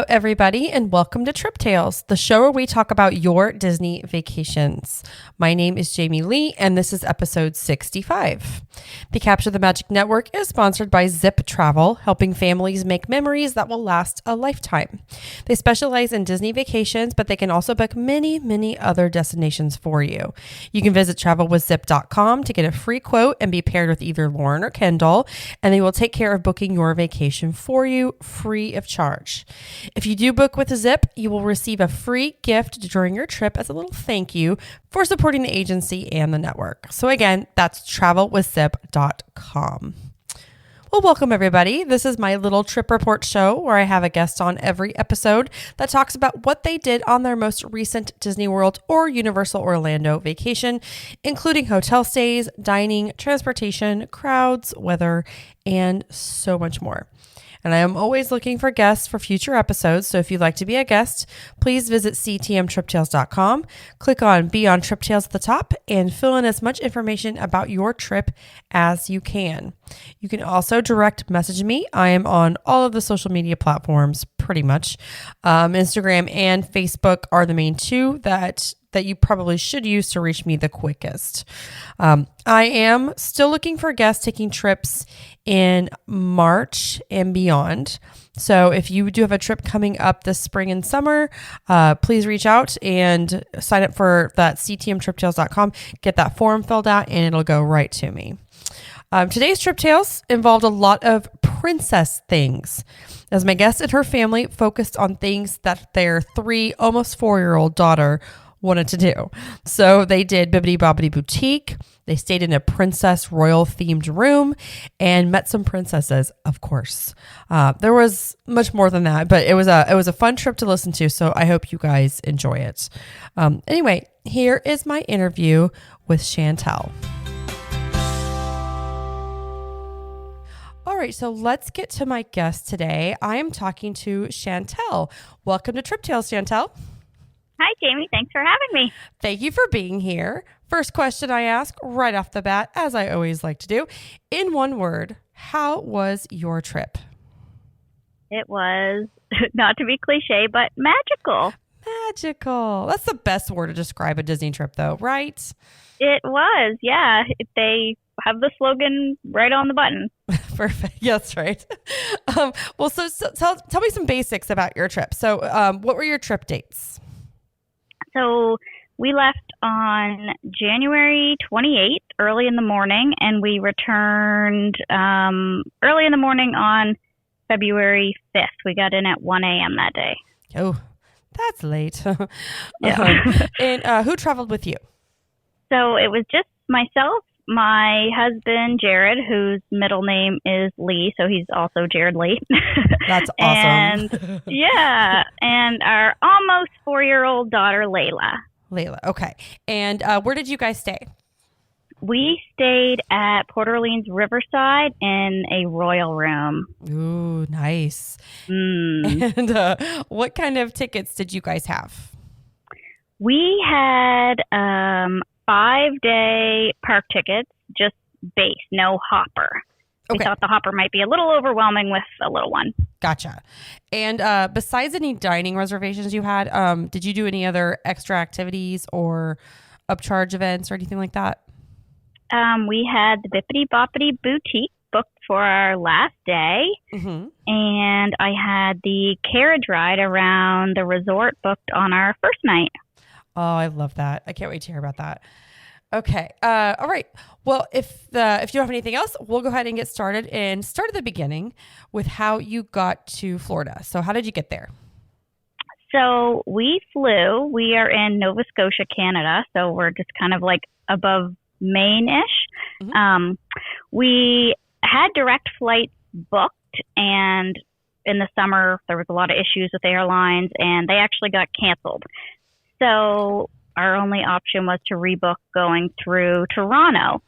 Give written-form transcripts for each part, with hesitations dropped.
everybody, and welcome to Trip Tales, the show where we talk about your Disney vacations. My name is Jamie Lee, and this is episode 65. The Capture the Magic Network is sponsored by Zip Travel, helping families make memories that will last a lifetime. They specialize in Disney vacations, but they can also book many, many other destinations for you. You can visit travelwithzip.com to get a free quote and be paired with either Lauren or Kendall, and they will take care of booking your vacation for you free of charge. If you do book with Zip, you will receive a free gift during your trip as a little thank you for supporting the agency and the network. So again, that's travelwithzip.com. Well, welcome everybody. This is my little trip report show where I have a guest on every episode that talks about what they did on their most recent Disney World or Universal Orlando vacation, including hotel stays, dining, transportation, crowds, weather, and so much more. And I am always looking for guests for future episodes, so if you'd like to be a guest, please visit ctmtriptales.com, click on Be on Trip Tales at the top, and fill in as much information about your trip as you can. You can also direct message me. I am on all of the social media platforms, pretty much. Instagram and Facebook are the main two that you probably should use to reach me the quickest. I am still looking for guests taking trips in March and beyond. So if you do have a trip coming up this spring and summer, please reach out and sign up for that ctmtriptales.com. Get that form filled out and it'll go right to me. Today's Trip Tales involved a lot of princess things, as my guest and her family focused on things that their 3, almost 4-year-old daughter wanted to do. So they did Bibbidi Bobbidi Boutique. They stayed in a princess royal themed room and met some princesses, of course. There was much more than that, but it was a fun trip to listen to. So I hope you guys enjoy it. Anyway, here is my interview with Chantel. All right, so let's get to my guest today. I am talking to Chantel. Welcome to Trip Tales, Chantel. Hi, Jamie. Thanks for having me. Thank you for being here. First question I ask right off the bat, as I always like to do. In one word, how was your trip? It was, not to be cliche, but magical. Magical. That's the best word to describe a Disney trip, though, right? It was, yeah. They have the slogan right on the button. Perfect. Yeah, that's right. Well, so tell me some basics about your trip. So what were your trip dates? So we left on January 28th, early in the morning, and we returned early in the morning on February 5th. We got in at 1 a.m. that day. Oh, that's late. Yeah. And who traveled with you? So it was just myself, my husband, Jared, whose middle name is Lee, so he's also Jared Lee. That's awesome. And yeah, and our almost 4-year-old daughter, Layla. Layla, okay. And where did you guys stay? We stayed at Port Orleans Riverside in a royal room. Ooh, nice. Mm. And what kind of tickets did you guys have? We had 5-day park tickets, just base, no hopper. Okay. We thought the hopper might be a little overwhelming with a little one. Gotcha. And besides any dining reservations you had, did you do any other extra activities or upcharge events or anything like that? We had the Bippity Boppity Boutique booked for our last day. Mm-hmm. And I had the carriage ride around the resort booked on our first night. Oh, I love that. I can't wait to hear about that. Okay. All right. Well, if you don't have anything else, we'll go ahead and get started and start at the beginning with how you got to Florida. So how did you get there? So we flew. We are in Nova Scotia, Canada. So we're just kind of like above Maine-ish. Mm-hmm. We had direct flights booked, and in the summer there was a lot of issues with airlines, and they actually got canceled. So our only option was to rebook going through Toronto.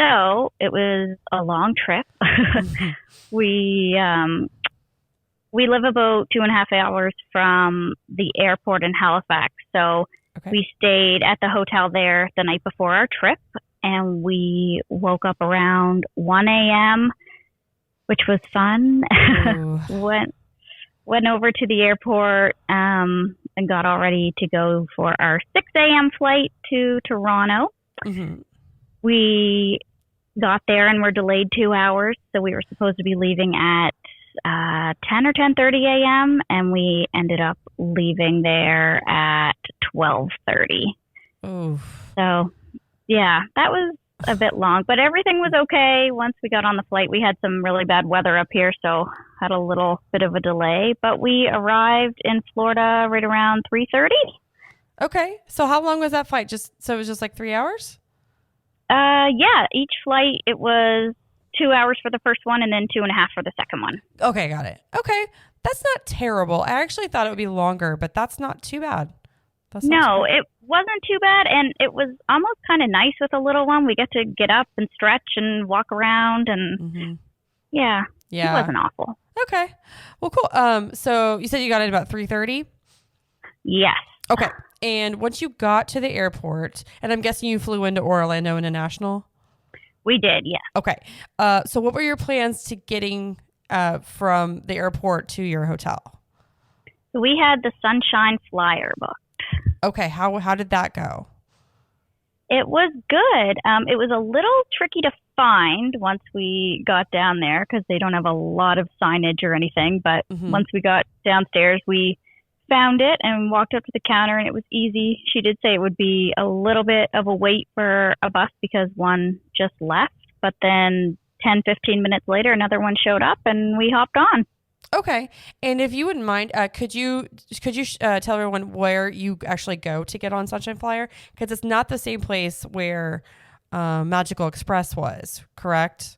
So it was a long trip. We live about 2.5 hours from the airport in Halifax. So we stayed at the hotel there the night before our trip, and we woke up around 1 a.m., which was fun. went over to the airport and got all ready to go for our 6 a.m. flight to Toronto. Mm-hmm. We got there and were delayed 2 hours, so we were supposed to be leaving at 10 or 10:30 a.m. and we ended up leaving there at 12:30. Oof. So, yeah, that was a bit long, but everything was okay. Once we got on the flight, we had some really bad weather up here, so had a little bit of a delay, but we arrived in Florida right around 3:30. Okay. So how long was that flight? So it was just like 3 hours? Yeah, each flight, it was 2 hours for the first one and then 2.5 for the second one. Okay, got it. Okay. That's not terrible. I actually thought it would be longer, but that's not too bad. No, it wasn't too bad, and it was almost kind of nice with a little one. We got to get up and stretch and walk around, and yeah, it wasn't awful. Okay. Well, cool. So you said you got it about 3:30? Yes. Okay. And once you got to the airport, and I'm guessing you flew into Orlando International? We did, yes. Okay. So what were your plans to getting from the airport to your hotel? So we had the Sunshine Flyer booked. Okay. How did that go? It was good. It was a little tricky to find once we got down there because they don't have a lot of signage or anything. But once we got downstairs, we found it and walked up to the counter, and it was easy. She did say it would be a little bit of a wait for a bus because one just left. But then 10, 15 minutes later, another one showed up, and we hopped on. Okay. And if you wouldn't mind, could you tell everyone where you actually go to get on Sunshine Flyer? Because it's not the same place where Magical Express was, correct?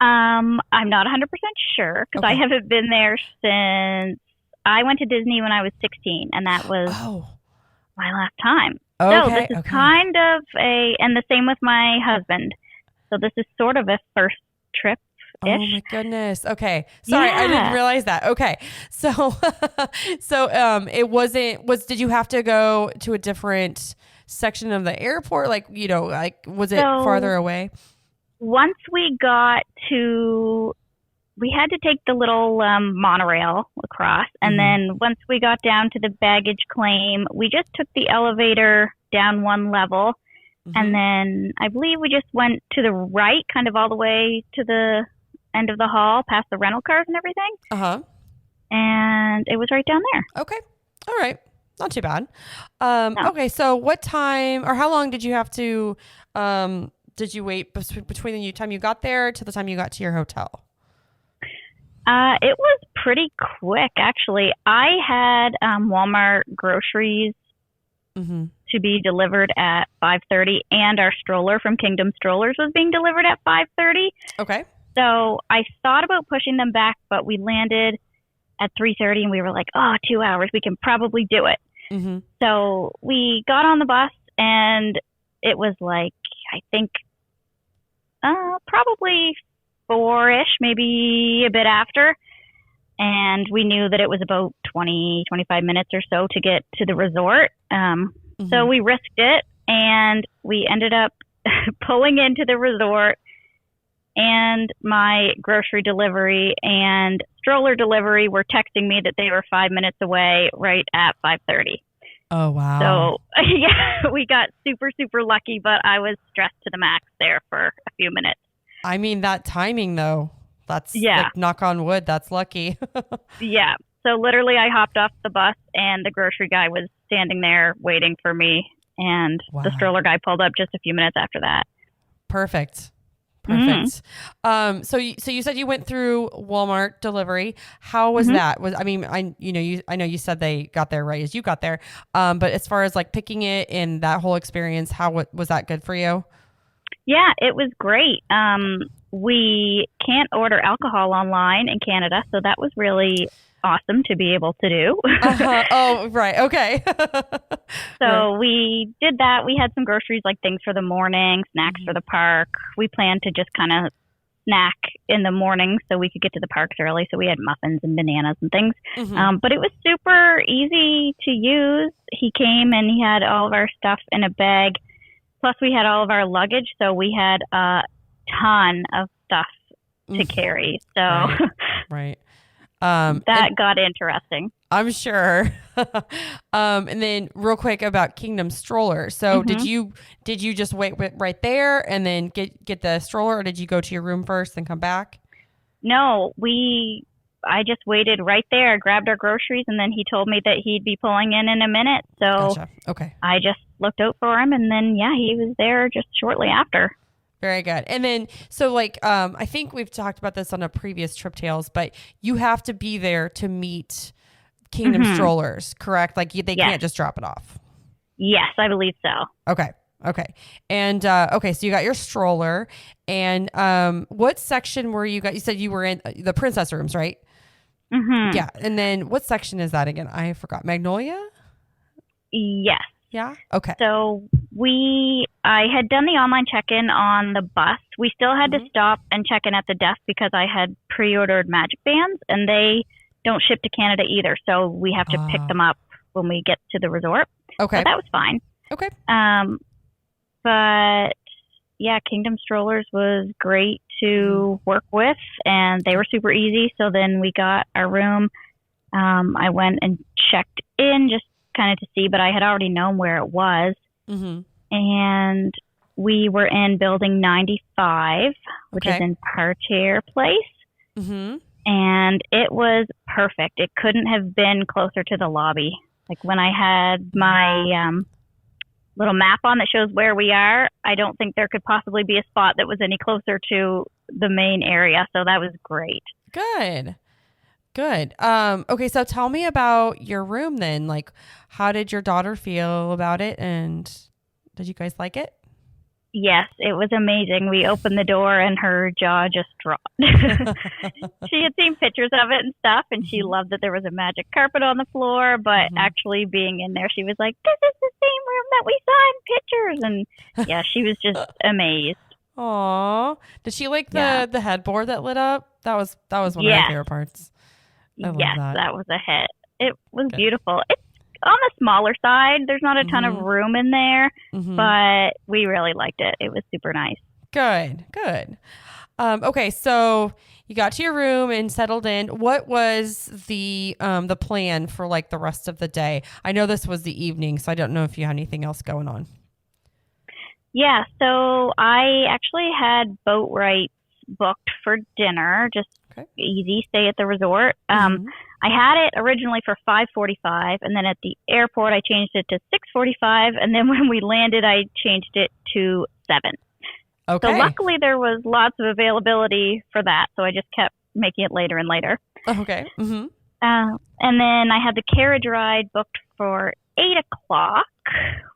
I'm not 100% sure because I haven't been there since I went to Disney when I was 16, and that was my last time. Okay. So this is kind of and the same with my husband. So this is sort of a first trip. Oh my goodness. Okay. Sorry, I didn't realize that. Okay. So did you have to go to a different section of the airport? Was it farther away? Once we had to take the little monorail across. And then once we got down to the baggage claim, we just took the elevator down one level. And then I believe we just went to the right, kind of all the way to the end of the hall, past the rental cars and everything. And it was right down there. Okay. All right. Not too bad. No. Okay. So what time or how long did you have to, did you wait between the time you got there to the time you got to your hotel? It was pretty quick, actually. I had Walmart groceries to be delivered at 5:30, and our stroller from Kingdom Strollers was being delivered at 5:30. Okay. So I thought about pushing them back, but we landed at 3:30, and we were like, 2 hours. We can probably do it. So we got on the bus, and it was like, I think, probably 4-ish, maybe a bit after. And we knew that it was about 20, 25 minutes or so to get to the resort. So we risked it, and we ended up pulling into the resort, and my grocery delivery and stroller delivery were texting me that they were 5 minutes away right at 5:30. Oh, wow. So, yeah, we got super, super lucky, but I was stressed to the max there for a few minutes. I mean, that timing, though, that's like, knock on wood, that's lucky. Yeah. So literally I hopped off the bus, and the grocery guy was standing there waiting for me, and the stroller guy pulled up just a few minutes after that. Perfect. So you said you went through Walmart delivery. How was that? I know you said they got there right as you got there. But as far as like picking it and that whole experience, was that good for you? Yeah, it was great. We can't order alcohol online in Canada, so that was really awesome to be able to do. Oh, right. Okay. So we did that. We had some groceries, like things for the morning, snacks for the park. We planned to just kind of snack in the morning so we could get to the parks early. So we had muffins and bananas and things. But it was super easy to use. He came and he had all of our stuff in a bag. Plus we had all of our luggage. So we had a ton of stuff to carry. So right. That got interesting. I'm sure. And then real quick about Kingdom Stroller. So did you just wait right there and then get the stroller, or did you go to your room first and come back? No, I just waited right there, grabbed our groceries, and then he told me that he'd be pulling in a minute. So Gotcha. Okay. I just looked out for him, and then, yeah, he was there just shortly after. Very good. And then, so like, I think we've talked about this on a previous Trip Tales, but you have to be there to meet Kingdom Strollers, correct? Like they can't just drop it off. Yes, I believe so. Okay. And, okay. So you got your stroller, and, what section were you got? You said you were in the princess rooms, right? Mm-hmm. Yeah. And then what section is that again? I forgot. Magnolia? Yes. Yeah. Okay. So I had done the online check-in on the bus. We still had to stop and check in at the desk because I had pre-ordered Magic Bands, and they don't ship to Canada either. So we have to pick them up when we get to the resort. Okay. So that was fine. Okay. But yeah, Kingdom Strollers was great to work with, and they were super easy. So then we got our room. I went and checked in just kind of to see, but I had already known where it was. And we were in building 95, which is in Parterre Place. And it was perfect. It couldn't have been closer to the lobby. Like when I had my little map on that shows where we are, I don't think there could possibly be a spot that was any closer to the main area. So that was great. Good. Okay, so tell me about your room then. Like, how did your daughter feel about it, and did you guys like it? Yes, it was amazing. We opened the door and her jaw just dropped. She had seen pictures of it and stuff, and she loved that there was a magic carpet on the floor, but actually being in there, she was like, this is the same room that we saw in pictures. And yeah, she was just amazed. Aw. Did she like the headboard that lit up? That was one of my favorite parts. I love that was a hit. It was beautiful. It's on the smaller side. There's not a ton of room in there, but we really liked it. It was super nice. Good. Okay, so you got to your room and settled in. What was the plan for like the rest of the day? I know this was the evening, so I don't know if you had anything else going on. Yeah, so I actually had boat rides booked for dinner, just easy stay at the resort. I had it originally for 5:45, and then at the airport I changed it to 6:45, and then when we landed I changed it to 7. Okay. So luckily there was lots of availability for that, so I just kept making it later and later. Okay. And then I had the carriage ride booked for 8 o'clock,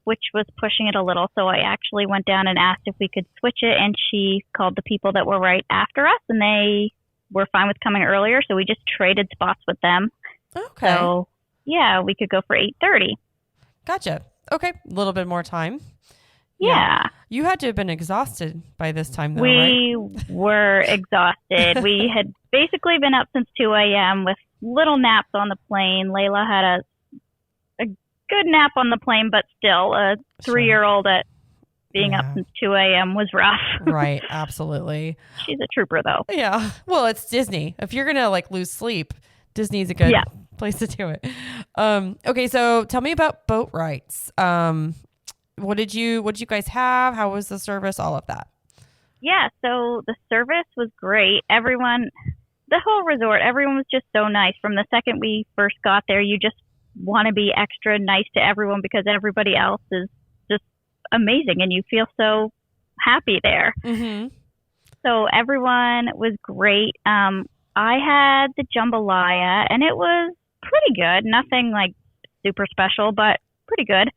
which was pushing it a little, so I actually went down and asked if we could switch it, and she called the people that were right after us, and they were fine with coming earlier, so we just traded spots with them. Okay. So, yeah, we could go for 8:30. Gotcha. Okay. A little bit more time. Yeah. You had to have been exhausted by this time, though, right? We were exhausted. We had basically been up since 2 a.m. with little naps on the plane. Layla had a good nap on the plane, but still, a 3-year-old at being up since 2 a.m. was rough. Right. Absolutely. She's a trooper, though. Yeah. Well, it's Disney. If you're going to like lose sleep, Disney's a good place to do it. Okay. So tell me about boat rides. What did you guys have? How was the service? All of that. Yeah. So the service was great. The whole resort, everyone was just so nice. From the second we first got there, you just want to be extra nice to everyone because everybody else is just amazing and you feel so happy there. So everyone was great. I had the jambalaya and it was pretty good. Nothing like super special, but pretty good.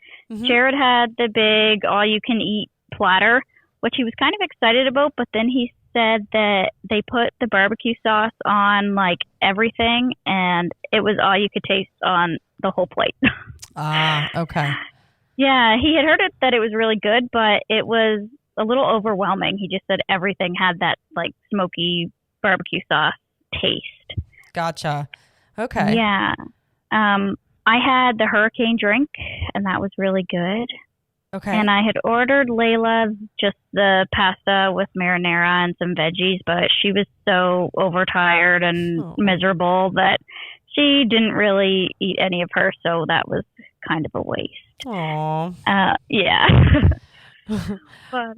Jared had the big all-you-can-eat platter, which he was kind of excited about, but then he said that they put the barbecue sauce on like everything and it was all you could taste on the whole plate. Okay. Yeah, he had heard that it was really good, but it was a little overwhelming. He just said everything had that like smoky barbecue sauce taste. Gotcha. Okay. Yeah. I had the hurricane drink and that was really good. Okay. And I had ordered Layla just the pasta with marinara and some veggies, but she was so overtired and Oh. miserable that she didn't really eat any of hers, so that was kind of a waste. Aw. Yeah. But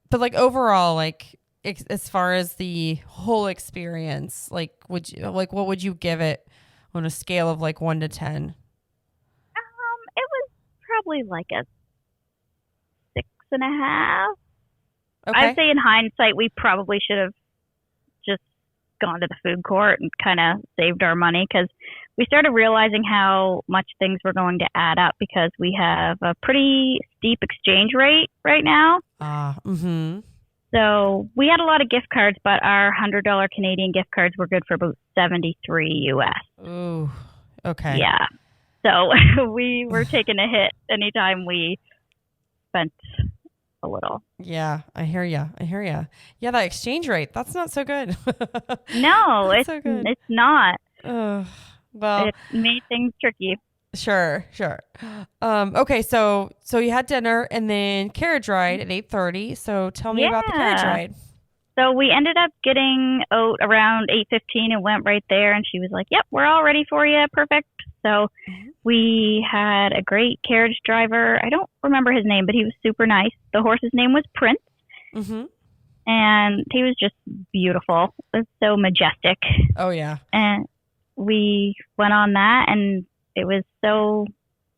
But like overall, like as far as the whole experience, like what would you give it on a scale of like 1 to 10? it was probably like a 6.5. I'd Okay. say in hindsight, we probably should have just gone to the food court and kind of saved our money because we started realizing how much things were going to add up because we have a pretty steep exchange rate right now. Mm-hmm. So we had a lot of gift cards, but our $100 Canadian gift cards were good for about 73 US. Ooh. Okay. Yeah. So we were taking a hit anytime we spent a little. Yeah, I hear ya. Yeah, that exchange rate, that's not so good. No, That's so good. it's not. Well, It made things tricky. sure. Okay, so you had dinner and then carriage ride at 8:30. So tell me about the carriage Yeah. ride. So we ended up getting out around 8:15 and went right there. And she was like, "Yep, we're all ready for you. Perfect." So we had a great carriage driver. I don't remember his name, but he was super nice. The horse's name was Prince, Mm-hmm. and he was just beautiful. It was so majestic. Oh yeah. And we went on that, and it was so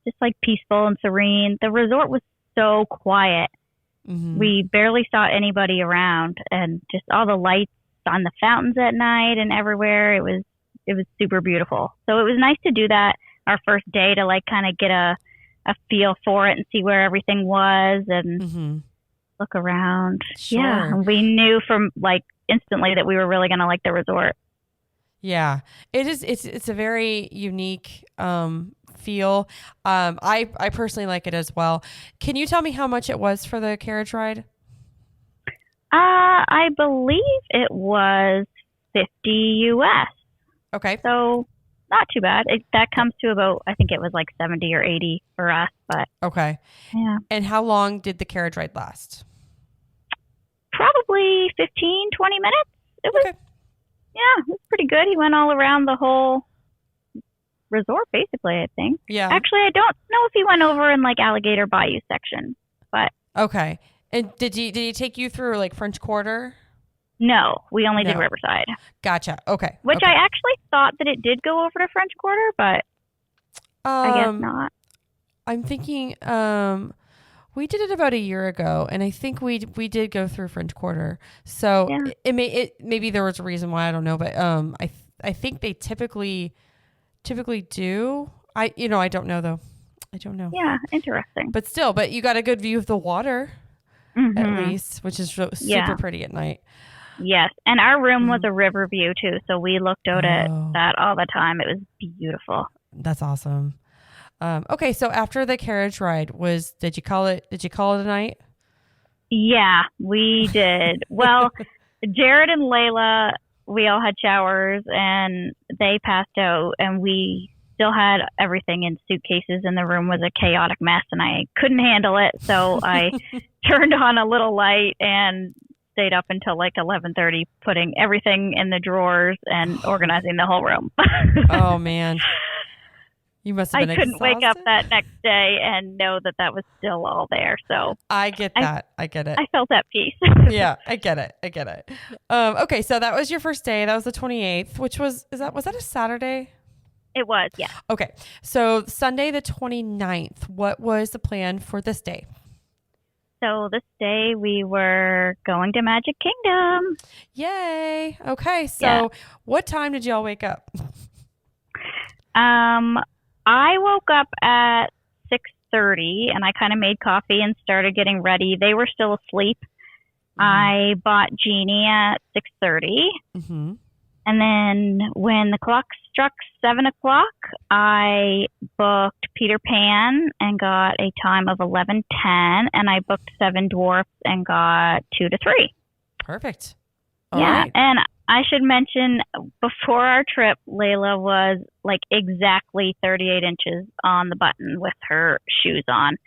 just like peaceful and serene. The resort was so quiet. Mm-hmm. We barely saw anybody around, and just all the lights on the fountains at night and everywhere. It was super beautiful. So it was nice to do that our first day to like kind of get a feel for it and see where everything was and look around. Sure. Yeah, and we knew from like instantly that we were really going to like the resort. Yeah, it is. It's a very unique feel. I personally like it as well. Can you tell me how much it was for the carriage ride? I believe it was 50 US. Okay. So not too bad. That comes to about, I think it was like 70 or 80 for us, but Okay. yeah. And how long did the carriage ride last? Probably 15, 20 minutes. It was, Okay. yeah, it was pretty good. He went all around the whole resort, basically, I think. Yeah. Actually, I don't know if he went over in like Alligator Bayou section, but. Okay. And did he take you through like French Quarter? No, we only did No. Riverside. Gotcha. Okay. Which okay. I actually thought that it did go over to French Quarter, but I guess not. I'm thinking we did it about a year ago, and I think we did go through French Quarter. So Yeah. maybe there was a reason why, I don't know, but I think they typically do. I don't know though. I don't know. Yeah, interesting. But still, you got a good view of the water at least, which is super pretty at night. Yes, and our room was a river view too, so we looked out at that all the time. It was beautiful. That's awesome. Okay, so after the carriage ride, did you call it a night? Yeah, we did. Well, Jared and Layla, we all had showers and they passed out, and we still had everything in suitcases, and the room was a chaotic mess, and I couldn't handle it, so I turned on a little light and stayed up until like 11:30 putting everything in the drawers and organizing the whole room. Oh man, you must have been I couldn't wake up exhausted. that next day and know that was still all there, so I get that. I get it. I felt at peace. Yeah, I get it. Okay, so that was your first day. That was the 28th, which was that a Saturday? It was, yeah. Okay, so Sunday the 29th, what was the plan for this day? So this day we were going to Magic Kingdom. Yay. Okay, so what time did y'all wake up? I woke up at 6:30 and I kind of made coffee and started getting ready. They were still asleep. I bought Jeannie at 6:30. Mm-hmm. And then when the clock struck 7 o'clock, I booked Peter Pan and got a time of 11:10, and I booked Seven Dwarfs and got 2 to 3. Perfect. All right. And I should mention, before our trip, Layla was like exactly 38 inches on the button with her shoes on.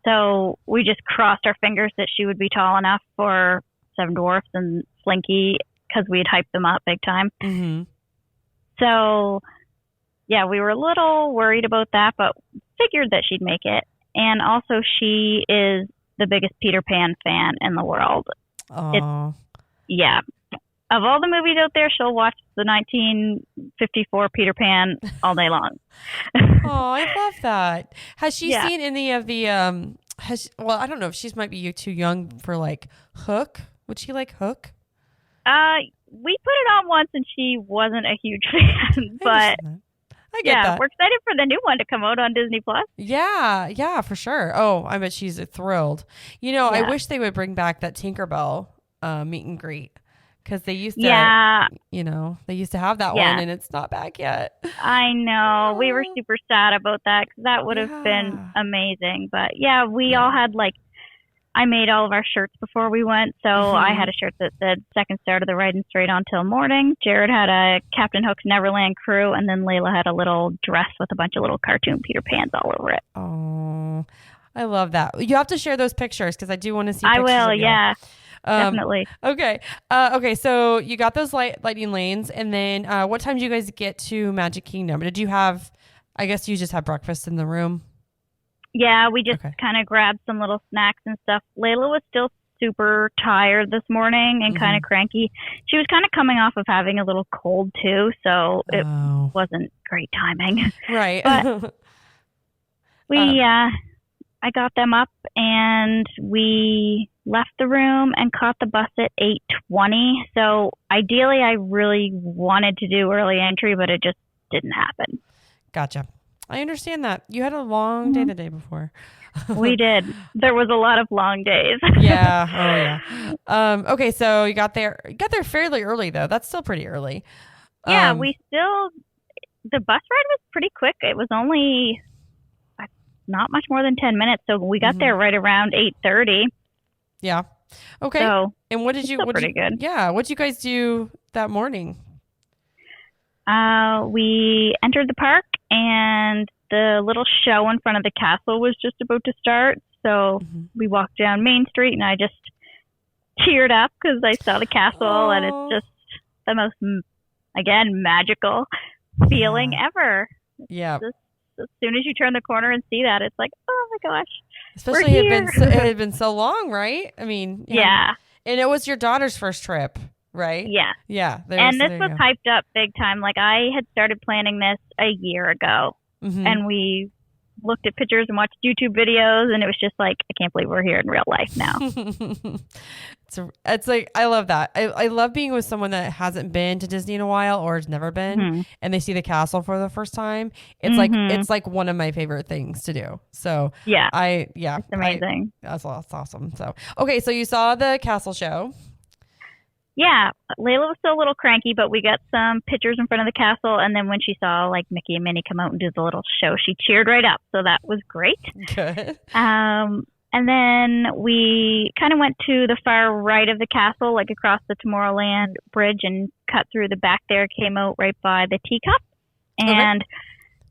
So we just crossed our fingers that she would be tall enough for Seven Dwarfs and Slinky because we had hyped them up big time. Mm-hmm. So, yeah, we were a little worried about that, but figured that she'd make it. And also, she is the biggest Peter Pan fan in the world. Oh. Yeah. Of all the movies out there, she'll watch the 1954 Peter Pan all day long. Oh, I love that. Has she Yeah. seen any of the well, I don't know if she might be too young for like Hook. Would she like Hook? We put it on once and she wasn't a huge fan, but I get that. we're excited for the new one to come out on Disney Plus. Yeah, for sure. Oh, I bet she's thrilled. I wish they would bring back that Tinkerbell meet and greet because they used to, they used to have that one and it's not back yet. I know. We were super sad about that because that would have been amazing. But we all had I made all of our shirts before we went. So I had a shirt that said second star to the riding straight on till morning. Jared had a Captain Hook's Neverland Crew. And then Layla had a little dress with a bunch of little cartoon Peter Pans all over it. Oh, I love that. You have to share those pictures because I do want to see I pictures will, of you. yeah. Definitely. Okay. Okay. So you got those lightning lanes. And then what time did you guys get to Magic Kingdom? Did you have, I guess you just had breakfast in the room? Yeah, we just kind of grabbed some little snacks and stuff. Layla was still super tired this morning and kind of cranky. She was kind of coming off of having a little cold too, so it wasn't great timing. Right. But I got them up and we left the room and caught the bus at 8:20. So ideally, I really wanted to do early entry, but it just didn't happen. Gotcha. I understand that. You had a long day the day before. We did. There was a lot of long days. Yeah. Oh, yeah. Okay, so you got there fairly early, though. That's still pretty early. Yeah, the bus ride was pretty quick. It was only not much more than 10 minutes. So we got there right around 8:30. Yeah. Okay. So, and what did you, pretty good. Yeah. What did you guys do that morning? We entered the park and the little show in front of the castle was just about to start. So we walked down Main Street and I just teared up because I saw the castle and it's just the most, again, magical feeling ever. Yeah. As soon as you turn the corner and see that, it's like, oh my gosh. Especially it had been so long, right? I mean, yeah. And it was your daughter's first trip, right? Yeah. Yeah. And this was hyped up big time. I had started planning this a year ago and we looked at pictures and watched YouTube videos and it was just I can't believe we're here in real life now. It's I love that. I love being with someone that hasn't been to Disney in a while or has never been and they see the castle for the first time. It's it's one of my favorite things to do. So it's amazing. That's awesome. So, okay. So you saw the castle show. Yeah, Layla was still a little cranky, but we got some pictures in front of the castle. And then when she saw Mickey and Minnie come out and do the little show, she cheered right up. So that was great. Good. And then we kind of went to the far right of the castle, across the Tomorrowland Bridge and cut through the back there, came out right by the teacup. And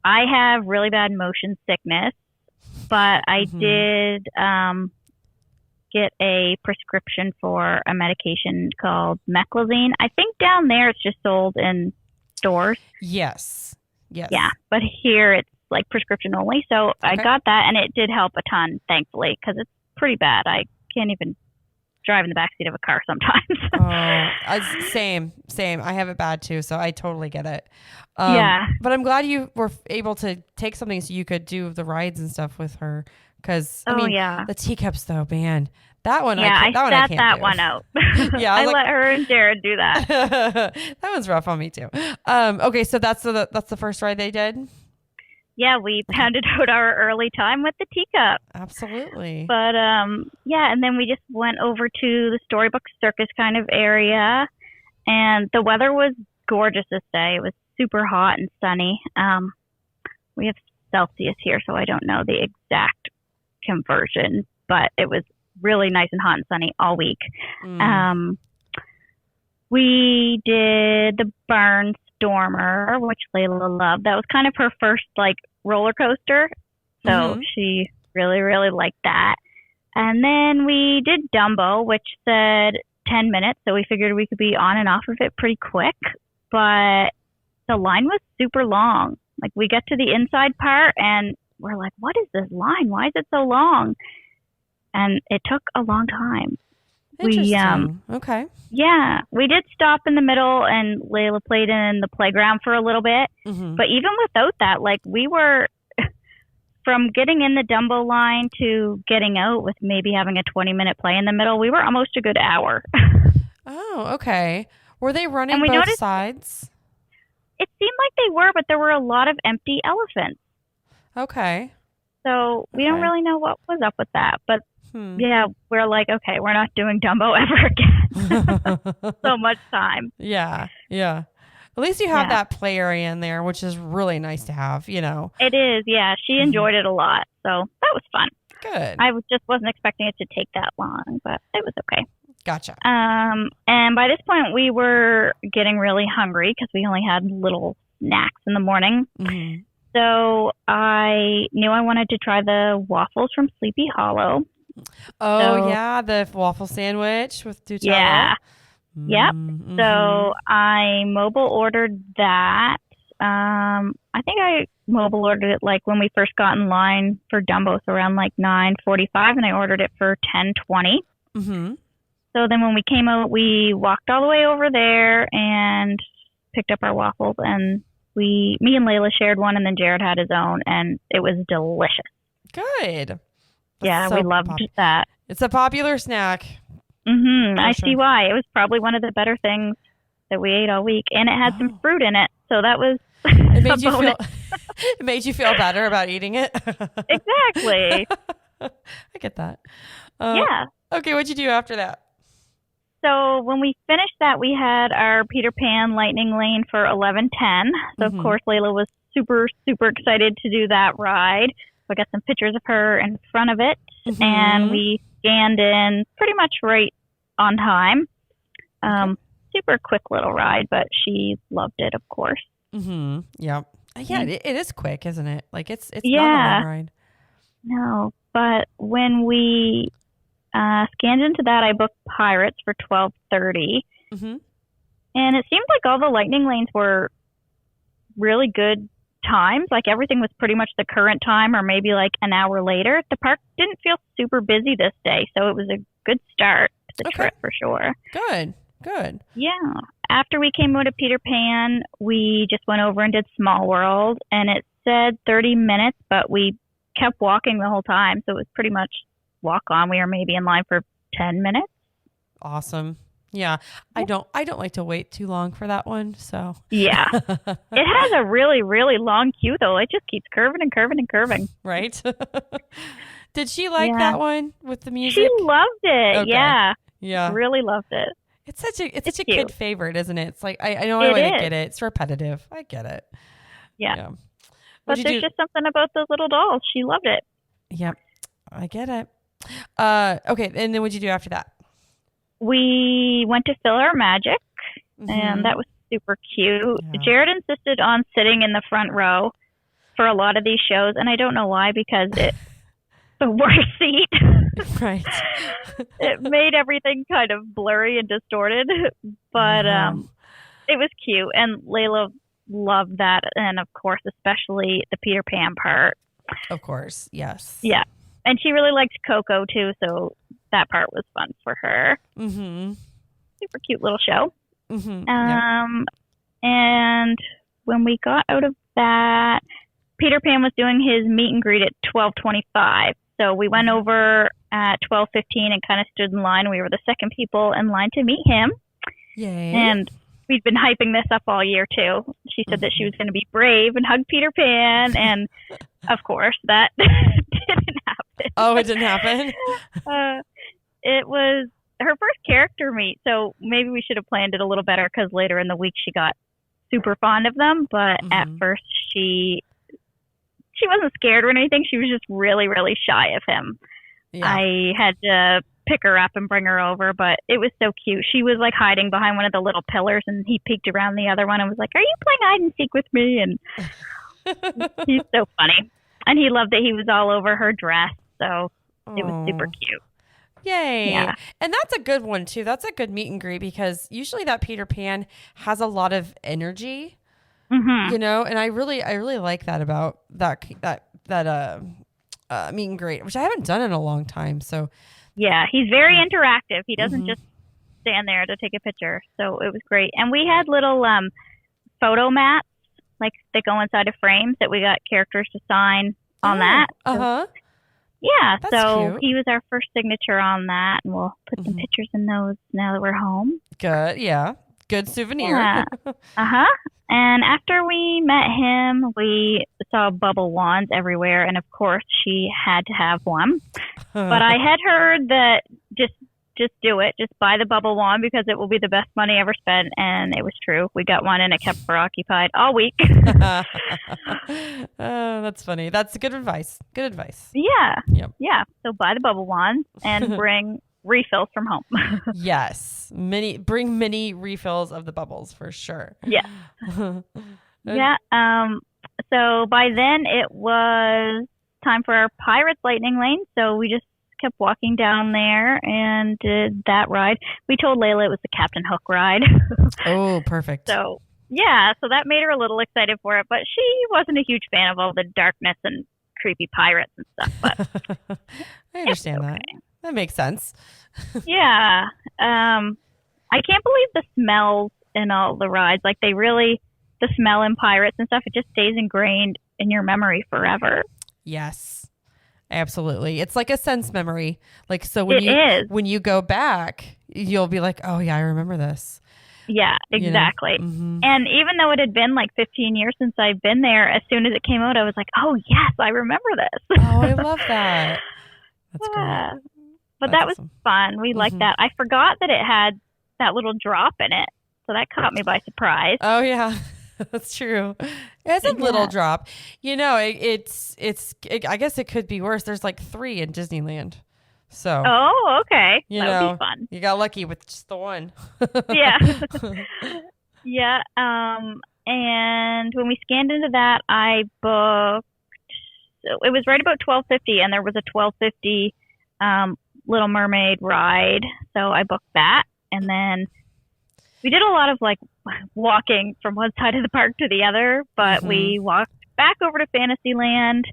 I have really bad motion sickness, but I did get a prescription for a medication called Meclizine. I think down there it's just sold in stores. Yes. Yeah, but here it's prescription only. So I got that and it did help a ton, thankfully, because it's pretty bad. I can't even drive in the backseat of a car sometimes. Same. I have it bad too, so I totally get it. Yeah. But I'm glad you were able to take something so you could do the rides and stuff with her. Because the teacups, though, man, that one. Yeah, I sat that do. one out. Yeah, I let her and Jared do that. That one's rough on me too. Okay, so that's the first ride they did. Yeah, we pounded out our early time with the teacup. Absolutely. But and then we just went over to the Storybook Circus kind of area, and the weather was gorgeous this day. It was super hot and sunny. We have Celsius here, so I don't know the exact conversion, but it was really nice and hot and sunny all week. We did the Barnstormer, which Layla loved. That was kind of her first roller coaster, so she Really, really liked that. And then we did Dumbo, which said 10 minutes. So we figured we could be on and off of it pretty quick. But the line was super long. Like we get to the inside part and we're like, what is this line? Why is it so long? And it took a long time. Interesting. Okay. Yeah, we did stop in the middle and Layla played in the playground for a little bit. Mm-hmm. But even without that, like we were from getting in the Dumbo line to getting out with maybe having a 20-minute play in the middle, we were almost a good hour. Oh, okay. Were they running And we both noticed- sides? It seemed like they were, but there were a lot of empty elephants. Okay. So we don't Okay. really know what was up with that. But yeah, we're like, okay, we're not doing Dumbo ever again. So much time. Yeah. Yeah. At least you have Yeah. that play area in there, which is really nice to have, you know. It is, yeah. She enjoyed it a lot. So that was fun. Good. Just wasn't expecting it to take that long, but it was okay. Gotcha. And by this point, we were getting really hungry because we only had little snacks in the morning. Mm-hmm. So I knew I wanted to try the waffles from Sleepy Hollow. Oh, yeah. The waffle sandwich with Nutella. Yeah. Yep. Mm-hmm. So I mobile ordered that. I think I mobile ordered it like when we first got in line for Dumbo, so around like 9:45, and I ordered it for 10:20. Mm-hmm. So then when we came out, we walked all the way over there and picked up our waffles, and me and Layla shared one, and then Jared had his own, and it was delicious. Good. That's Yeah, so we loved that. It's a popular snack. Mm-hmm. I sure. see why. It was probably one of the better things that we ate all week, and it had some fruit in it, so that was It made a you bonus. feel. It made you feel better about eating it. Exactly. I get that. Yeah. Okay, what'd you do after that? So when we finished that, we had our Peter Pan Lightning Lane for 11:10. So of course Layla was super, super excited to do that ride. I got some pictures of her in front of it, and we scanned in pretty much right on time. Super quick little ride, but she loved it, of course. Mm-hmm. Yep. Yeah, it is quick, isn't it? Like it's not a long ride. No, but when we scanned into that, I booked Pirates for 12:30, Mm-hmm. and it seemed like all the Lightning Lanes were really good times. Like everything was pretty much the current time, or maybe like an hour later. The park didn't feel super busy this day, so it was a good start to the trip for sure. Good. Yeah. After we came out of Peter Pan, we just went over and did Small World, and it said 30 minutes, but we kept walking the whole time, so it was pretty much walk on. We were maybe in line for 10 minutes. Awesome. Yeah. I don't like to wait too long for that one. So yeah, it has a really, really long queue though. It just keeps curving and curving and curving. Right. Did she like that one with the music? She loved it. Okay. Yeah. Really loved it. It's such a cute. kid favorite, isn't it? It's like I know I get it. It's repetitive. I get it. Yeah. But What'd you there's do? just something about those little dolls. She loved it. Yep. I get it. Okay, and then what'd you do after that? We went to Fill Our Magic, and that was super cute. Yeah. Jared insisted on sitting in the front row for a lot of these shows, and I don't know why, because it's the worst seat. Right. It made everything kind of blurry and distorted, but it was cute, and Layla loved that, and of course, especially the Peter Pan part. Of course, yes. Yeah, and she really liked Coco too, so that part was fun for her. Mm-hmm. Super cute little show. Mm-hmm. And when we got out of that, Peter Pan was doing his meet and greet at 12:25. So we went over at 12:15 and kind of stood in line. We were the second people in line to meet him. Yay. And we'd been hyping this up all year too. She said that she was going to be brave and hug Peter Pan, and of course that didn't happen. Oh, it didn't happen? It was her first character meet, so maybe we should have planned it a little better, because later in the week she got super fond of them, but at first she wasn't scared or anything. She was just really, really shy of him. Yeah. I had to pick her up and bring her over, but it was so cute. She was like hiding behind one of the little pillars, and he peeked around the other one and was like, "Are you playing hide and seek with me?" And he's so funny. And he loved that he was all over her dress So it was super Oh, cute. yay. Yeah. And that's a good one too. That's a good meet and greet because usually that Peter Pan has a lot of energy, Mhm. and I really like that about that meet and greet, which I haven't done in a long time. So, Yeah, he's very interactive. He doesn't mhm. just stand there to take a picture. So it was great. And we had little photo mats, like that go inside of frames that we got characters to sign on Oh, that. So uh-huh. yeah, That's so cute. he was our first signature on that, and we'll put some Mhm. pictures in those now that we're home. Good. Yeah. Good souvenir. Yeah. Uh-huh. And after we met him, we saw bubble wands everywhere, and of course she had to have one. But I had heard that just just do it. Just buy the bubble wand because it will be the best money ever spent, and it was true. We got one and it kept her occupied all week. Oh, that's funny. That's good advice. Good advice. Yeah. Yep. Yeah. So buy the bubble wands and bring refills from home. Yes. Bring mini refills of the bubbles for sure. Yeah. Yeah. So by then it was time for our Pirates Lightning Lane. So we just kept walking down there and did that ride. We told Layla it was the Captain Hook ride. Oh, perfect. So yeah, so that made her a little excited for it, but she wasn't a huge fan of all the darkness and creepy pirates and stuff. But I it's understand that. okay. That makes sense. Yeah. I can't believe the smells in all the rides. Like the smell in Pirates and stuff, it just stays ingrained in your memory forever. Yes. Absolutely. It's like a sense memory. Like so It is. when you go back, you'll be like, "Oh yeah, I remember this." Yeah, exactly. Mhm. And even though it had been like 15 years since I've been there, as soon as it came out, I was like, oh, yes, I remember this. Oh, I love that. That's great. Yeah. But That's that was awesome. fun. We liked Mhm. that. I forgot that it had that little drop in it. So that caught me by surprise. Oh yeah. That's true. It's a little Yeah. drop. I guess it could be worse. There's like 3 in Disneyland. So, Oh, okay. you That would know, be fun. you got lucky with just the one. Yeah. Yeah. And when we scanned into that, I booked. So it was right about 12:50, and there was a 12:50 Little Mermaid ride. So I booked that, and then we did a lot of like walking from one side of the park to the other. But we walked back over to Fantasyland,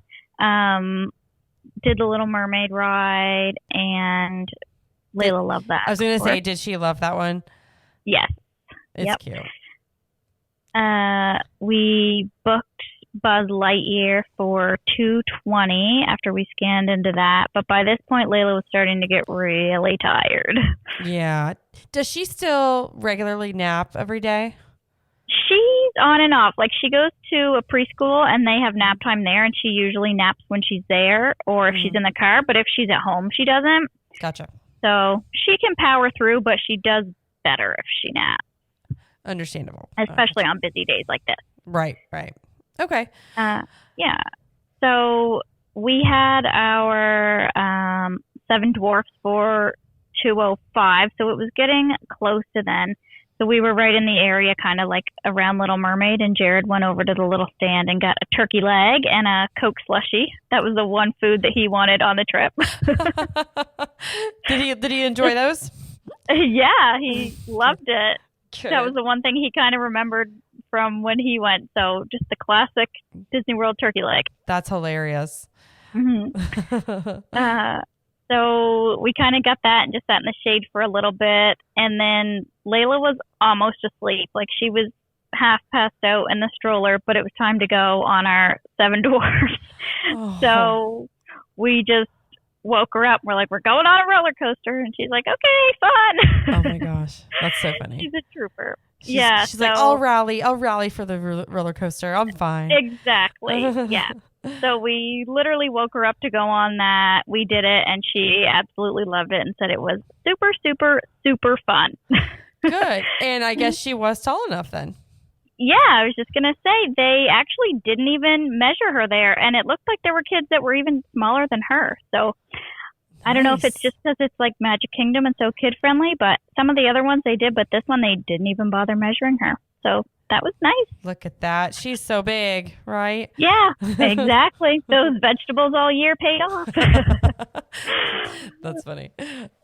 did the Little Mermaid ride, and Layla loved that. I was going of to say, course. did she love that one? Yes. It's Yep. cute. We booked Buzz Lightyear for 2:20 after we scanned into that. But by this point, Layla was starting to get really tired. Yeah. Does she still regularly nap every day? She's on and off. Like she goes to a preschool and they have nap time there, and she usually naps when she's there or if she's in the car. But if she's at home, she doesn't. Gotcha. So she can power through, but she does better if she naps, Understandable. especially on busy days like this. Right. Okay. Yeah. So we had our Seven Dwarfs for 2:05, so it was getting close to then. So we were right in the area, kind of like around Little Mermaid, and Jared went over to the little stand and got a turkey leg and a Coke slushie. That was the one food that he wanted on the trip. Did he enjoy those? Yeah, he loved it. Good. That was the one thing he kind of remembered from when he went. So just the classic Disney World turkey leg. That's hilarious. So we kind of got that and just sat in the shade for a little bit. And then Layla was almost asleep. Like she was half passed out in the stroller, but it was time to go on our Seven Dwarfs. Oh. So we just woke her up. We're like, we're going on a roller coaster. And she's like, okay, fun. Oh my gosh. That's so funny. She's a trooper. She's like, I'll rally for the roller coaster. I'm fine. Exactly. Yeah. So we literally woke her up to go on that. We did it, and she absolutely loved it and said it was super, super, super fun. Good. And I guess she was tall enough then. Yeah, I was just going to say, they actually didn't even measure her there, and it looked like there were kids that were even smaller than her. So I don't know if it's just because it's like Magic Kingdom and so kid-friendly, but some of the other ones they did, but this one they didn't even bother measuring her. So that was nice. Look at that. She's so big, right? Yeah, exactly. Those vegetables all year paid off. That's funny.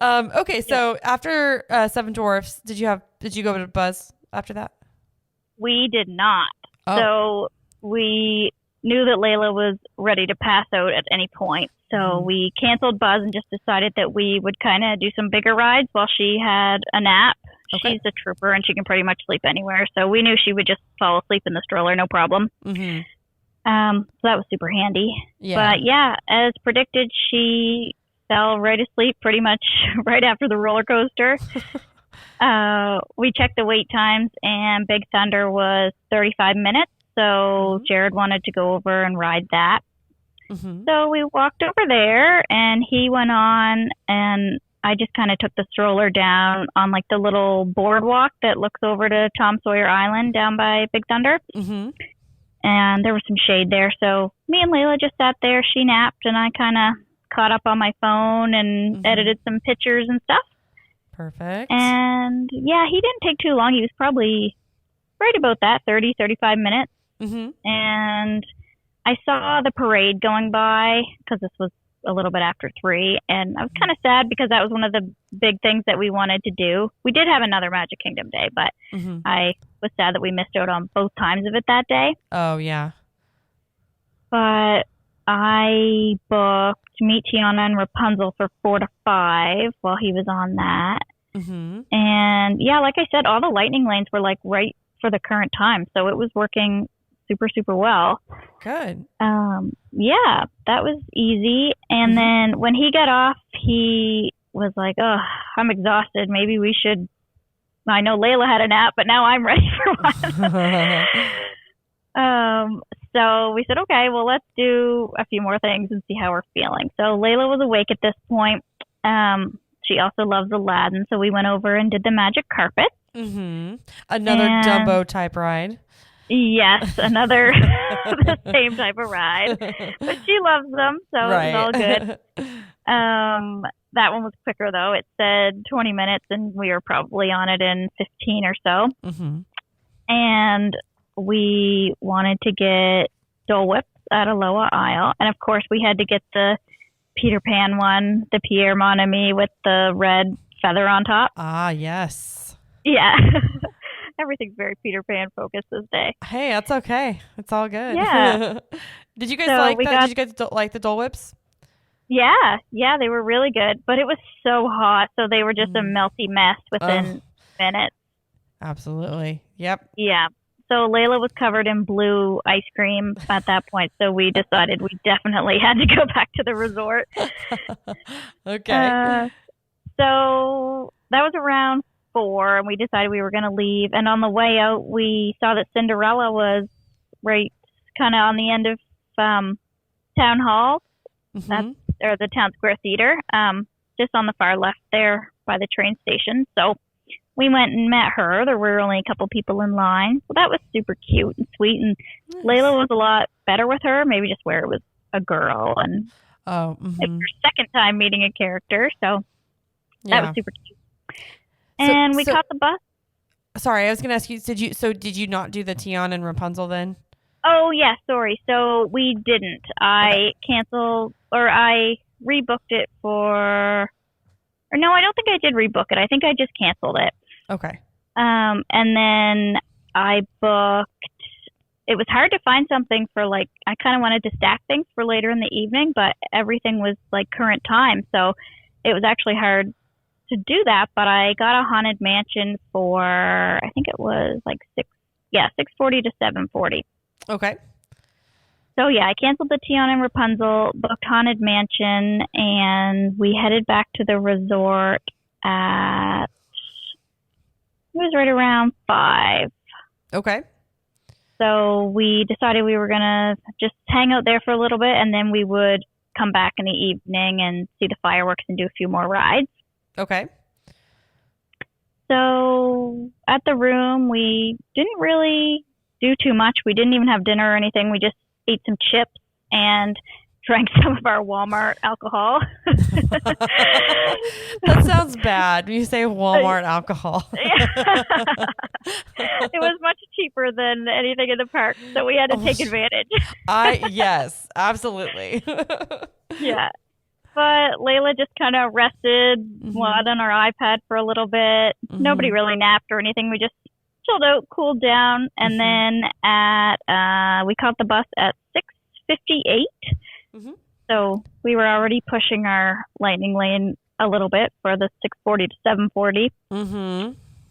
Okay, so after Seven Dwarfs, did you go to Buzz after that? We did not. Oh. So we knew that Layla was ready to pass out at any point. So we canceled Buzz and just decided that we would kind of do some bigger rides while she had a nap. Okay. She's a trooper and she can pretty much sleep anywhere. So we knew she would just fall asleep in the stroller, no problem. Mm-hmm. So that was super handy. Yeah. But yeah, as predicted, she fell right asleep pretty much right after the roller coaster. We checked the wait times and Big Thunder was 35 minutes. So Jared wanted to go over and ride that. Mm-hmm. So we walked over there and he went on and I just kind of took the stroller down on like the little boardwalk that looks over to Tom Sawyer Island down by Big Thunder. Mm-hmm. And there was some shade there. So me and Layla just sat there. She napped and I kind of caught up on my phone and edited some pictures and stuff. Perfect. And yeah, he didn't take too long. He was probably right about that, 30, 35 minutes. Mm-hmm. And I saw the parade going by because this was a little bit after 3. And I was kind of sad because that was one of the big things that we wanted to do. We did have another Magic Kingdom day, but I was sad that we missed out on both times of it that day. Oh, yeah. But I booked Meet Tiana and Rapunzel for 4 to 5 while he was on that. Mm-hmm. And yeah, like I said, all the lightning lanes were like right for the current time. So it was working super, super well. Good. Yeah, that was easy. And then when he got off, he was like, oh, I'm exhausted. Maybe we should. I know Layla had a nap, but now I'm ready for one. So we said, okay, well, let's do a few more things and see how we're feeling. So Layla was awake at this point. She also loves Aladdin. So we went over and did the magic carpet. Mm-hmm. Another Dumbo type ride. Yes, another the same type of ride. But she loves them, so it was all good. That one was quicker, though. It said 20 minutes, and we were probably on it in 15 or so. Mm-hmm. And we wanted to get Dole Whips at Aloha Isle. And, of course, we had to get the Peter Pan one, the Pierre Mon Ami with the red feather on top. Ah, yes. Yeah. Everything's very Peter Pan focused this day. Hey, that's okay. It's all good. Yeah. Did you guys like that? Did you guys like the Dole Whips? Yeah. Yeah, they were really good. But it was so hot, so they were just a melty mess within minutes. Absolutely. Yep. Yeah. So Layla was covered in blue ice cream at that point, so we decided we definitely had to go back to the resort. Okay. So that was around 4, and we decided we were going to leave. And on the way out, we saw that Cinderella was right kind of on the end of Town Hall, or the Town Square Theater, just on the far left there by the train station. So we went and met her. There were only a couple people in line. So that was super cute and sweet. And Layla was a lot better with her, maybe just where it was a girl. And it's her second time meeting a character. So that was super cute. And we caught the bus. Sorry, I was going to ask you, did you not do the Tiana and Rapunzel then? Oh, yeah, sorry. So we didn't. I canceled, or I rebooked it or no, I don't think I did rebook it. I think I just canceled it. Okay. And then I booked, it was hard to find something for I kind of wanted to stack things for later in the evening, but everything was current time. So it was actually hard to do that, but I got a haunted mansion for, I think it was 6:40 to 7:40. Okay. So yeah, I canceled the Tiana and Rapunzel, booked haunted mansion, and we headed back to the resort it was right around 5. Okay. So we decided we were gonna just hang out there for a little bit, and then we would come back in the evening and see the fireworks and do a few more rides. Okay. So at the room, we didn't really do too much. We didn't even have dinner or anything. We just ate some chips and drank some of our Walmart alcohol. That sounds bad when you say Walmart alcohol. It was much cheaper than anything in the park, so we had to take advantage. Yes, absolutely. Yeah. But Layla just kind of rested, on our iPad for a little bit. Nobody really napped or anything. We just chilled out, cooled down, and then we caught the bus at 6:58. So we were already pushing our lightning lane a little bit for the 6:40 to 7:40.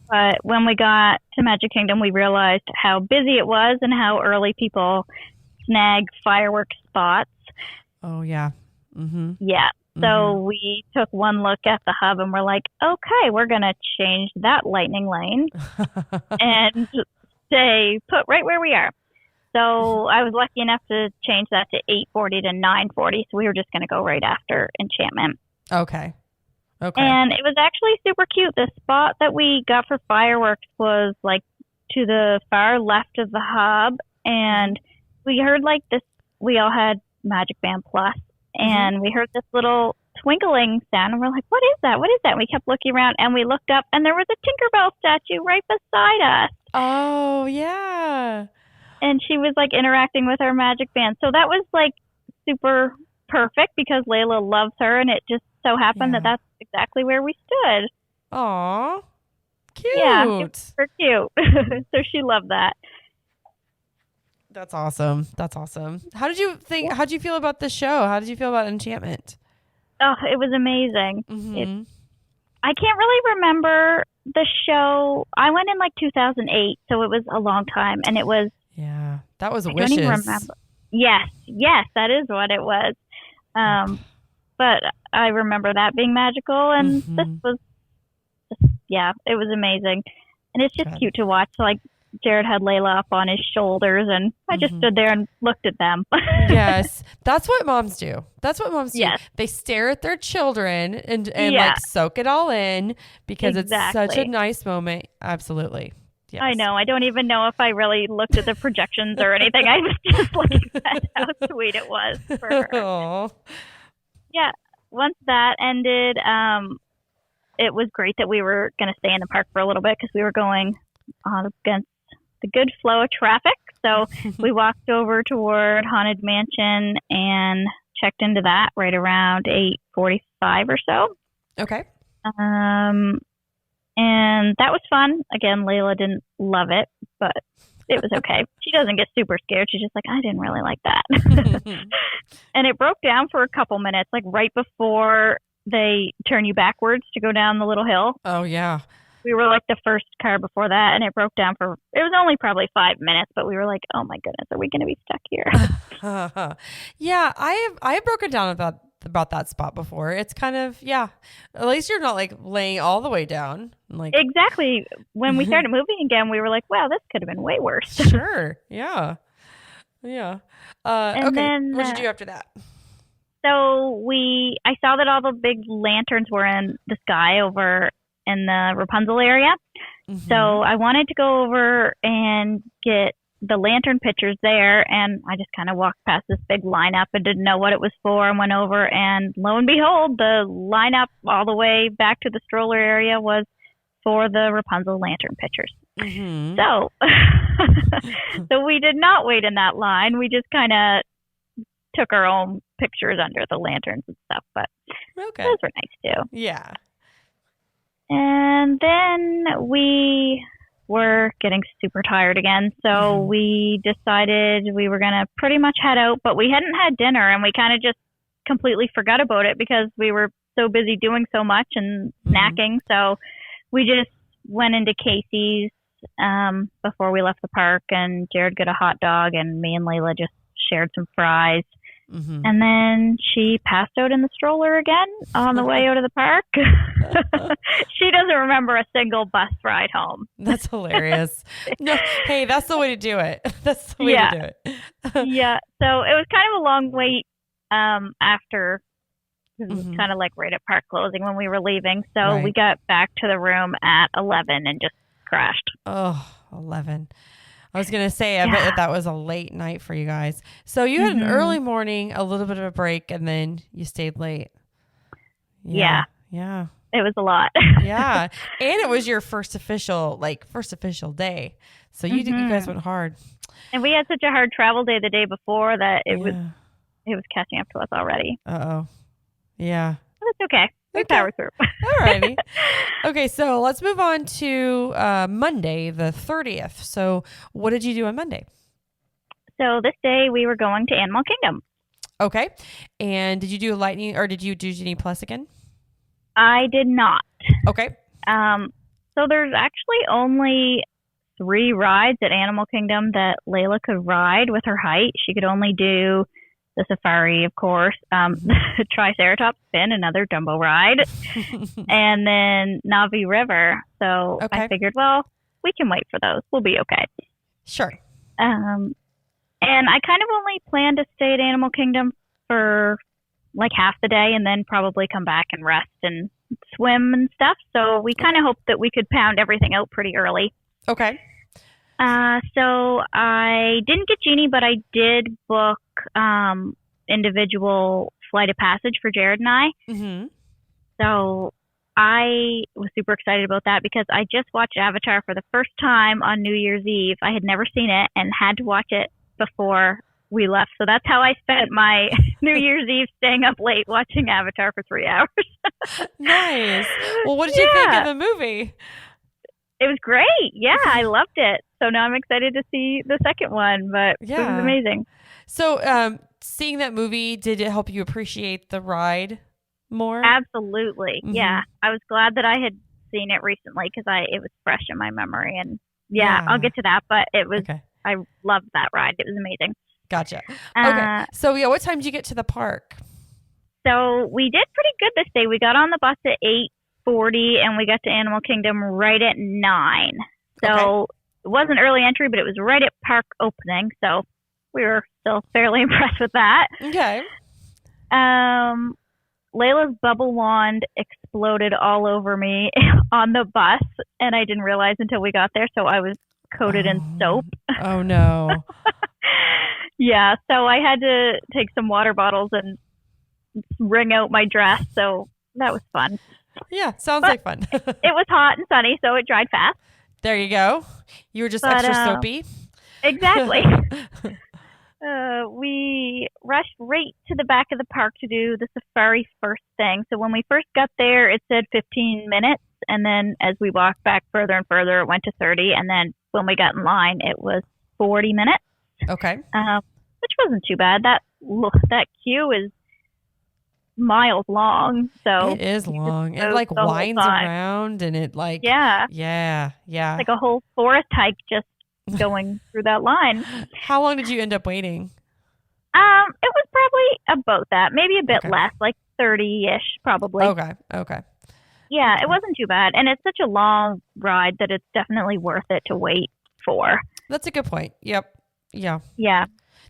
But when we got to Magic Kingdom, we realized how busy it was and how early people snag fireworks spots. Oh, yeah. Yeah. So we took one look at the hub and we're like, okay, we're going to change that lightning lane and stay put right where we are. So I was lucky enough to change that to 8:40 to 9:40. So we were just going to go right after Enchantment. Okay. And it was actually super cute. The spot that we got for fireworks was like to the far left of the hub. And we heard like this, we all had Magic Band Plus. And we heard this little twinkling sound, and we're like, what is that? What is that? And we kept looking around, and we looked up, and there was a Tinkerbell statue right beside us. Oh, yeah. And she was, like, interacting with our Magic Band. So that was, like, super perfect because Layla loves her, and it just so happened that that's exactly where we stood. Aw. Cute. Yeah, super cute. So she loved that. That's awesome. That's awesome. How did you feel about the show? How did you feel about Enchantment? Oh, it was amazing. I can't really remember the show. I went in like 2008, so it was a long time, and it was. Yeah, that was Wishes. I don't even remember. Yes, that is what it was. But I remember that being magical, and this was. It was amazing, and it's just cute to watch. Like. Jared had Layla up on his shoulders, and I just stood there and looked at them. Yes, that's what moms do. Yes. They stare at their children and like soak it all in because it's such a nice moment. Absolutely. Yes. I know. I don't even know if I really looked at the projections or anything. I was just looking at how sweet it was for her. Aww. Yeah. Once that ended, it was great that we were going to stay in the park for a little bit because we were going against the good flow of traffic. So we walked over toward Haunted Mansion and checked into that right around 8:45 or so. Okay. And that was fun. Again, Layla didn't love it, but it was okay. She doesn't get super scared. She's just like, I didn't really like that. And it broke down for a couple minutes, like right before they turn you backwards to go down the little hill. Oh, yeah. We were like the first car before that, and it broke down it was only probably 5 minutes, but we were like, oh my goodness, are we going to be stuck here? Yeah, I have broken down about that spot before. It's kind of, at least you're not like laying all the way down. Like exactly. When we started moving again, we were like, wow, this could have been way worse. Sure. Yeah. Okay. Then, what did you do after that? So I saw that all the big lanterns were in the sky over in the Rapunzel area. So I wanted to go over and get the lantern pictures there, and I just kind of walked past this big lineup and didn't know what it was for, and went over, and lo and behold, the lineup all the way back to the stroller area was for the Rapunzel lantern pictures. So so we did not wait in that line. We just kind of took our own pictures under the lanterns and stuff, but those were nice too. Yeah. And then we were getting super tired again, so we decided we were going to pretty much head out, but we hadn't had dinner, and we kind of just completely forgot about it because we were so busy doing so much and snacking. So we just went into Casey's before we left the park, and Jared got a hot dog, and me and Layla just shared some fries. And then she passed out in the stroller again on the way out of the park. She doesn't remember a single bus ride home. That's hilarious. No, hey, that's the way to do it. That's the way to do it. Yeah. So it was kind of a long wait after. It was kind of like right at park closing when we were leaving. So we got back to the room at 11 and just crashed. Oh, 11. I was going to say, I bet that was a late night for you guys. So you had an early morning, a little bit of a break, and then you stayed late. Yeah. Yeah. It was a lot. Yeah. And it was your first official day. So you guys went hard. And we had such a hard travel day the day before that it was catching up to us already. Uh-oh. Yeah. But it's okay. We power through. Alrighty. Okay, so let's move on to Monday, the 30th. So what did you do on Monday? So this day we were going to Animal Kingdom. Okay. And did you do Lightning or did you do Genie Plus again? I did not. Okay. So there's actually only 3 rides at Animal Kingdom that Layla could ride with her height. She could only do the safari, of course, the Triceratops spin, another Dumbo ride, and then Navi River. So I figured, well, we can wait for those. We'll be okay. Sure. And I kind of only planned to stay at Animal Kingdom for like half the day and then probably come back and rest and swim and stuff. So we kind of hoped that we could pound everything out pretty early. Okay. So I didn't get Genie, but I did book individual flight of passage for Jared and I. Mm-hmm. So I was super excited about that because I just watched Avatar for the first time on New Year's Eve. I had never seen it and had to watch it before we left. So that's how I spent my New Year's Eve, staying up late watching Avatar for 3 hours. Nice. Well, what did you think of the movie? It was great. Yeah, I loved it. So now I'm excited to see the second one, but it was amazing. So seeing that movie, did it help you appreciate the ride more? Absolutely. Mm-hmm. Yeah. I was glad that I had seen it recently because it was fresh in my memory. And I'll get to that, but it was, I loved that ride. It was amazing. Gotcha. Okay. So what time did you get to the park? So we did pretty good this day. We got on the bus at 8:40 and we got to Animal Kingdom right at 9. So it wasn't early entry, but it was right at park opening. So we were still fairly impressed with that. Okay. Layla's bubble wand exploded all over me on the bus, and I didn't realize until we got there. So I was coated in soap. Oh, no. Yeah. So I had to take some water bottles and wring out my dress. So that was fun. Yeah. Sounds like fun. It was hot and sunny, so it dried fast. There you go. You were just extra soapy. Exactly. We rushed right to the back of the park to do the safari first thing. So when we first got there, it said 15 minutes. And then as we walked back further and further, it went to 30. And then when we got in line, it was 40 minutes. Okay. Which wasn't too bad. That queue is miles long. So it is long. It like winds around and it like yeah. It's like a whole forest hike just going through that line. How long did you end up waiting? It was probably about that, maybe a bit less, like 30-ish probably. Okay. Yeah, it wasn't too bad, and it's such a long ride that it's definitely worth it to wait for. That's a good point. Yep. Yeah.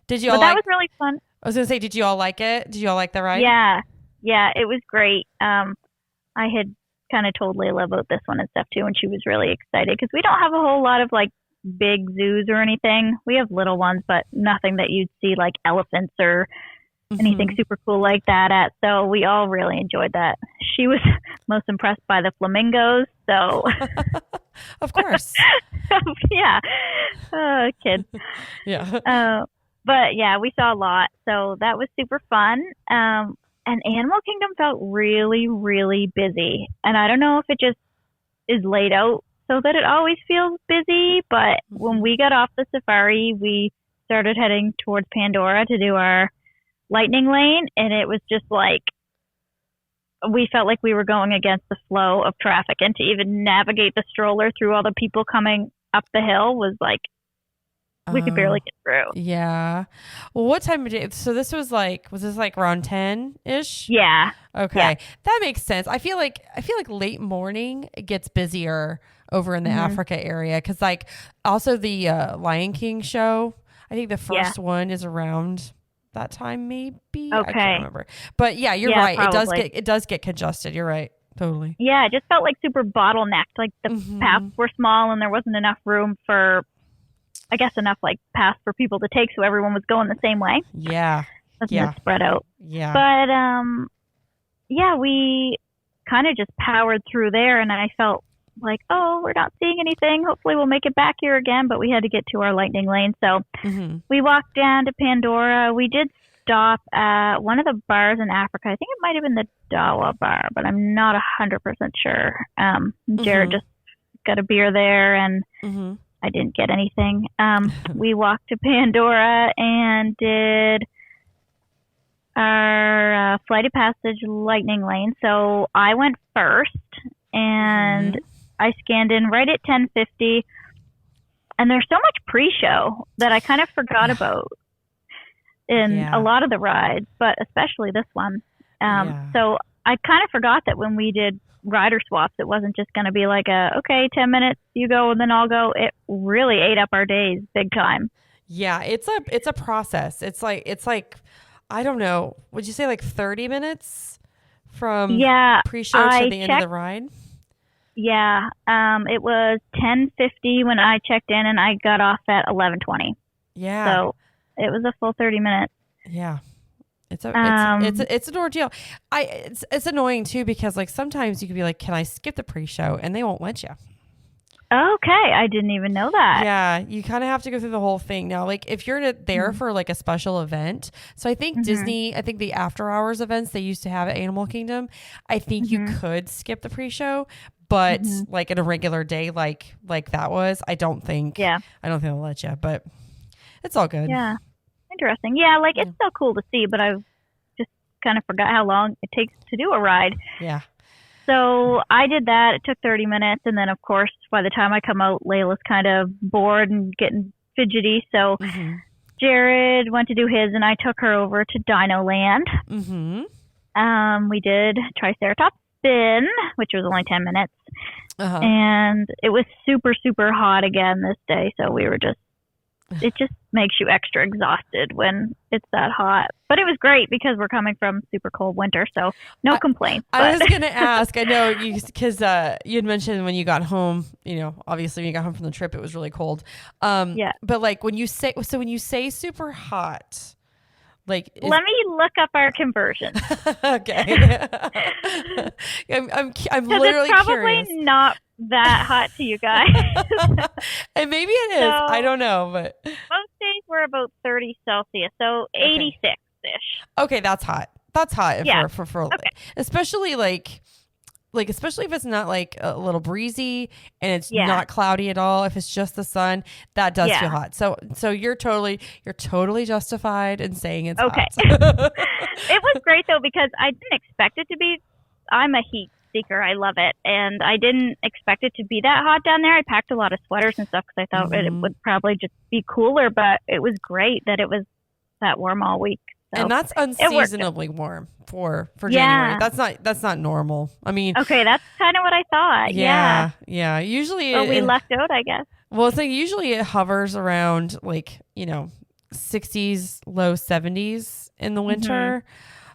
Did you all that was really fun. I was gonna say, did you all like it? Did you all like the ride? Yeah, it was great. I had kind of told Layla about this one and stuff too, and she was really excited because we don't have a whole lot of like big zoos or anything. We have little ones, but nothing that you'd see like elephants or anything super cool like that at. So we all really enjoyed that. She was most impressed by the flamingos. So of course. Yeah. Kids. Yeah. But yeah, we saw a lot. So that was super fun. And Animal Kingdom felt really, really busy. And I don't know if it just is laid out so that it always feels busy. But when we got off the safari, we started heading towards Pandora to do our lightning lane. And it was just like, we felt like we were going against the flow of traffic. And to even navigate the stroller through all the people coming up the hill was like, we could barely get through. Yeah. Well, what time of day? So this was this like around 10-ish? Yeah. Okay. Yeah. That makes sense. I feel like late morning it gets busier over in the Africa area. Cause like also the Lion King show, I think the first one is around that time maybe. Okay. I can't remember. But yeah, you're right. Probably. It does get congested. You're right. Totally. Yeah. It just felt like super bottlenecked. Like the paths were small and there wasn't enough room for I guess, enough like paths for people to take, so everyone was going the same way. Yeah. Wasn't it spread out? Yeah. But yeah, we kind of just powered through there, and I felt like, oh, we're not seeing anything. Hopefully we'll make it back here again, but we had to get to our lightning lane. So we walked down to Pandora. We did stop at one of the bars in Africa. I think it might have been the Dawa bar, but I'm not 100% sure. Jared just got a beer there, and I didn't get anything. We walked to Pandora and did our Flight of Passage lightning lane. So I went first, and I scanned in right at 10:50, and there's so much pre-show that I kind of forgot about in a lot of the rides, but especially this one. So I kind of forgot that when we did rider swaps, it wasn't just going to be like okay, 10 minutes, you go, and then I'll go. It really ate up our days big time. Yeah, it's a process. It's like I don't know. Would you say like 30 minutes from pre-show to the end of the ride? Yeah, it was 10:50 when I checked in, and I got off at 11:20. Yeah. So it was a full 30 minutes. Yeah. It's an ordeal. It's annoying too, because like sometimes you could be like, can I skip the pre-show? And they won't let you. Okay, I didn't even know that. Yeah, you kind of have to go through the whole thing. Now, like if you're there for like a special event, so I think Disney, I think the after hours events they used to have at Animal Kingdom, I think you could skip the pre-show, but like in a regular day like that was, I don't think they'll let you, but it's all good. Yeah, interesting. Yeah, like it's so cool to see, but I've just kind of forgot how long it takes to do a ride. Yeah. So I did that. It took 30 minutes. And then, of course, by the time I come out, Layla's kind of bored and getting fidgety. So Jared went to do his, and I took her over to Dino Land. We did Triceratops spin, which was only 10 minutes. And it was super, super hot again this day. So we were it just makes you extra exhausted when it's that hot. But it was great because we're coming from super cold winter, so no complaints. I was going to ask, I know because you had mentioned when you got home, obviously when you got home from the trip, it was really cold. But like when you say super hot, like let me look up our conversions. Okay. I'm literally it's probably curious. Not that hot to you guys. And maybe it is. So, I don't know, but most days were about 30 Celsius, so 86-ish. Okay, that's hot. That's hot for especially especially if it's not like a little breezy and it's not cloudy at all. If it's just the sun, that does feel hot. So you're totally justified in saying it's hot. It was great though, because I didn't expect it to be. I'm a heat seeker. I love it. And I didn't expect it to be that hot down there. I packed a lot of sweaters and stuff because I thought it would probably just be cooler, but it was great that it was that warm all week. So and that's unseasonably warm for January. That's not normal. I mean, okay, that's kind of what I thought. Yeah. Usually we lucked out, I guess. Well, it's like usually it hovers around 60s, low 70s in the winter.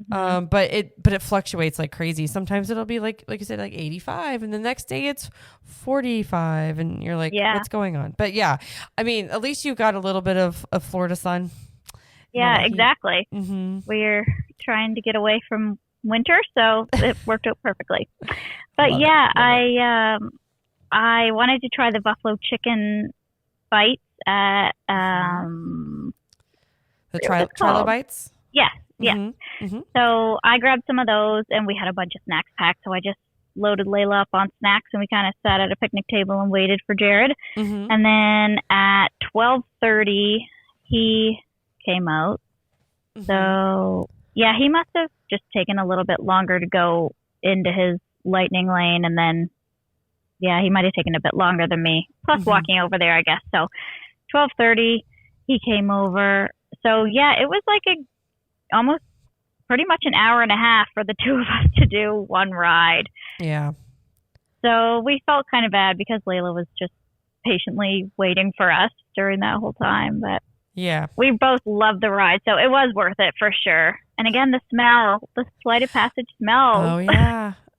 But it fluctuates like crazy. Sometimes it'll be like you said, like 85, and the next day it's 45, and you're like, what's going on? But yeah, I mean, at least you got a little bit of Florida sun. Yeah, exactly. We're trying to get away from winter, so it worked out perfectly. But I wanted to try the buffalo chicken bites at the trilobites. Yeah. So I grabbed some of those, and we had a bunch of snacks packed. So I just loaded Layla up on snacks, and we kind of sat at a picnic table and waited for Jared. And then at 12:30, he came out. So yeah, he must have just taken a little bit longer to go into his lightning lane, and then he might have taken a bit longer than me. Plus walking over there, I guess. So 12:30, he came over. So yeah, it was like almost pretty much an hour and a half for the two of us to do one ride. Yeah. So we felt kind of bad because Layla was just patiently waiting for us during that whole time. But we both loved the ride, so it was worth it for sure. And again, the smell, the Flight of Passage smell.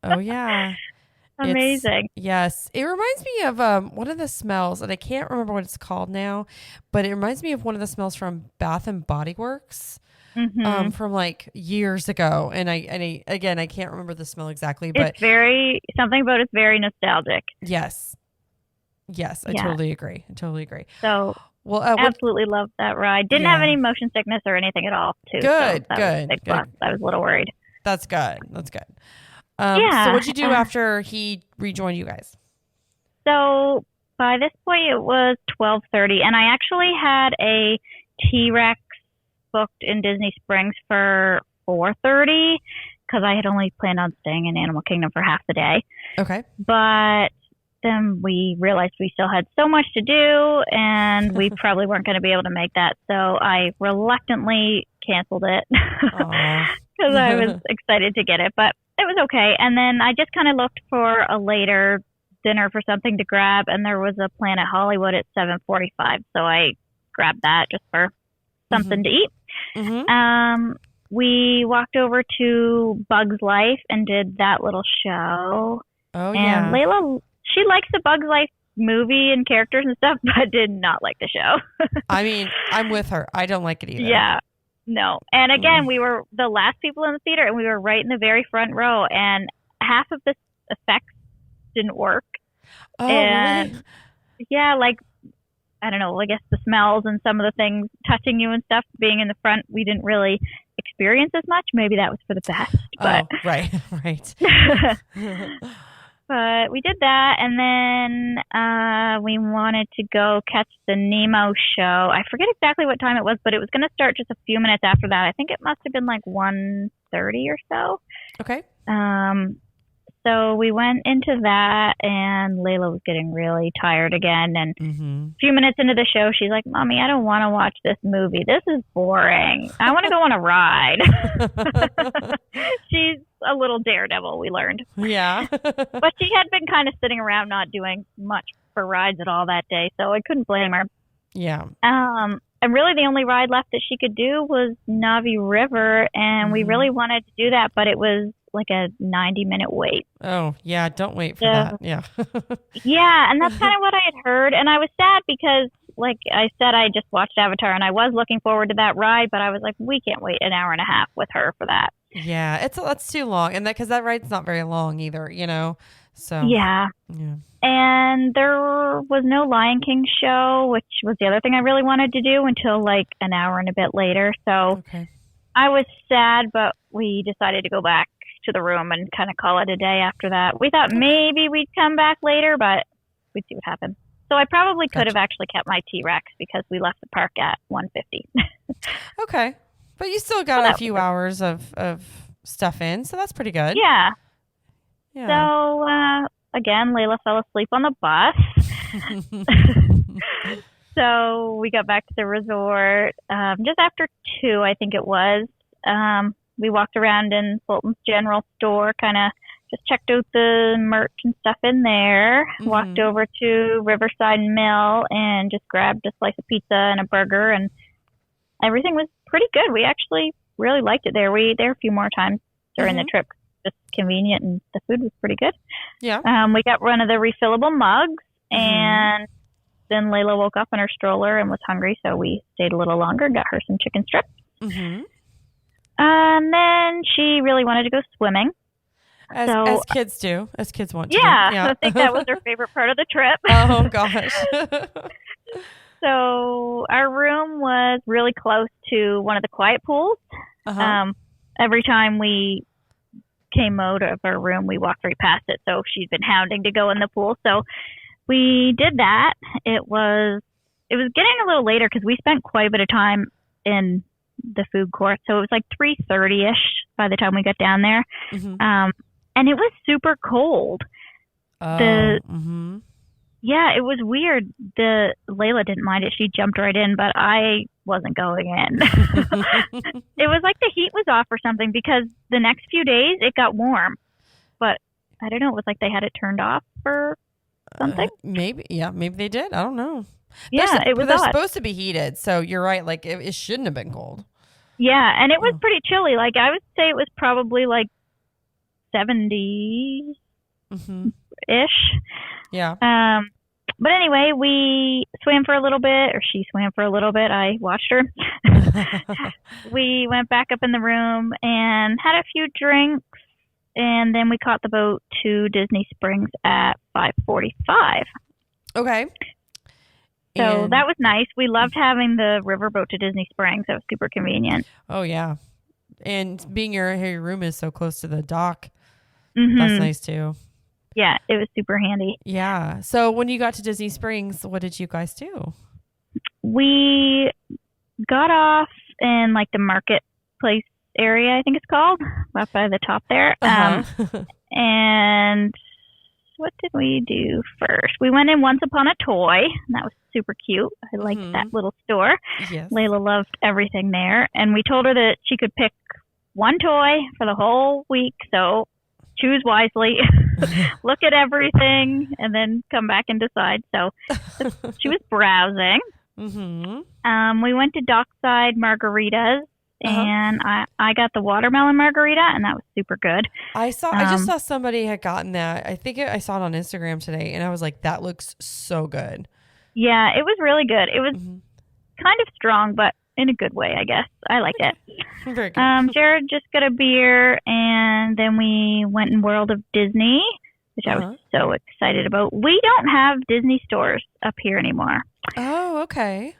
Oh yeah. Amazing. Yes. It reminds me of one of the smells, and I can't remember what it's called now, but it reminds me of one of the smells from Bath and Body Works. From like years ago, and I can't remember the smell exactly, but something about it's very nostalgic. Yes, I totally agree. So, well, absolutely loved that ride. Didn't have any motion sickness or anything at all, too. Good, so good, was good. I was a little worried. That's good. So what'd you do after he rejoined you guys? So by this point it was 12:30, and I actually had a T-Rex booked in Disney Springs for 4:30 because I had only planned on staying in Animal Kingdom for half the day. Okay. But then we realized we still had so much to do, and we probably weren't going to be able to make that. So I reluctantly canceled it because I was excited to get it, but it was okay. And then I just kind of looked for a later dinner for something to grab, and there was a Planet Hollywood at 7:45, so I grabbed that just for something to eat. We walked over to Bug's Life and did that little show. Oh, and Layla, she likes the Bug's Life movie and characters and stuff, but did not like the show. I mean, I'm with her. I don't like it either. Yeah. No. And again, we were the last people in the theater, and we were right in the very front row, and half of the effects didn't work. Oh, and really? Yeah, like, I don't know, I guess the smells and some of the things touching you and stuff being in the front, we didn't really experience as much. Maybe that was for the best. But right. But we did that, and then we wanted to go catch the Nemo show. I forget exactly what time it was, but it was going to start just a few minutes after that. I think it must have been like 1:30 or so. Okay. So we went into that, and Layla was getting really tired again. And a few minutes into the show, she's like, "Mommy, I don't want to watch this movie. This is boring. I want to go on a ride." She's a little daredevil, we learned. Yeah. But she had been kind of sitting around not doing much for rides at all that day, so I couldn't blame her. Yeah. And really the only ride left that she could do was Navi River, and we really wanted to do that, but it was like a 90-minute wait. Oh, yeah, don't wait for that. Yeah. Yeah, and that's kind of what I had heard, and I was sad because, like I said, I just watched Avatar, and I was looking forward to that ride, but I was like, we can't wait an hour and a half with her for that. Yeah, that's too long, and because that ride's not very long either, you know. So yeah. And there was no Lion King show, which was the other thing I really wanted to do until like an hour and a bit later. So I was sad, but we decided to go back to the room and kind of call it a day after that. We thought maybe we'd come back later, but we'd see what happened. So I probably could have actually kept my T-Rex because we left the park at 1:50. Okay. But you still got a few hours of stuff in, so that's pretty good. Yeah. So, again, Layla fell asleep on the bus. So we got back to the resort just after 2, I think it was. We walked around in Fulton's General Store, kind of just checked out the merch and stuff in there. Walked over to Riverside Mill and just grabbed a slice of pizza and a burger, and everything was pretty good. We actually really liked it there. We ate there a few more times during the trip. Just convenient, and the food was pretty good. Yeah. We got one of the refillable mugs, and then Layla woke up in her stroller and was hungry, so we stayed a little longer, got her some chicken strips. And then she really wanted to go swimming. As kids do. As kids want to do. Yeah. I think that was her favorite part of the trip. Oh, gosh. So our room was really close to one of the quiet pools. Every time we came out of our room, we walked right past it. So she'd been hounding to go in the pool. So we did that. It was getting a little later because we spent quite a bit of time in the food court. So it was like 3:30-ish by the time we got down there. And it was super cold. Yeah, it was weird. Layla didn't mind it. She jumped right in, but I wasn't going in. It was like the heat was off or something because the next few days it got warm. But I don't know. It was like they had it turned off or something. Maybe they did. I don't know. Yeah, it was they're odd. supposed to be heated, so you're right. Like it shouldn't have been cold. Yeah, and it was pretty chilly. Like I would say it was probably like 70. ish. Yeah. But anyway, we swam for a little bit, or she swam for a little bit. I watched her. We went back up in the room and had a few drinks, and then we caught the boat to Disney Springs at 5:45. Okay. So that was nice. We loved having the riverboat to Disney Springs. That was super convenient. Oh, yeah. And being your room is so close to the dock. Mm-hmm. That's nice, too. Yeah, it was super handy. Yeah. So when you got to Disney Springs, what did you guys do? We got off in like the marketplace area, I think it's called, up by the top there. And what did we do first? We went in Once Upon a Toy, and that was super cute. I liked that little store. Yes. Layla loved everything there. And we told her that she could pick one toy for the whole week, so choose wisely, look at everything, and then come back and decide. So she was browsing. We went to Dockside Margaritas, and I got the watermelon margarita, and that was super good. I just saw somebody had gotten that. I think I saw it on Instagram today, and I was like, that looks so good. Yeah, it was really good. It was kind of strong, but in a good way, I guess. I liked it. Very good. Jared just got a beer, and then we went in World of Disney, which I was so excited about. We don't have Disney stores up here anymore. Oh, okay.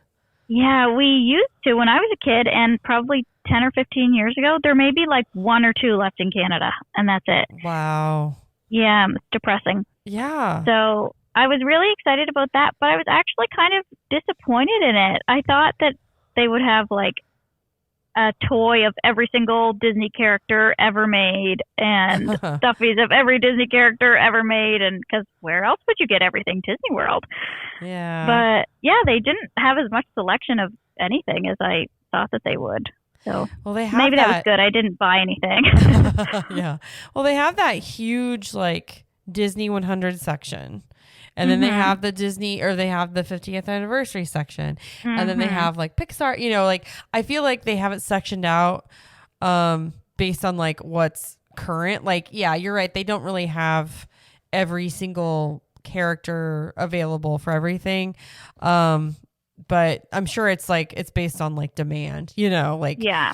Yeah, we used to when I was a kid, and probably 10 or 15 years ago, there may be like one or two left in Canada, and that's it. Wow. Yeah, it's depressing. Yeah. So I was really excited about that, but I was actually kind of disappointed in it. I thought that they would have like a toy of every single Disney character ever made and stuffies of every Disney character ever made, and because where else would you get everything Disney World? Yeah. But yeah, they didn't have as much selection of anything as I thought that they would. So they have maybe that was good. I didn't buy anything. Yeah. Well, they have that huge like Disney 100 section. And then they have the Disney, or they have the 50th anniversary section. And then they have like Pixar, like I feel like they have it sectioned out based on like what's current. Like, yeah, you're right. They don't really have every single character available for everything. But I'm sure it's based on like demand, like, yeah.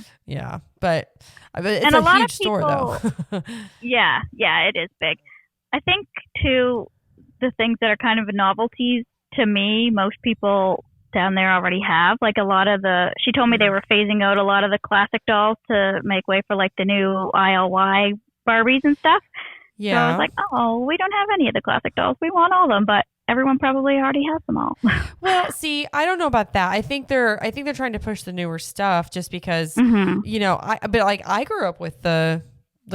But it's a huge store though. yeah, it is big. I think too, the things that are kind of novelties to me, most people down there already have. Like she told me they were phasing out a lot of the classic dolls to make way for like the new ILY Barbies and stuff. Yeah. So I was like, oh, we don't have any of the classic dolls. We want all of them, but everyone probably already has them all. Well, see, I don't know about that. I think they're trying to push the newer stuff just because, I grew up with the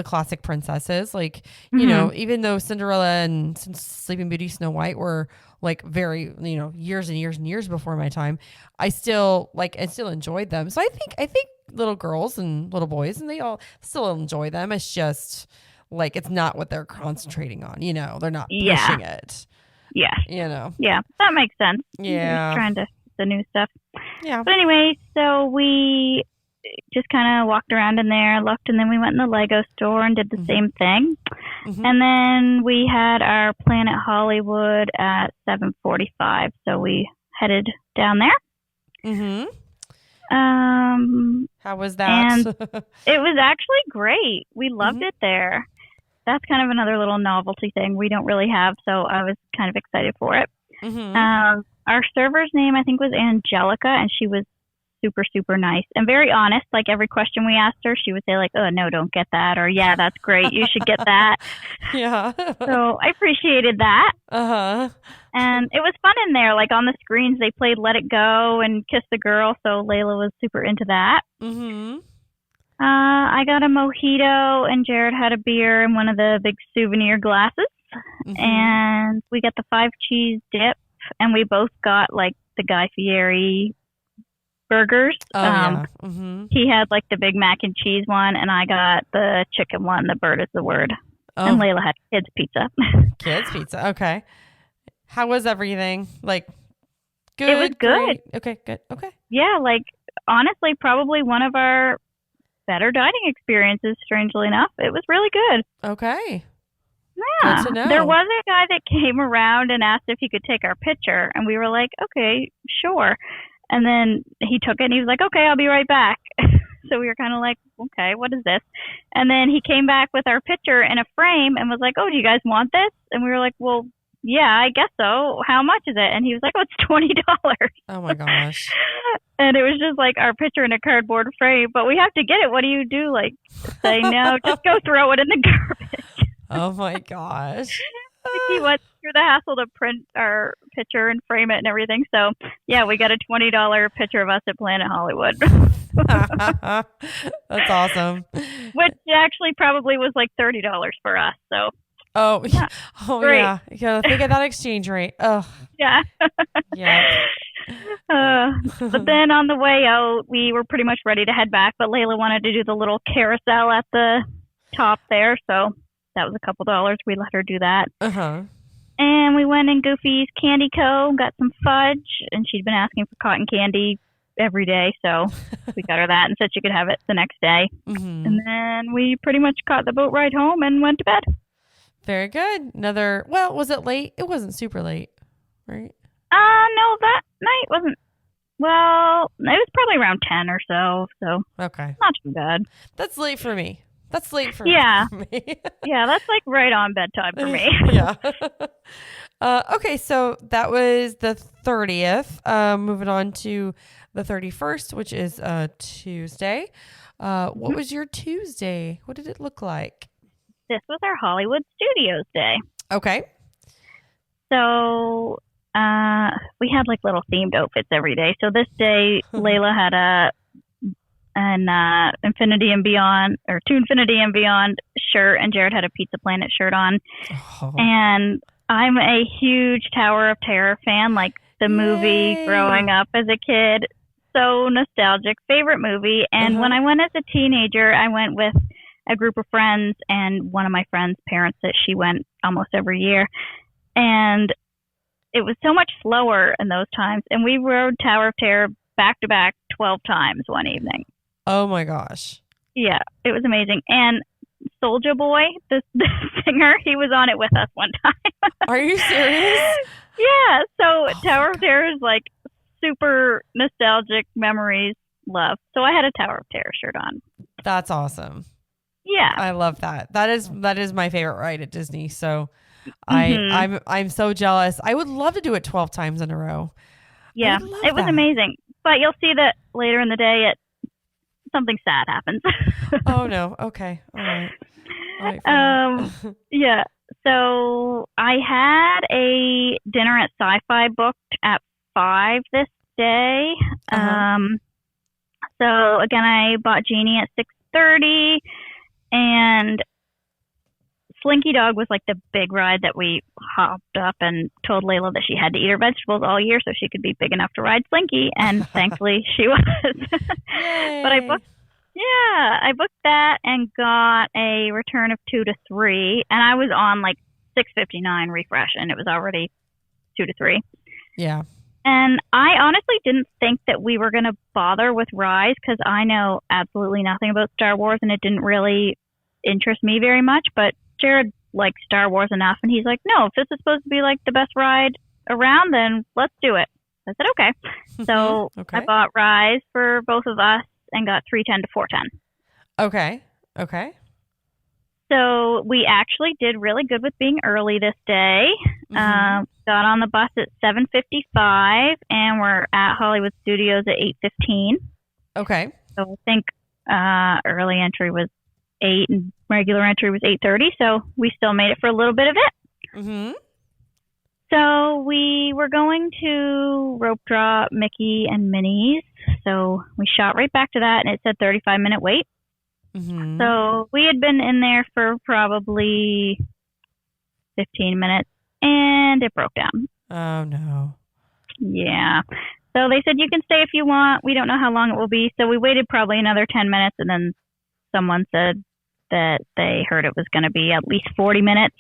classic princesses, like, even though Cinderella and Sleeping Beauty, Snow White were like very, years and years and years before my time, I still enjoyed them. So I think little girls and little boys, and they all still enjoy them. It's just like, it's not what they're concentrating on, they're not pushing it. Yeah. Yeah, that makes sense. Yeah. Just trying to the new stuff. Yeah. But anyway, so we just kind of walked around in there, looked, and then we went in the Lego store and did the same thing. And then we had our Planet Hollywood at 7:45, so we headed down there. How was that? And it was actually great. We loved it there. That's kind of another little novelty thing we don't really have, so I was kind of excited for it. Our server's name, I think, was Angelica, and she was super, super nice and very honest. Like every question we asked her, she would say like, oh, no, don't get that. Or yeah, that's great. You should get that. Yeah. So I appreciated that. And it was fun in there. Like on the screens, they played Let It Go and Kiss the Girl. So Layla was super into that. I got a mojito, and Jared had a beer in one of the big souvenir glasses. And we got the 5 cheese dip, and we both got like the Guy Fieri burgers. He had like the Big Mac and cheese one, and I got the chicken one. The bird is the word. And Layla had kids pizza. Kids pizza. Okay. How was everything? Like, good? It was good. Great? Okay, good. Okay. Yeah, like honestly, probably one of our better dining experiences, strangely enough. It was really good. Okay. Good Yeah. to There know. was a guy that came around and asked if he could take our picture, and we were like, okay, sure. And then he took it and he was like, okay, I'll be right back. So we were kind of like, okay, what is this? And then he came back with our picture in a frame and was like, oh, do you guys want this? And we were like, well, yeah, I guess so. How much is it? And he was like, oh, it's $20. Oh my gosh. And it was just like our picture in a cardboard frame. But we have to get it. What do you do? Like, say, no, just go throw it in the garbage. Oh my gosh. He went through the hassle to print our picture and frame it and everything. So, yeah, we got a $20 picture of us at Planet Hollywood, That's awesome. which actually probably was like $30 for us. So, Oh, yeah, oh great. yeah. You gotta think of that exchange rate. Oh, Yeah. yeah. But then on the way out, we were pretty much ready to head back, but Layla wanted to do the little carousel at the top there. So that was a couple dollars. We let her do that. Uh-huh. And we went in Goofy's Candy Co., got some fudge, and she'd been asking for cotton candy every day. So we got her that and said she could have it the next day. Mm-hmm. And then we pretty much caught the boat ride home and went to bed. Very good. Well, was it late? It wasn't super late, right? No, that night wasn't. Well, it was probably around 10 or so. So Okay. not too bad. That's late for me. That's late for Yeah. me. Yeah, that's like right on bedtime for me. Yeah. Okay, so that was the 30th. Moving on to the 31st, which is Tuesday. What was your Tuesday? What did it look like? This was our Hollywood Studios day. Okay. So we had like little themed outfits every day. So this day, Layla had an Infinity and Beyond, or To Infinity and Beyond shirt, and Jared had a Pizza Planet shirt on. Oh. And I'm a huge Tower of Terror fan, like the movie Yay. growing up as a kid. So nostalgic, favorite movie. And when I went as a teenager, I went with a group of friends and one of my friends' parents that she went almost every year. And it was so much slower in those times. And we rode Tower of Terror back to back 12 times one evening. Oh my gosh. Yeah, it was amazing. And Soulja Boy, the singer, he was on it with us one time. Are you serious? Yeah, so Tower of Terror is like super nostalgic memories, love. So I had a Tower of Terror shirt on. That's awesome. Yeah. I love that. That is my favorite ride at Disney. So I'm so jealous. I would love to do it 12 times in a row. Yeah, it was amazing. But you'll see that later in the day something sad happens. Oh no. Okay. All right. I'll wait for that. Yeah. So I had a dinner at Sci-Fi booked at 5 this day. So again, I bought Jeannie at 6:30, and Slinky Dog was like the big ride that we hopped up and told Layla that she had to eat her vegetables all year so she could be big enough to ride Slinky, and thankfully she was. But I booked that and got a return of 2 to 3, and I was on like 6:59 refresh, and it was already 2 to 3. Yeah. And I honestly didn't think that we were going to bother with Rise because I know absolutely nothing about Star Wars, and it didn't really interest me very much. But Jared likes Star Wars enough, and he's like, no, if this is supposed to be like the best ride around, then let's do it. I said, okay. So Okay. I bought Rise for both of us and got 310 to 410. Okay. Okay. So we actually did really good with being early this day. Got on the bus at 7:55, and we're at Hollywood Studios at 8:15. Okay. So I think early entry was 8 and regular entry was 8:30. So we still made it for a little bit of it. Mm-hmm. So we were going to rope drop Mickey and Minnie's. So we shot right back to that, and it said 35-minute wait. Mm-hmm. So we had been in there for probably 15 minutes, and it broke down. Oh no. Yeah. So they said, you can stay if you want. We don't know how long it will be. So we waited probably another 10 minutes, and then someone said that they heard it was going to be at least 40 minutes.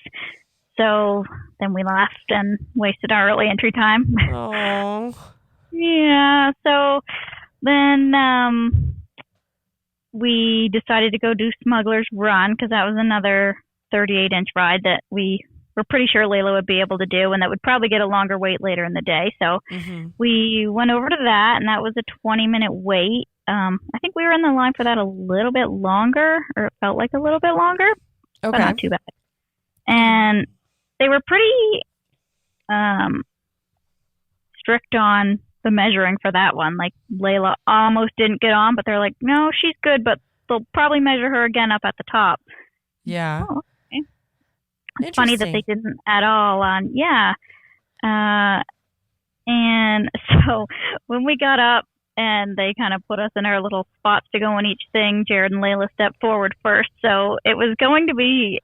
So then we left and wasted our early entry time. Oh. Yeah. So then we decided to go do Smuggler's Run because that was another 38-inch ride that we were pretty sure Layla would be able to do, and that would probably get a longer wait later in the day. So we went over to that, and that was a 20-minute wait. I think we were in the line for that a little bit longer, or it felt like a little bit longer, but not too bad. And they were pretty strict on the measuring for that one. Like, Layla almost didn't get on, but they're like, no, she's good, but they'll probably measure her again up at the top. Yeah. Oh, okay. It's funny that they didn't at all on. Yeah. And so when we got up and they kind of put us in our little spots to go in each thing, Jared and Layla stepped forward first. So it was going to be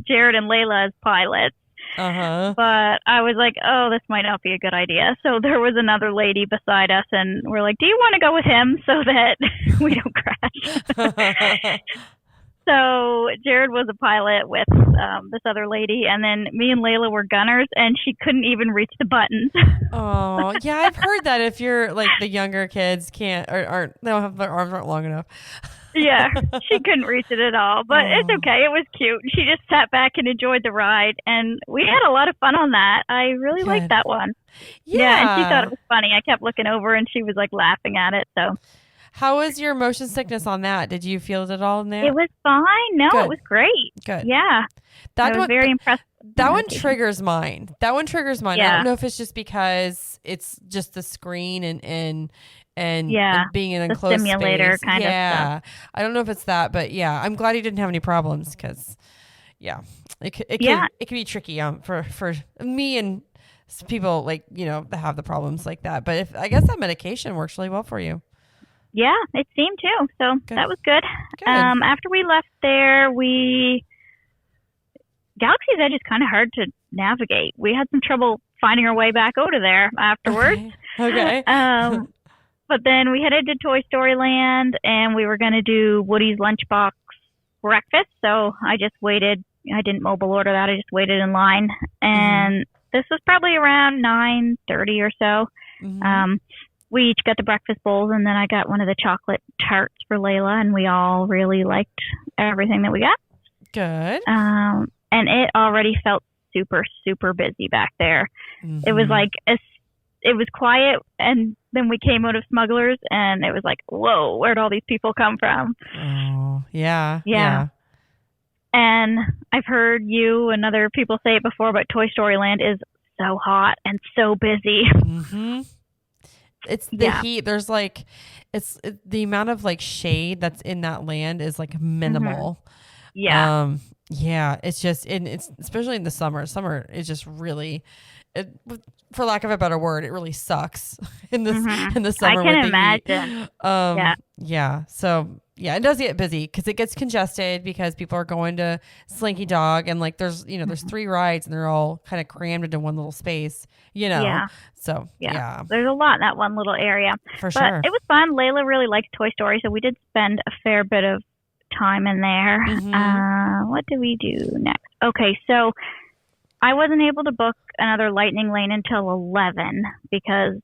Jared and Layla as pilots. But I was like, oh, this might not be a good idea. So there was another lady beside us, and we're like, do you want to go with him so that we don't crash? So Jared was a pilot with this other lady, and then me and Layla were gunners, and she couldn't even reach the buttons. Oh, yeah, I've heard that if you're like the younger kids can't or aren't, they don't have their arms aren't long enough. Yeah, she couldn't reach it at all, but it's okay. It was cute. She just sat back and enjoyed the ride, and we had a lot of fun on that. I really liked that one. Yeah, and she thought it was funny. I kept looking over, and she was like laughing at it. So, how was your motion sickness on that? Did you feel it at all in there? It was fine. No, It was great. Good. Yeah, I was very impressed. That one triggers mine. Yeah. I don't know if it's just because it's just the screen and being in an enclosed simulator space. kind of stuff. I don't know if it's that, but yeah, I'm glad you didn't have any problems because, it could be tricky for me and people like that have the problems like that. But I guess that medication works really well for you. Yeah, it seemed to. So that was good. After we left there, Galaxy's Edge is kind of hard to navigate. We had some trouble finding our way back over there afterwards. Okay. But then we headed to Toy Story Land, and we were going to do Woody's Lunchbox breakfast. So I just waited. I didn't mobile order that. I just waited in line. And this was probably around 9:30 or so. We each got the breakfast bowls, and then I got one of the chocolate tarts for Layla, and we all really liked everything that we got. Good. And it already felt super, super busy back there. It was like, it was quiet, and then we came out of Smugglers, and it was like, whoa, where'd all these people come from? Oh, yeah. And I've heard you and other people say it before, but Toy Story Land is so hot and so busy. It's the heat. There's like, the amount of like shade that's in that land is like minimal. Yeah. It's just, it's especially in the summer. Summer is just really, for lack of a better word, it really sucks in the summer. I can imagine. So it does get busy because it gets congested because people are going to Slinky Dog, and like there's 3 rides and they're all kind of crammed into one little space. So there's a lot in that one little area. For sure. But it was fun. Layla really liked Toy Story, so we did spend a fair bit of time in there. What did we do next? Okay, so I wasn't able to book another Lightning Lane until 11 because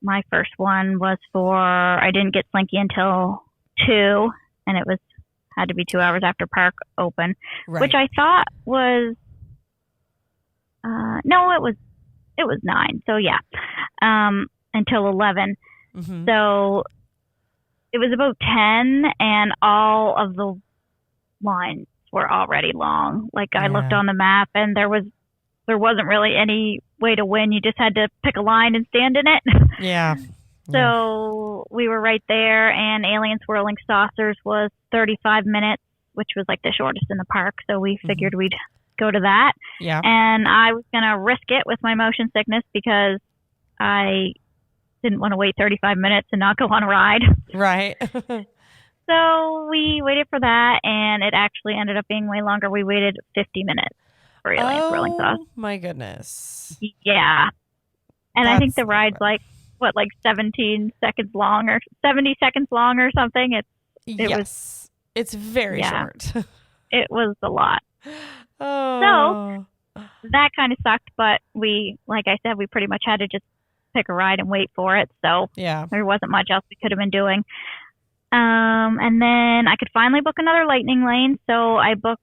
my first one was I didn't get Slinky until 2, and it had to be 2 hours after park open, which I thought was no, it was 9. So until 11. So it was about 10, and all of the lines were already long. Like I looked on the map, and there wasn't really any way to win. You just had to pick a line and stand in it. So we were right there, and Alien Swirling Saucers was 35 minutes, which was like the shortest in the park. So we figured we'd go to that. And I was going to risk it with my motion sickness because I didn't want to wait 35 minutes and not go on a ride. Right. So we waited for that, and it actually ended up being way longer. We waited 50 minutes for Alien Swirling Sauce. Oh, my goodness. Yeah. And I think the ride's like 17 seconds long or 70 seconds long or something. It's very short. It was a lot. Oh. So that kind of sucked, but like I said, we pretty much had to just pick a ride and wait for it. So there wasn't much else we could have been doing. And then I could finally book another Lightning Lane. So I booked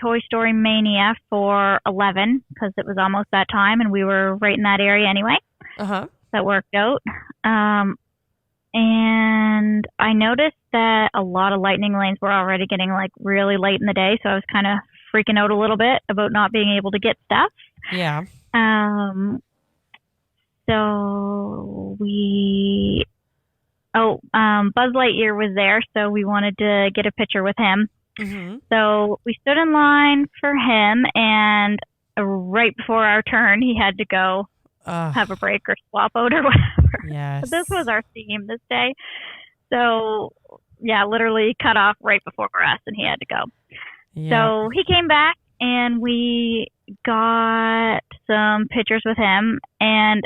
Toy Story Mania for 11 because it was almost that time and we were right in that area anyway. Uh-huh. That worked out. And I noticed that a lot of lightning lanes were already getting like really late in the day, so I was kind of freaking out a little bit about not being able to get stuff. Yeah. So Buzz Lightyear was there, so we wanted to get a picture with him. Mm-hmm. So we stood in line for him, and right before our turn, he had to go have a break or swap out or whatever. Yes. But this was our theme this day. So, yeah, literally cut off right before us, and he had to go. Yeah. So he came back, and we got some pictures with him, and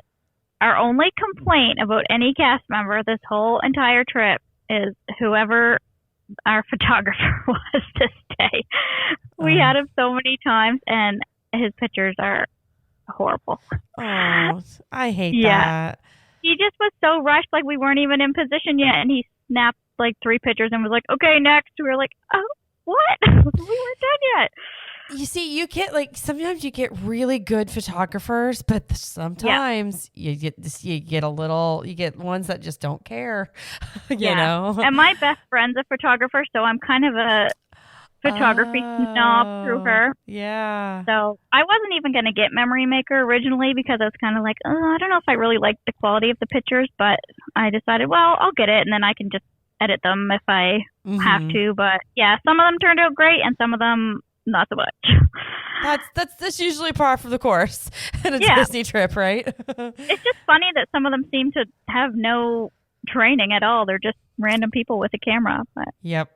our only complaint about any cast member this whole entire trip is whoever our photographer was this day. We had him so many times, and his pictures are horrible. Oh, I hate Yeah. that. He just was so rushed, like we weren't even in position yet, and he snapped like 3 pictures and was like, okay, next. We were like, oh, what? We weren't done yet. You see, you get like sometimes you get really good photographers, but sometimes you get ones that just don't care. You know. And my best friend's a photographer, so I'm kind of a photography snob through her. Yeah. So I wasn't even going to get Memory Maker originally because I was kind of like, I don't know if I really like the quality of the pictures, but I decided, well, I'll get it, and then I can just edit them if I have to. But yeah, some of them turned out great, and some of them not so much. That's usually par for the course in a Disney trip, right? It's just funny that some of them seem to have no training at all. They're just random people with a camera. But. Yep.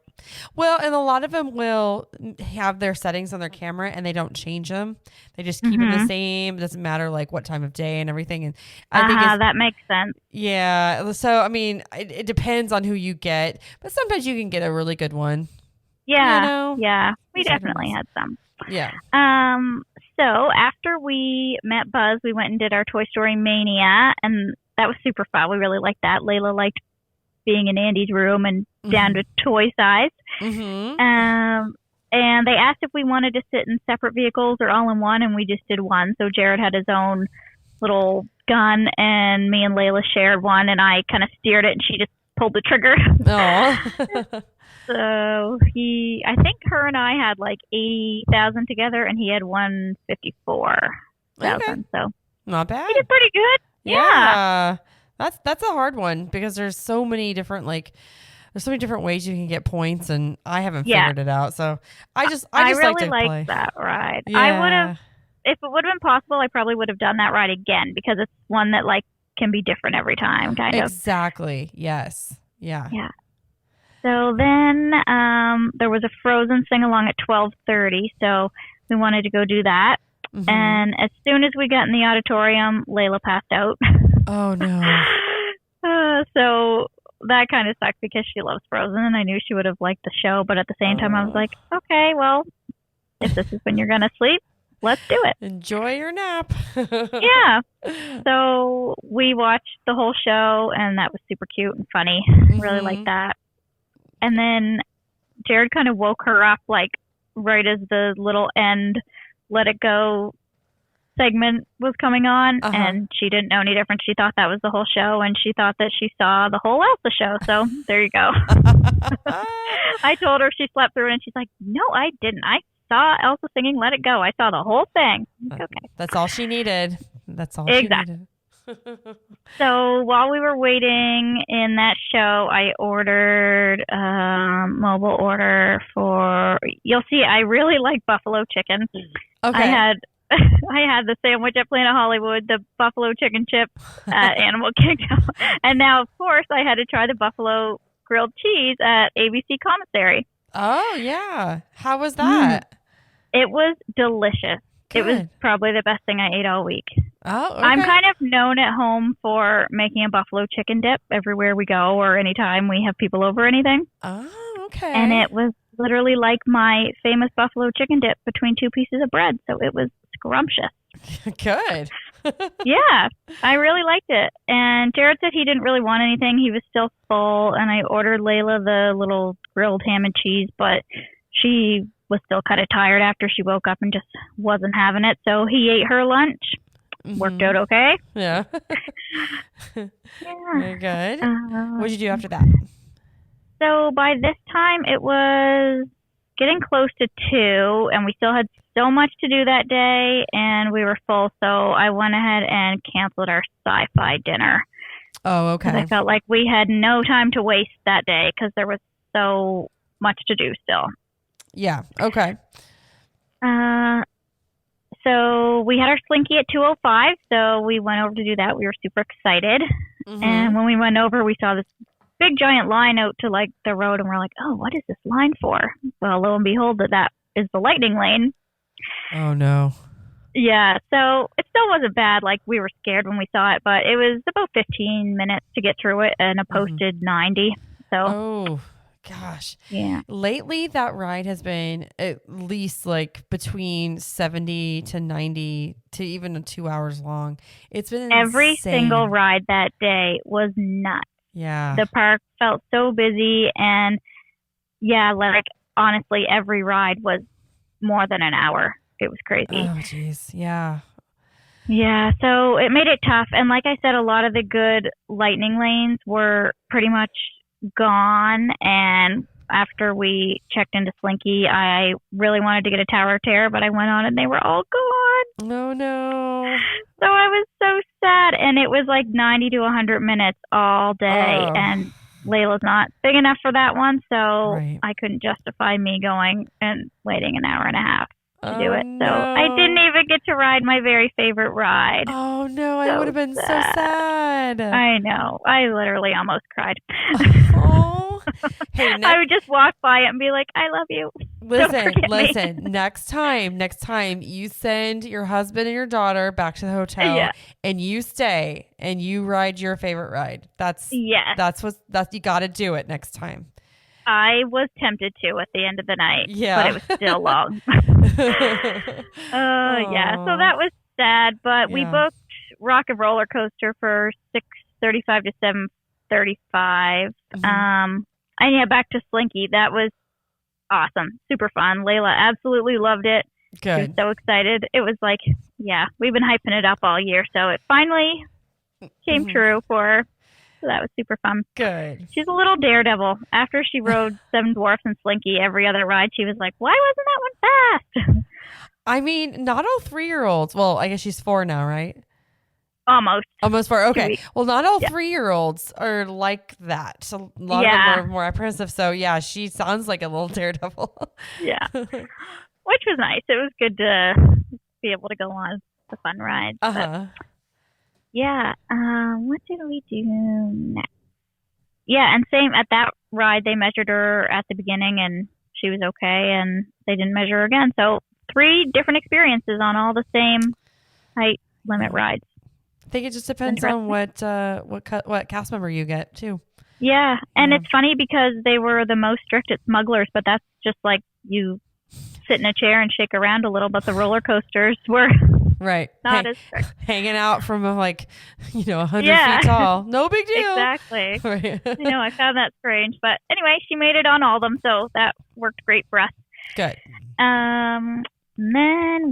Well, and a lot of them will have their settings on their camera and they don't change them. They just keep it the same. It doesn't matter like what time of day and everything. And I think that makes sense. Yeah. So, I mean, it depends on who you get, but sometimes you can get a really good one. Yeah. You know? Yeah. We definitely had some. Yeah. So after we met Buzz, we went and did our Toy Story Mania, and that was super fun. We really liked that. Layla liked being in Andy's room and down to toy size. And they asked if we wanted to sit in separate vehicles or all in one, and we just did one. So Jared had his own little gun, and me and Layla shared one, and I kind of steered it, and she just pulled the trigger. Oh. So I think her and I had like 80,000 together, and he had 154,000. Okay. So not bad. He did pretty good. Yeah. That's a hard one because there's so many different ways you can get points, and I haven't figured it out. So I just really like to liked play that ride. Yeah. I would have, if it would have been possible, I probably would have done that ride again because it's one that like can be different every time, kind of. Exactly. Yes. Yeah. Yeah. So then there was a Frozen sing-along at 12:30, so we wanted to go do that. And as soon as we got in the auditorium, Layla passed out. Oh, no. So that kind of sucked because she loves Frozen, and I knew she would have liked the show. But at the same time, I was like, okay, well, if this is when you're going to sleep, let's do it. Enjoy your nap. Yeah. So we watched the whole show, and that was super cute and funny. Really liked that. And then Jared kind of woke her up, like, right as the little end Let It Go segment was coming on, and she didn't know any different. She thought that was the whole show, and she thought that she saw the whole Elsa show. So there you go. I told her she slept through it, and she's like, no, I didn't. I saw Elsa singing Let It Go. I saw the whole thing. Okay. That's all she needed. That's all she needed. So while we were waiting in that show, I ordered a mobile order for, you'll see, I really like buffalo chicken. Okay. I had the sandwich at Planet Hollywood, the buffalo chicken chip at Animal Kingdom. And now, of course, I had to try the buffalo grilled cheese at ABC Commissary. Oh, yeah. How was that? It was delicious. Good. It was probably the best thing I ate all week. Oh, okay. I'm kind of known at home for making a buffalo chicken dip everywhere we go or anytime we have people over or anything. Oh, okay. And it was literally like my famous buffalo chicken dip between 2 pieces of bread. So it was scrumptious. Good. Yeah, I really liked it. And Jared said he didn't really want anything. He was still full. And I ordered Layla the little grilled ham and cheese, but she was still kind of tired after she woke up and just wasn't having it. So he ate her lunch. Worked out okay. Yeah. Yeah. Very good. What did you do after that? So by this time, it was getting close to 2, and we still had so much to do that day, and we were full. So I went ahead and canceled our sci-fi dinner. Oh, okay. I felt like we had no time to waste that day because there was so much to do still. Yeah. Okay. So we had our Slinky at 2:05, so we went over to do that. We were super excited. Mm-hmm. And when we went over, we saw this big giant line out to like the road, and we're like, oh, what is this line for? Well, lo and behold, that is the lightning lane. Oh, no. Yeah, so it still wasn't bad. Like, we were scared when we saw it, but it was about 15 minutes to get through it and a posted 90. So, oh, gosh. Yeah. Lately, that ride has been at least like between 70 to 90 to even 2 hours long. It's been Every insane. single ride that day was nuts. Yeah. The park felt so busy, and yeah, like honestly, every ride was more than an hour. It was crazy. Oh, geez. Yeah. Yeah, so it made it tough. And like I said, a lot of the good lightning lanes were pretty much gone. And after we checked into Slinky, I really wanted to get a Tower of Terror, but I went on and they were all gone. Oh, no. So I was so sad. And it was like 90 to 100 minutes all day. Oh. And Layla's not big enough for that one. So Right. I couldn't justify me going and waiting an hour and a half to do it. no. So I didn't even get to ride my very favorite ride. Oh, no. I So would have been so sad. sad. I know. I literally almost cried. Oh. Hey, I would just walk by it and be like, I love you. listen. Next time you send your husband and your daughter back to the hotel and you stay and you ride your favorite ride. That's you got to do it next time. I was tempted to at the end of the night, Yeah. but it was still long. Yeah. So that was sad, but we booked Rock and Roller Coaster for 6:35 to 7:35. Mm-hmm. And yeah, back to Slinky. That was awesome. Super fun. Layla absolutely loved it. Good. She was so excited. It was like, yeah, we've been hyping it up all year. So it finally came true for her. So that was super fun. Good. She's a little daredevil. After she rode Seven Dwarfs and Slinky every other ride, she was like, why wasn't that one fast? I mean, not all 3-year-olds. Well, I guess she's 4 now, right? Almost 4. Okay. weeks. Well, not all 3-year-olds are like that. So a lot of them are more apprehensive. So yeah, she sounds like a little daredevil. Yeah. Which was nice. It was good to be able to go on the fun rides. Yeah. What did we do next? Yeah, and same at that ride, they measured her at the beginning and she was okay, and they didn't measure her again. So 3 different experiences on all the same height limit rides. I think it just depends on what cast member you get too. Yeah, and it's funny because they were the most strict at Smugglers, but that's just like you sit in a chair and shake around a little, but the roller coasters were right. not as strict. Hanging out from 100 feet tall. No big deal. Exactly. Right. I know, I found that strange. But anyway, she made it on all of them, so that worked great for us. Good. Then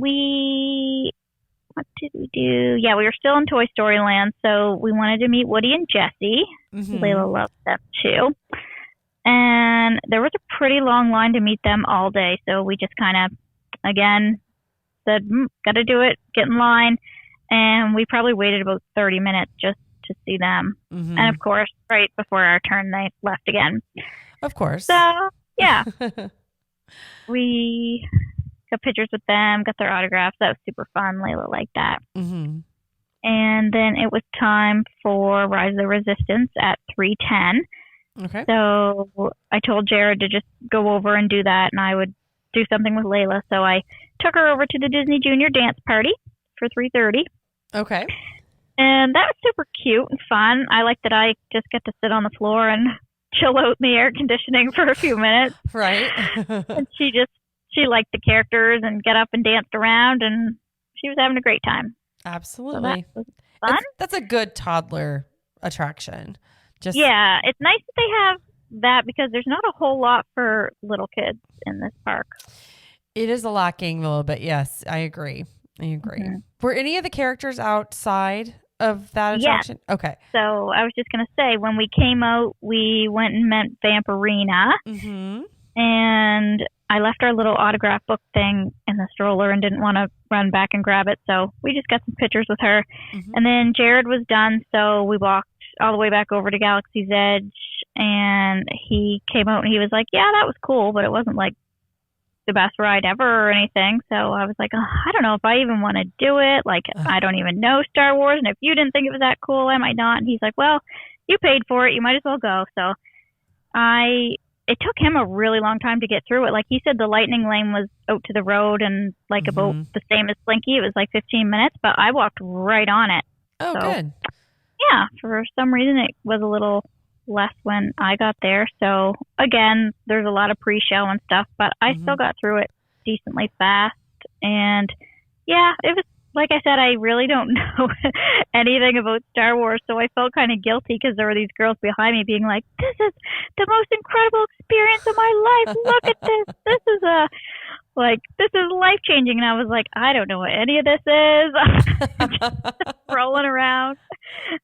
what did we do? Yeah, we were still in Toy Story Land, so we wanted to meet Woody and Jessie. Mm-hmm. Layla loved them too. And there was a pretty long line to meet them all day, so we just kind of, again, said, got to do it, get in line. And we probably waited about 30 minutes just to see them. Mm-hmm. And of course, right before our turn, they left again. Of course. So, yeah. We got pictures with them, got their autographs. That was super fun. Layla liked that. Mm-hmm. And then it was time for Rise of the Resistance at 3:10. Okay. So I told Jared to just go over and do that, and I would do something with Layla. So I took her over to the Disney Junior dance party for 3:30. Okay. And that was super cute and fun. I like that I just get to sit on the floor and chill out in the air conditioning for a few minutes. Right. And she liked the characters and get up and danced around, and she was having a great time. Absolutely. So that was fun. That's a good toddler attraction. Yeah, it's nice that they have that because there's not a whole lot for little kids in this park. It is a lacking a little bit. Yes, I agree. Mm-hmm. Were any of the characters outside of that Yes. attraction? Okay. So I was just going to say, when we came out, we went and met Vampirina. Mm-hmm. And I left our little autograph book thing in the stroller and didn't want to run back and grab it. So we just got some pictures with her. Mm-hmm. And then Jared was done. So we walked all the way back over to Galaxy's Edge. And he came out and he was like, yeah, that was cool, but it wasn't like the best ride ever or anything. So I was like, oh, I don't know if I even want to do it. Like, I don't even know Star Wars. And if you didn't think it was that cool, I might not. And he's like, well, you paid for it. You might as well go. So it took him a really long time to get through it. Like he said, the lightning lane was out to the road and like about the same as Slinky. It was like 15 minutes, but I walked right on it. Oh, so, good. Yeah, for some reason it was a little less when I got there. So again, there's a lot of pre-show and stuff, but I still got through it decently fast. And yeah, it was, like I said, I really don't know anything about Star Wars, so I felt kind of guilty because there were these girls behind me being like, this is the most incredible experience of my life. Look at this. This is life-changing. And I was like, I don't know what any of this is. Just rolling around.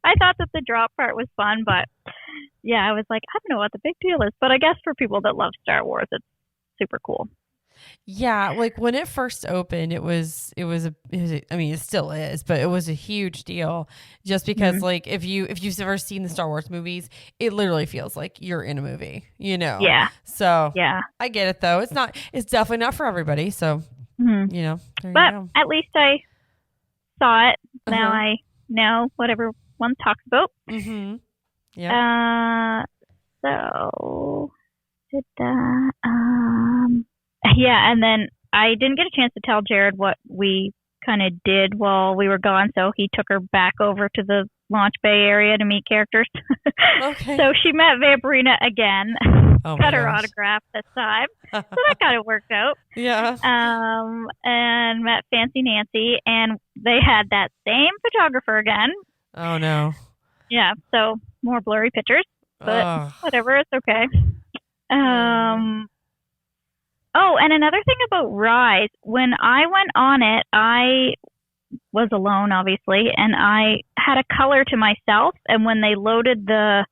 I thought that the drop part was fun, but yeah, I was like, I don't know what the big deal is. But I guess for people that love Star Wars, it's super cool. Yeah, like when it first opened, it was I mean, it still is, but it was a huge deal just because like if you've ever seen the Star Wars movies, it literally feels like you're in a movie, you know? Yeah. So yeah, I get it though. It's definitely not for everybody. So, you know, but at least I saw it. Now I know what everyone talks about. Mm-hmm. Yeah. So did that, yeah, and then I didn't get a chance to tell Jared what we kind of did while we were gone, so he took her back over to the launch bay area to meet characters. Okay. So she met Vampirina again, got her autograph this time, so that kind of worked out. Yeah. And met Fancy Nancy, and they had that same photographer again. Oh, no. Yeah, so more blurry pictures, but whatever, it's okay. Oh, and another thing about Rise, when I went on it, I was alone, obviously, and I had a color to myself, and when they loaded the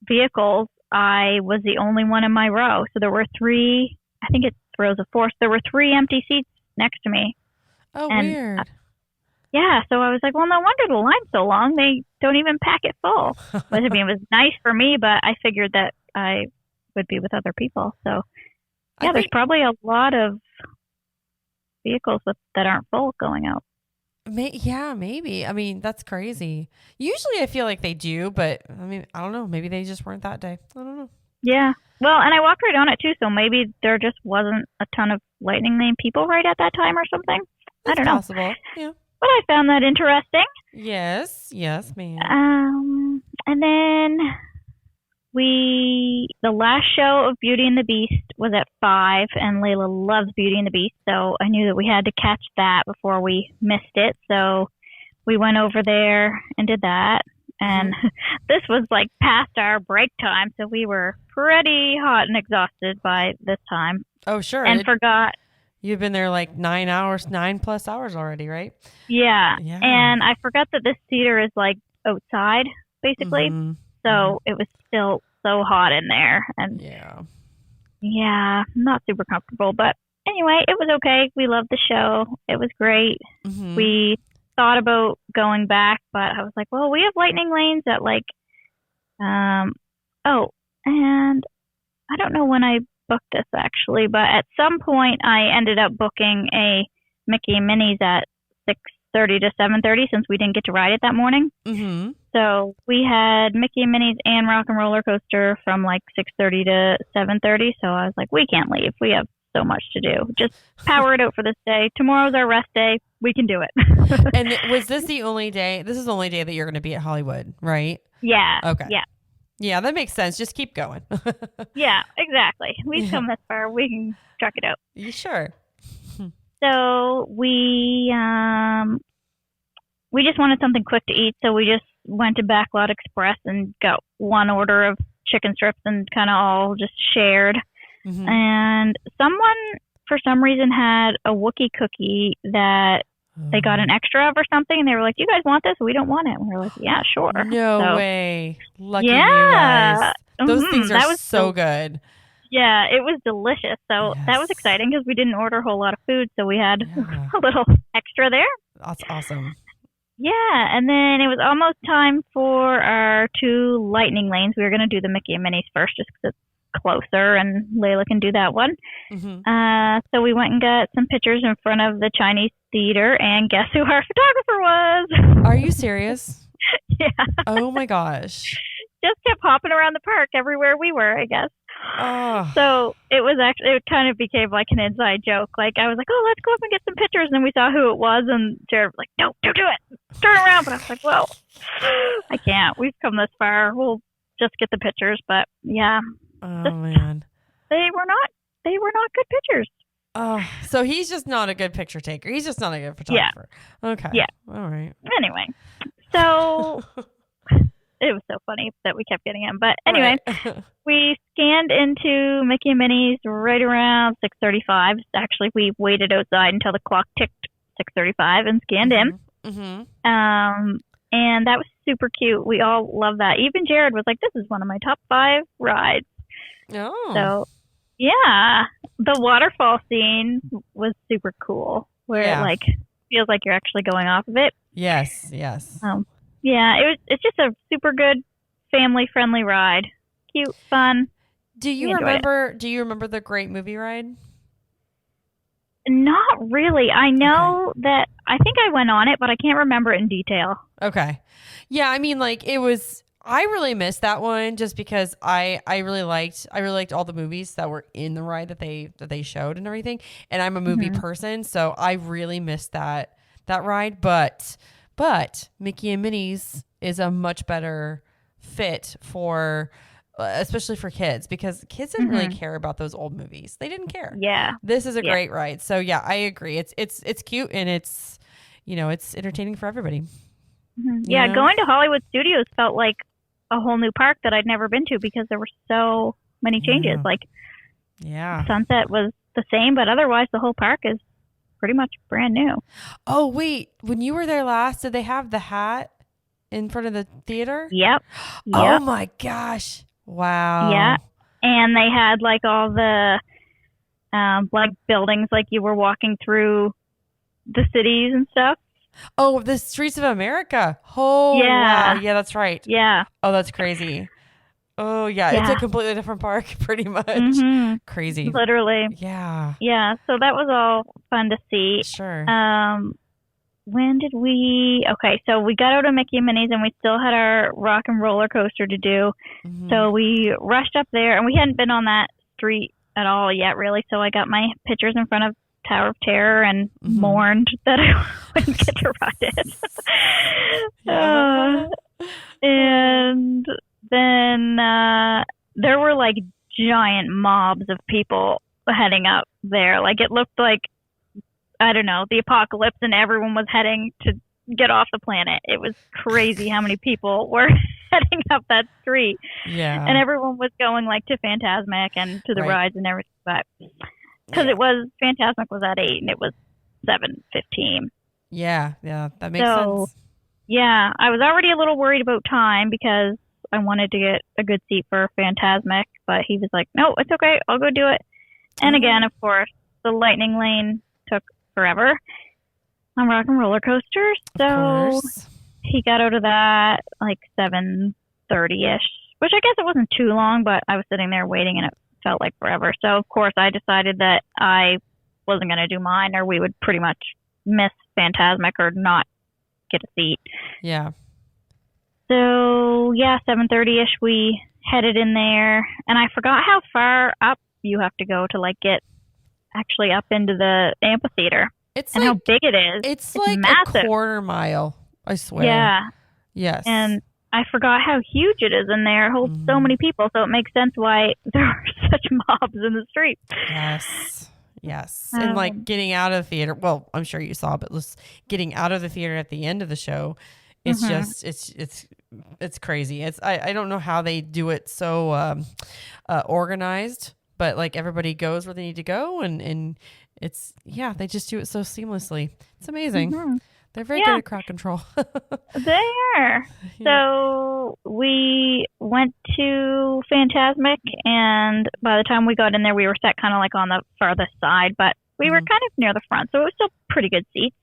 vehicles, I was the only one in my row. So there were three, I think it's rows of four, so there were 3 empty seats next to me. Oh, and, weird. Yeah, so I was like, well, no wonder the line's so long. They don't even pack it full. But I mean, it was nice for me, but I figured that I would be with other people, so... Yeah, there's probably a lot of vehicles that aren't full going out. Yeah, maybe. I mean, that's crazy. Usually I feel like they do, but I mean, I don't know. Maybe they just weren't that day. I don't know. Yeah. Well, and I walked right on it too, so maybe there just wasn't a ton of lightning lane people right at that time or something. That's I don't know. Possible. Yeah. But I found that interesting. Yes, ma'am. And then the last show of Beauty and the Beast was at 5, and Layla loves Beauty and the Beast, so I knew that we had to catch that before we missed it. So we went over there and did that. And this was like past our break time, so we were pretty hot and exhausted by this time. Oh, sure. And forgot. You've been there like 9+ hours already, right? Yeah. And I forgot that this theater is like outside, basically. Mm-hmm. So it was still so hot in there. And yeah, not super comfortable. But anyway, it was okay. We loved the show. It was great. Mm-hmm. We thought about going back, but I was like, well, we have lightning lanes at like, and I don't know when I booked this actually, but at some point I ended up booking a Mickey and Minnie's at 6:30 to 7:30 since we didn't get to ride it that morning. Mm-hmm. So we had Mickey and Minnie's and Rock and Roller Coaster from like 6:30 to 7:30. So I was like, we can't leave. We have so much to do. Just power it out for this day. Tomorrow's our rest day. We can do it. And was this the only day? This is the only day that you're going to be at Hollywood, right? Yeah. Okay. Yeah. Yeah, that makes sense. Just keep going. Yeah, exactly. We've come this far. We can truck it out. You sure? So we just wanted something quick to eat, so we just went to Backlot Express and got one order of chicken strips and kind of all just shared. Mm-hmm. And someone, for some reason, had a Wookiee cookie that they got an extra of or something. And they were like, "Do you guys want this? We don't want it." And we were like, "Yeah, sure." No way. Lucky you Yeah. guys. Those Mhm. things That are was so good. Yeah, it was delicious. So that was Yes. exciting because we didn't order a whole lot of food. So we had Yeah. a little extra there. That's awesome. Yeah. And then it was almost time for our 2 lightning lanes. We were going to do the Mickey and Minnie's first just because it's closer and Layla can do that one. Mm-hmm. So we went and got some pictures in front of the Chinese theater. And guess who our photographer was? Are you serious? Yeah. Oh my gosh. Just kept hopping around the park everywhere we were, I guess. Oh. So it kind of became like an inside joke. Like I was like, "Oh, let's go up and get some pictures." And then we saw who it was, and Jared was like, "No, don't do it. Turn around." But I was like, "Well, I can't. We've come this far. We'll just get the pictures." But yeah, Oh man. they were not good pictures. Oh, so he's just not a good picture taker. He's just not a good photographer. Yeah. Okay. Yeah. All right. Anyway, so it was so funny that we kept getting him. But anyway, Right. we scanned into Mickey and Minnie's right around 6:35. Actually, we waited outside until the clock ticked 6:35 and scanned in. Mm-hmm. And that was super cute. We all love that. Even Jared was like, "This is one of my top 5 rides." Oh. So, yeah, the waterfall scene was super cool, where Yeah. it like feels like you're actually going off of it. Yes. Yes. Yeah, it's just a super good family friendly ride. Cute, fun. Do you remember the Great Movie Ride? Not really. I know that I think I went on it, but I can't remember it in detail. Okay. Yeah, I mean, like I really missed that one just because I really liked all the movies that were in the ride that they showed and everything. And I'm a movie person, so I really missed that ride. But Mickey and Minnie's is a much better fit for especially for kids, because kids didn't really care about those old movies. They didn't care. Yeah. This is a great ride. So yeah, I agree. It's cute and it's it's entertaining for everybody. Yeah, going to Hollywood Studios felt like a whole new park that I'd never been to because there were so many changes. Like Sunset was the same, but otherwise the whole park is pretty much brand new. Oh, wait. When you were there last, did they have the hat in front of the theater? Yep. Oh my gosh. Wow. Yeah. And they had like all the like buildings, like you were walking through the cities and stuff. Oh, the Streets of America. Oh, yeah. Wow. Yeah, that's right. Yeah. Oh, that's crazy. Oh, yeah. It's a completely different park, pretty much. Crazy. Literally. Yeah. Yeah. So that was all fun to see. Sure. When did we? Okay, so we got out of Mickey and Minnie's, and we still had our rock and roller coaster to do. So we rushed up there, and we hadn't been on that street at all yet, really. So I got my pictures in front of Tower of Terror and mourned that I wouldn't get to ride it. And then there were like giant mobs of people heading up there. Like it looked like, I don't know, the apocalypse, and everyone was heading to get off the planet. It was crazy how many people were heading up that street. Yeah. And everyone was going like to Fantasmic and to the rides and everything. But because it was, Fantasmic was at 8 and it was 7:15. Yeah. Yeah. That makes sense. Yeah. I was already a little worried about time because I wanted to get a good seat for Fantasmic, but he was like, "No, it's okay. I'll go do it." And again, of course, the lightning lane took forever on rock and roller coasters. So he got out of that like 7:30ish, which I guess it wasn't too long, but I was sitting there waiting and it felt like forever. So of course I decided that I wasn't going to do mine, or we would pretty much miss Fantasmic or not get a seat. Yeah. So yeah, 7:30ish we headed in there, and I forgot how far up you have to go to like get actually up into the amphitheater. It's and like, how big it is. It's like massive. a quarter mile, I swear. Yeah. Yes. And I forgot how huge it is in there. It holds so many people, so it makes sense why there are such mobs in the street. Yes. Yes. And like getting out of the theater, well, I'm sure you saw, but getting out of the theater at the end of the show, It's just it's crazy. I don't know how they do it so organized, but like everybody goes where they need to go, and it's they just do it so seamlessly. It's amazing. They're very good at crowd control. They are. Yeah. So we went to Phantasmic, and by the time we got in there, we were sat kind of like on the farthest side, but we were kind of near the front, so it was still pretty good seats.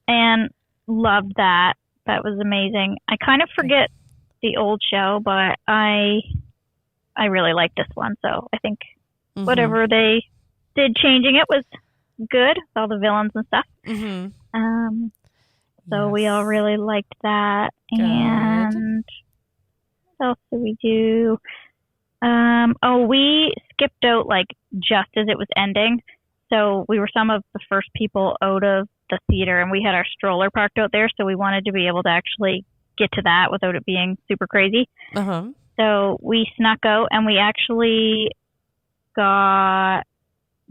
And loved that. That was amazing. I kind of forget the old show, but I really liked this one, so I think whatever they did changing it was good with all the villains and stuff. So we all really liked that. Good. And what else did we do? We skipped out like just as it was ending. So we were some of the first people out of the theater, and we had our stroller parked out there, so we wanted to be able to actually get to that without it being super crazy. So we snuck out, and we actually got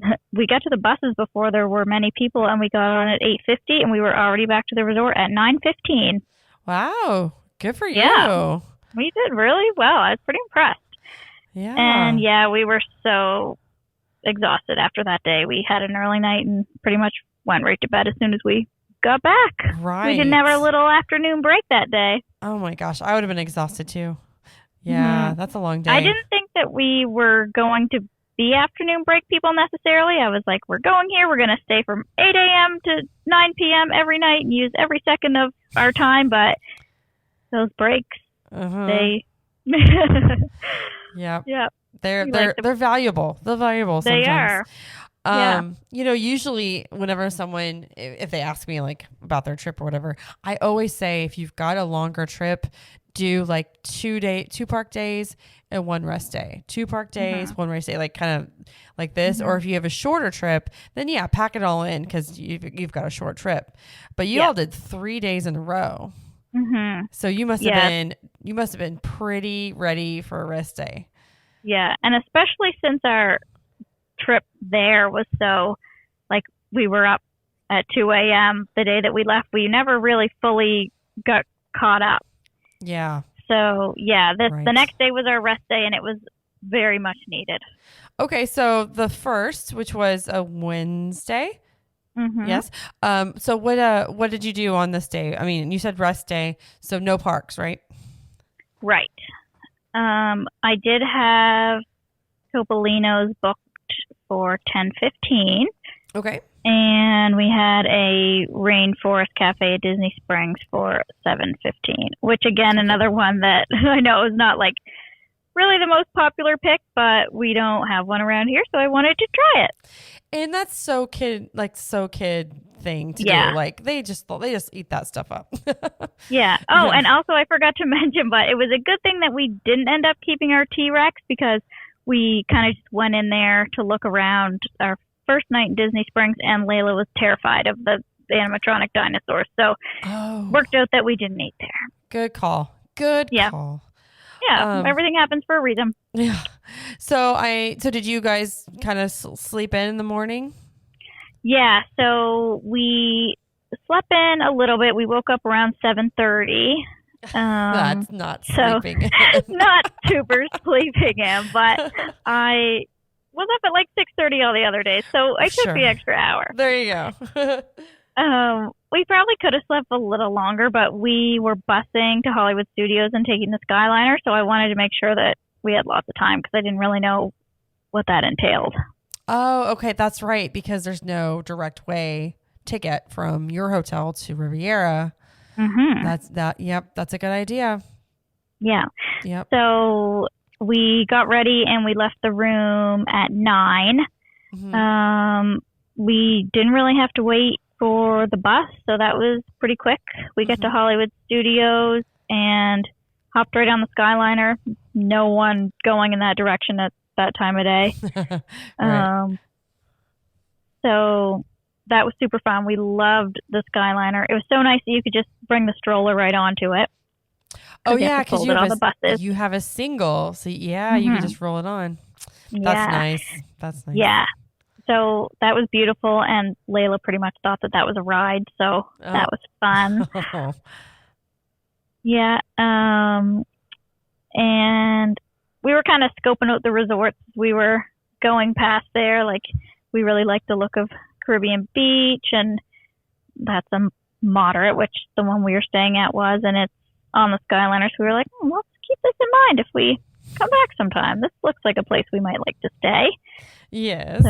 to the buses before there were many people, and we got on at 8:50, and we were already back to the resort at 9:15. Wow, good for you. Yeah, we did really well. I was pretty impressed. Yeah. And we were so exhausted after that day. We had an early night and pretty much went right to bed as soon as we got back. Right. We didn't have our little afternoon break that day. Oh my gosh, I would have been exhausted too. Yeah, that's a long day. I didn't think that we were going to be afternoon break people necessarily. I was like, we're going here. We're going to stay from 8 a.m. to 9 p.m. every night and use every second of our time. But those breaks, they... Yeah. Yeah. They're valuable. They're valuable sometimes. They are. Usually whenever someone, if they ask me like about their trip or whatever, I always say, if you've got a longer trip, do like 2 park days and 1 rest day, 2 park days, 1 rest day, like kind of like this. Or if you have a shorter trip, then pack it all in, because you've got a short trip. But you all did 3 days in a row. So you must have been pretty ready for a rest day. Yeah, and especially since our trip there was so, like, we were up at 2 a.m. the day that we left. We never really fully got caught up. Yeah. So the next day was our rest day, and it was very much needed. Okay, so the first, which was a Wednesday. Yes. So what did you do on this day? I mean, you said rest day, so no parks, right? Right. I did have Topolino's booked for 10:15. Okay. And we had a Rainforest Cafe at Disney Springs for 7:15, which again, another one that I know is not like really the most popular pick, but we don't have one around here, so I wanted to try it. And that's so kid thing to do. Like they just eat that stuff up. Yeah. Oh, and also I forgot to mention, but it was a good thing that we didn't end up keeping our T-Rex, because we kind of just went in there to look around our first night in Disney Springs, and Layla was terrified of the animatronic dinosaurs. So worked out that we didn't eat there. Good call. Good call. Yeah, everything happens for a reason. Yeah. So did you guys kind of sleep in the morning? Yeah. So we slept in a little bit. We woke up around 7:30. That's not sleeping. Not super sleeping in, but I was up at like 6:30 all the other days, so I took the extra hour. There you go. We probably could have slept a little longer, but we were busing to Hollywood Studios and taking the Skyliner, so I wanted to make sure that we had lots of time, because I didn't really know what that entailed. Oh, okay, that's right, because there's no direct way ticket from your hotel to Riviera. That's a good idea. Yeah. Yep. So we got ready and we left the room at 9. We didn't really have to wait for the bus, so that was pretty quick. We got to Hollywood Studios and hopped right on the Skyliner. No one going in that direction at that time of day. Right. So that was super fun. We loved the Skyliner. It was so nice that you could just bring the stroller right onto it. Oh yeah, because you have a single, so you can just roll it on. That's nice. That's nice. Yeah, So that was beautiful, and Layla pretty much thought that that was a ride, so that was fun. Oh. Yeah, and we were kind of scoping out the resorts we were going past there. Like, we really liked the look of Caribbean Beach, and that's a moderate, which the one we were staying at was, and it's on the Skyliner. So we were like, let's keep this in mind if we come back sometime. This looks like a place we might like to stay. Yes. So,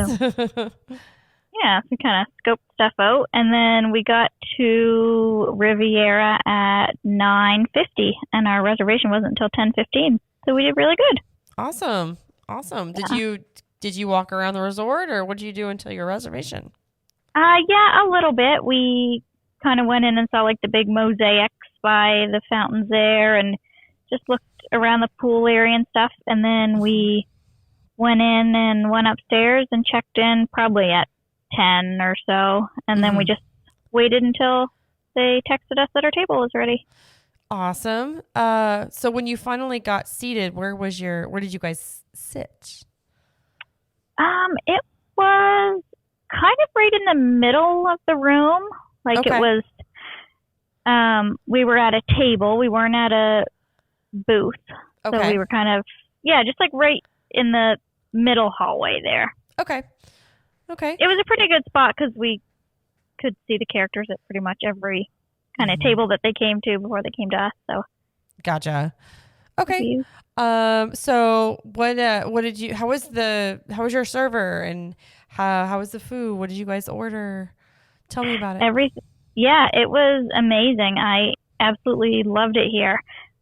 yeah, so we kind of scoped stuff out, and then we got to Riviera at 9:50, and our reservation wasn't until 10:15. So we did really good. Awesome. Yeah. Did you walk around the resort, or what did you do until your reservation? Yeah, a little bit. We kind of went in and saw like the big mosaics by the fountains there, and just looked around the pool area and stuff. And then we went in and went upstairs and checked in probably at 10 or so. And then we just waited until they texted us that our table was ready. Awesome. So when you finally got seated, where did you guys sit? It was kind of right in the middle of the room. Like, okay. It was, we were at a table. We weren't at a booth. Okay. So we were kind of, just like right in the middle hallway there. Okay. It was a pretty good spot because we could see the characters at pretty much every kind of table that they came to before they came to us. So. Gotcha. Okay. So how was your server, and how was the food? What did you guys order? Tell me about it. Yeah, it was amazing. I absolutely loved it here.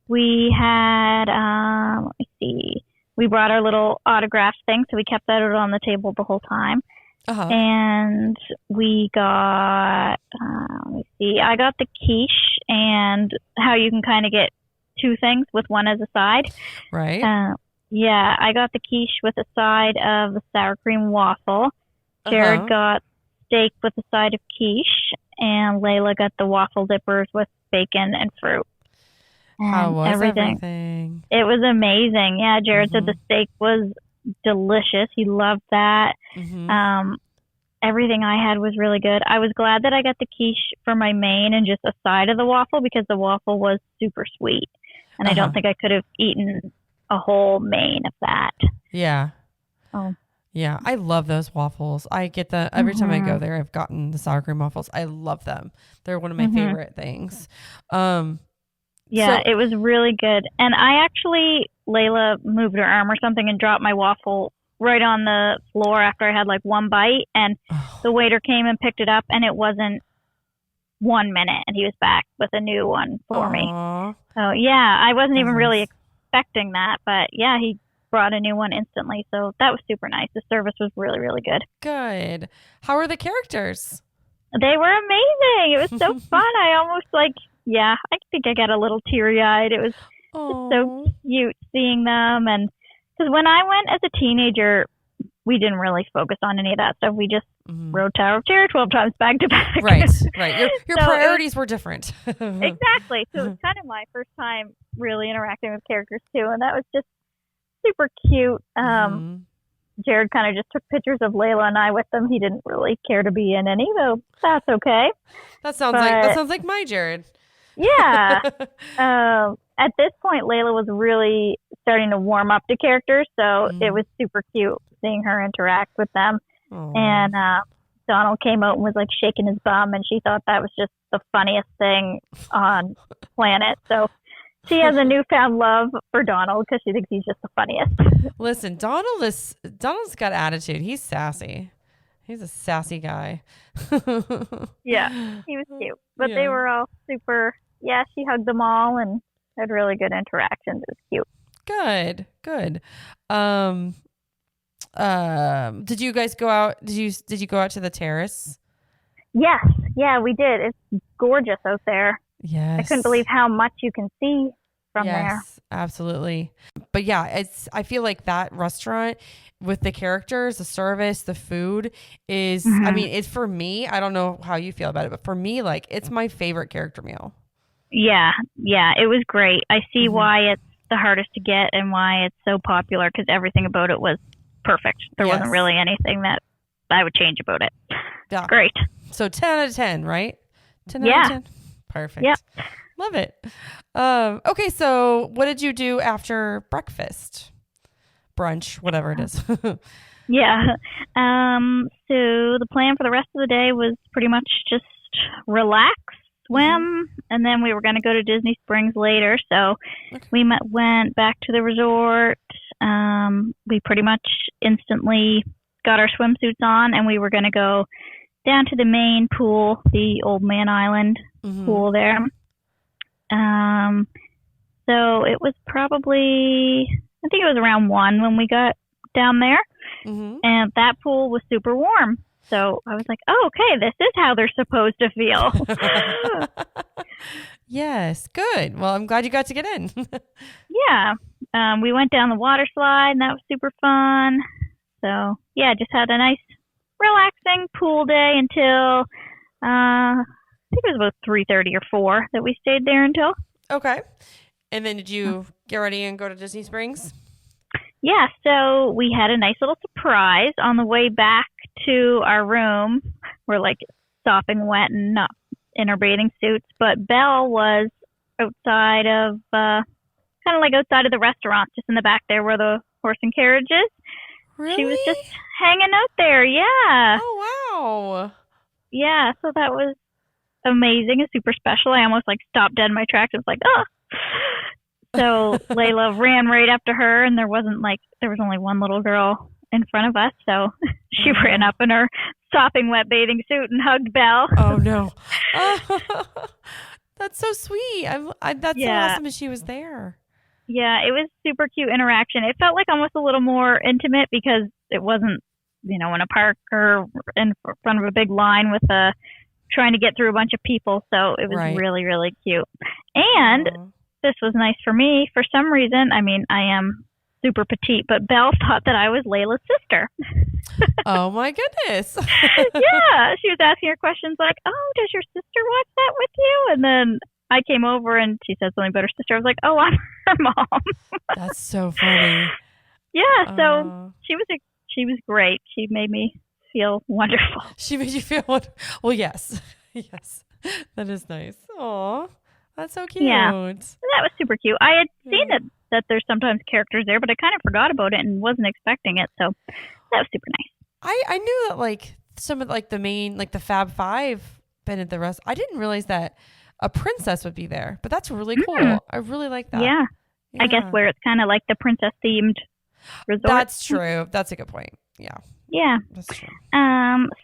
We had, let me see, we brought our little autograph thing, so we kept that out on the table the whole time. And we got, let me see, I got the quiche, and how you can kind of get two things with one as a side. Right. I got the quiche with a side of the sour cream waffle. Jared got steak with a side of quiche, and Layla got the waffle dippers with bacon and fruit. And how was everything? It was amazing. Yeah, Jared said the steak was delicious. He loved that. Everything I had was really good. I was glad that I got the quiche for my main and just a side of the waffle, because the waffle was super sweet, and I don't think I could have eaten a whole main of that. Yeah. Oh. Yeah, I love those waffles. I get the every time I go there. I've gotten the sour cream waffles. I love them. They're one of my favorite things. It was really good. And Layla moved her arm or something and dropped my waffle right on the floor after I had like one bite, and the waiter came and picked it up, and it wasn't 1 minute, and he was back with a new one for me. So I wasn't even really expecting that, but he brought a new one instantly. So that was super nice. The service was really, really good. Good. How are the characters? They were amazing. It was so fun. I almost I think I got a little teary-eyed. It was just so cute seeing them. And because when I went as a teenager, we didn't really focus on any of that stuff. We just rode Tower of Terror 12 times back to back. Right. Your priorities were different. Exactly. So it was kind of my first time really interacting with characters too, and that was just super cute. Jared kind of just took pictures of Layla and I with them. He didn't really care to be in any, though that's okay. That sounds like my Jared. Yeah. At this point, Layla was really starting to warm up to characters, so it was super cute seeing her interact with them. Aww. And Donald came out and was like shaking his bum, and she thought that was just the funniest thing on planet. So she has a newfound love for Donald because she thinks he's just the funniest. Listen, Donald's got attitude. He's sassy. He's a sassy guy. Yeah, he was cute. But they were all super, she hugged them all and had really good interactions. It was cute. Good. Did you guys go out? Did you go out to the terrace? Yes. Yeah, we did. It's gorgeous out there. Yes. I couldn't believe how much you can see from there. Yes, absolutely. But I feel like that restaurant with the characters, the service, the food is, I mean, it's for me, I don't know how you feel about it, but for me, like, it's my favorite character meal. Yeah, it was great. I see why it's the hardest to get and why it's so popular, because everything about it was perfect. There wasn't really anything that I would change about it. Yeah. Great. So 10 out of 10, right? 10 Yeah. out of 10. Perfect. Yep. Love it. Okay, so what did you do after breakfast? Brunch, whatever it is. Yeah. So the plan for the rest of the day was pretty much just relax, swim, and then we were going to go to Disney Springs later. So we went back to the resort. We pretty much instantly got our swimsuits on, and we were going to go down to the main pool, the Old Man Island pool there. So it was probably, I think it was around 1 when we got down there. And that pool was super warm. So I was like, oh, okay, this is how they're supposed to feel. Yes, good. Well, I'm glad you got to get in. Yeah. We went down the water slide, and that was super fun. So, yeah, just had a nice, relaxing pool day until, I think it was about 3:30 or 4 that we stayed there until. Okay. And then did you get ready and go to Disney Springs? Yeah, so we had a nice little surprise on the way back to our room. We're like sopping wet and not in our bathing suits, but Belle was outside of, kind of like outside of the restaurant, just in the back there where the horse and carriage is. Really? She was just hanging out there, yeah. Oh, wow. Yeah, so that was amazing and super special. I almost like stopped dead in my tracks. I was like, oh. So Layla ran right after her, and there was only one little girl in front of us. So she ran up in her sopping wet bathing suit and hugged Belle. Oh, no. That's so sweet. That's so awesome that she was there. Yeah, it was super cute interaction. It felt like almost a little more intimate because it wasn't, in a park or in front of a big line with trying to get through a bunch of people. So it was really, really cute. And this was nice for me. For some reason, I am super petite, but Belle thought that I was Layla's sister. Oh, my goodness. Yeah, she was asking her questions like, oh, does your sister watch that with you? And then I came over and she said something about her sister. I was like, oh, I'm her mom. That's so funny. Yeah, so she was great. She made me feel wonderful. She made you feel wonderful. Well, yes. Yes. That is nice. Aw, that's so cute. Yeah, that was super cute. I had seen that there's sometimes characters there, but I kind of forgot about it and wasn't expecting it. So that was super nice. I knew that some of the main, the Fab Five been at the rest. I didn't realize that a princess would be there, but that's really cool. I really like that. Yeah. I guess where it's kind of like the princess themed resort. That's true. That's a good point. Yeah. Yeah. That's true.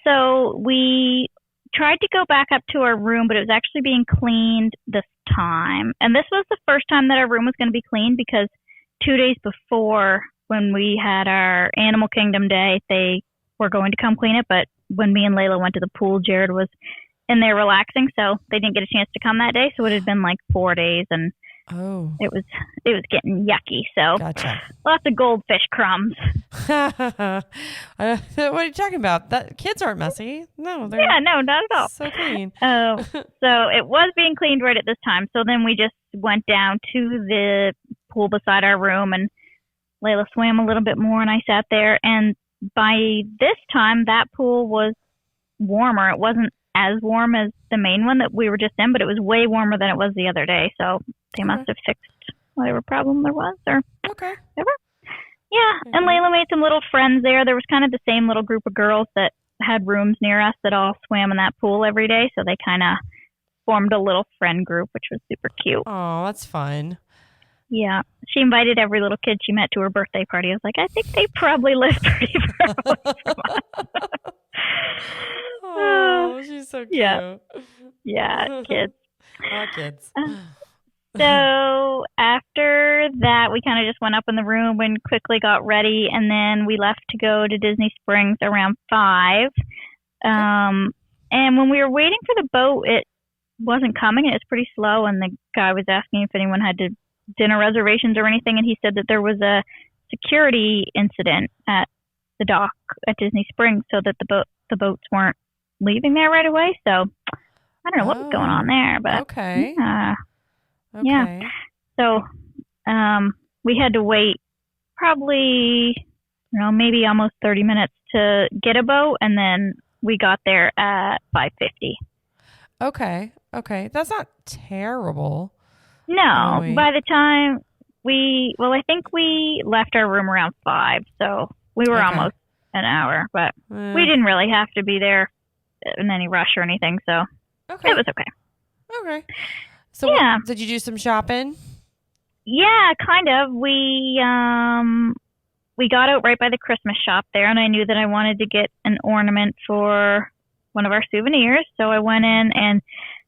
So we tried to go back up to our room, but it was actually being cleaned this time. And this was the first time that our room was going to be cleaned because 2 days before when we had our Animal Kingdom day, they were going to come clean it. But when me and Layla went to the pool, Jared was in there relaxing. So they didn't get a chance to come that day. So it had been 4 days and it was getting yucky. So gotcha. Lots of goldfish crumbs. What are you talking about? That kids aren't messy. No, they're no, not at all. So clean. So it was being cleaned right at this time. So then we just went down to the pool beside our room and Layla swam a little bit more and I sat there. And by this time, that pool was warmer. It wasn't as warm as the main one that we were just in, but it was way warmer than it was the other day. So they must have fixed whatever problem there was or whatever. Yeah. And Layla made some little friends there. There was kind of the same little group of girls that had rooms near us that all swam in that pool every day. So they kind of formed a little friend group, which was super cute. Oh, that's fun. Yeah. She invited every little kid she met to her birthday party. I was like, I think they probably live pretty far away from us. Oh, she's so cute. Yeah, kids. Kids. So after that, we kind of just went up in the room and quickly got ready, and then we left to go to Disney Springs around 5. And when we were waiting for the boat, it wasn't coming. It was pretty slow, and the guy was asking if anyone had dinner reservations or anything, and he said that there was a security incident at the dock at Disney Springs, so that the boats weren't leaving there right away. So I don't know what was going on there, but yeah. So we had to wait probably maybe almost 30 minutes to get a boat, and then we got there at 5:50. Okay. Okay. That's not terrible. Oh, No, wait. by the time I think we left our room around 5, so we were Okay. almost an hour, but we Eh, didn't really have to be there in any rush or anything, so it okay. was okay. Okay. So what Yeah. did you do some shopping? Yeah, kind of. We got out right by the Christmas shop there, and I knew that I wanted to get an ornament for one of our souvenirs, so I went in, and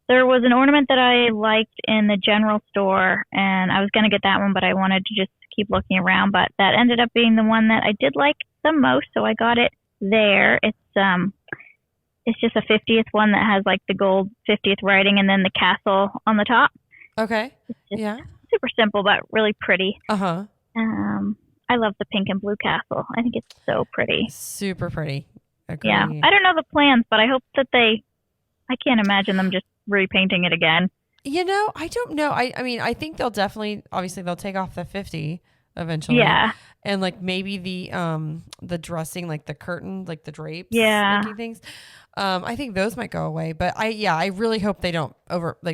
there was an ornament that I liked in the general store, and I was going to get that one, but I wanted to just keep looking around, but that ended up being the one that I did like the most, so I got it there. It's just a 50th one that has like the gold 50th writing and then the castle on the top. Okay. It's just Yeah. super simple but really pretty. Uh-huh. Um, I love the pink and blue castle. I think it's so pretty. Super pretty. Yeah, Agree. I don't know the plans, but I hope that I can't imagine them just repainting it again. I don't know. I mean, I think they'll definitely obviously they'll take off the 50 eventually. Yeah, And like maybe the dressing, like the curtain, like the drapes yeah, looking things. I think those might go away, but I really hope they don't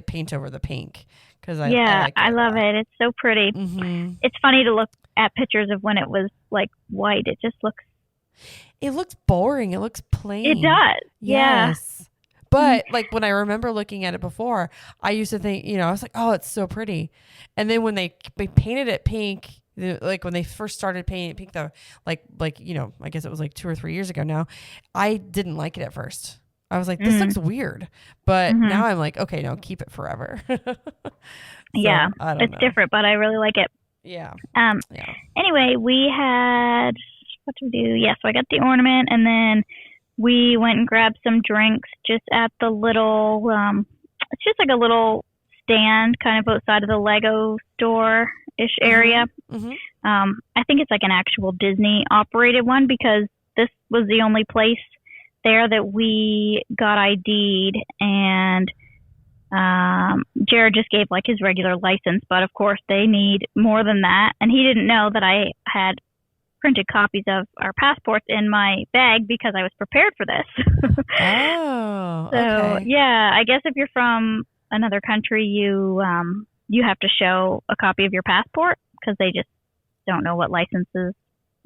paint over the pink because I yeah. like I it a love lot. it. It's so pretty. Mm-hmm. It's funny to look at pictures of when it was like white. It just looks. It looks boring. It looks It plain. does. Yeah. Yes. But like when I remember looking at it before, I used to think, I was like, oh, it's so pretty. And then when they painted it pink, like when they first started painting it pink, though, I guess it was like 2 or 3 years ago now, I didn't like it at first. I was like, this Mm. looks weird. But Hmm. now I'm like, okay, no, keep it forever. Yeah. So I don't It's know. different, but I really like it. Yeah. Um. Yeah. Anyway, we had what did we do? Yeah. So I got the ornament, and then we went and grabbed some drinks just at the little. It's just like a little stand, kind of outside of the Lego store ish area. Mm-hmm. I think it's like an actual Disney operated one because this was the only place there that we got ID'd, and Jared just gave like his regular license, but of course they need more than that, and he didn't know that I had printed copies of our passports in my bag because I was prepared for this. Oh, So okay. yeah, I guess if you're from another country, you have to show a copy of your passport because they just don't know what licenses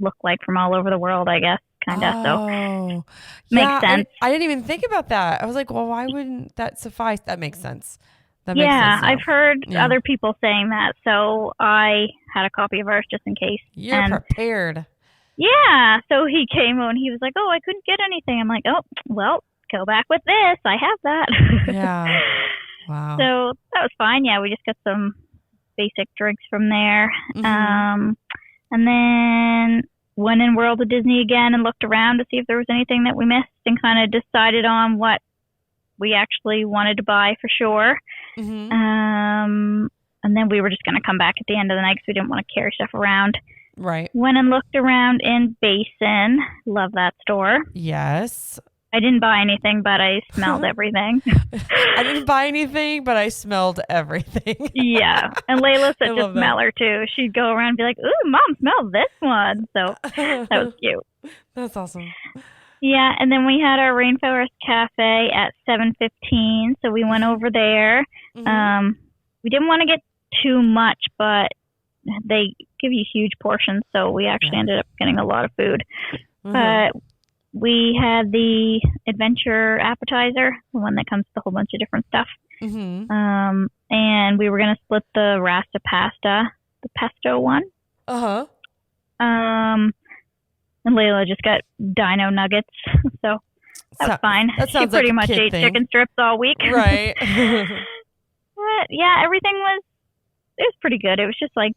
look like from all over the world. I guess kind of. So Oh, makes yeah. sense. I didn't even think about that. I was like, well, why wouldn't that suffice? That makes sense. That makes Yeah, sense I've now. heard Yeah. other people saying that, so I had a copy of ours just in case. You're And prepared. yeah, so he came and he was like, "Oh, I couldn't get anything." I'm like, "Oh, well, go back with this. I have that." Yeah. Wow. So that was fine. Yeah, we just got some basic drinks from there. Mm-hmm. And then went in World of Disney again and looked around to see if there was anything that we missed and kind of decided on what we actually wanted to buy for sure. Mm-hmm. And then we were just going to come back at the end of the night because we didn't want to carry stuff around. Right. Went and looked around in Basin. Love that store. Yes. I didn't buy anything, but I smelled everything. I didn't buy anything, but I smelled everything. Yeah. And Layla I said to love that. smell her too. She'd go around and be like, "Ooh, Mom, smell this one." So that was cute. That's awesome. Yeah, and then we had our Rainforest Cafe at 7:15, so we went over there. Mm-hmm. We didn't want to get too much, but they give you huge portions, so we actually Yeah. ended up getting a lot of food. Mm-hmm. But we had the adventure appetizer, the one that comes with a whole bunch of different stuff. Mm-hmm. And we were going to split the rasta pasta, the pesto one. Uh-huh. And Layla just got dino nuggets, so that was fine. That She sounds pretty like a much kid ate thing. chicken strips all week. Right. But yeah, everything was pretty good. It was just like,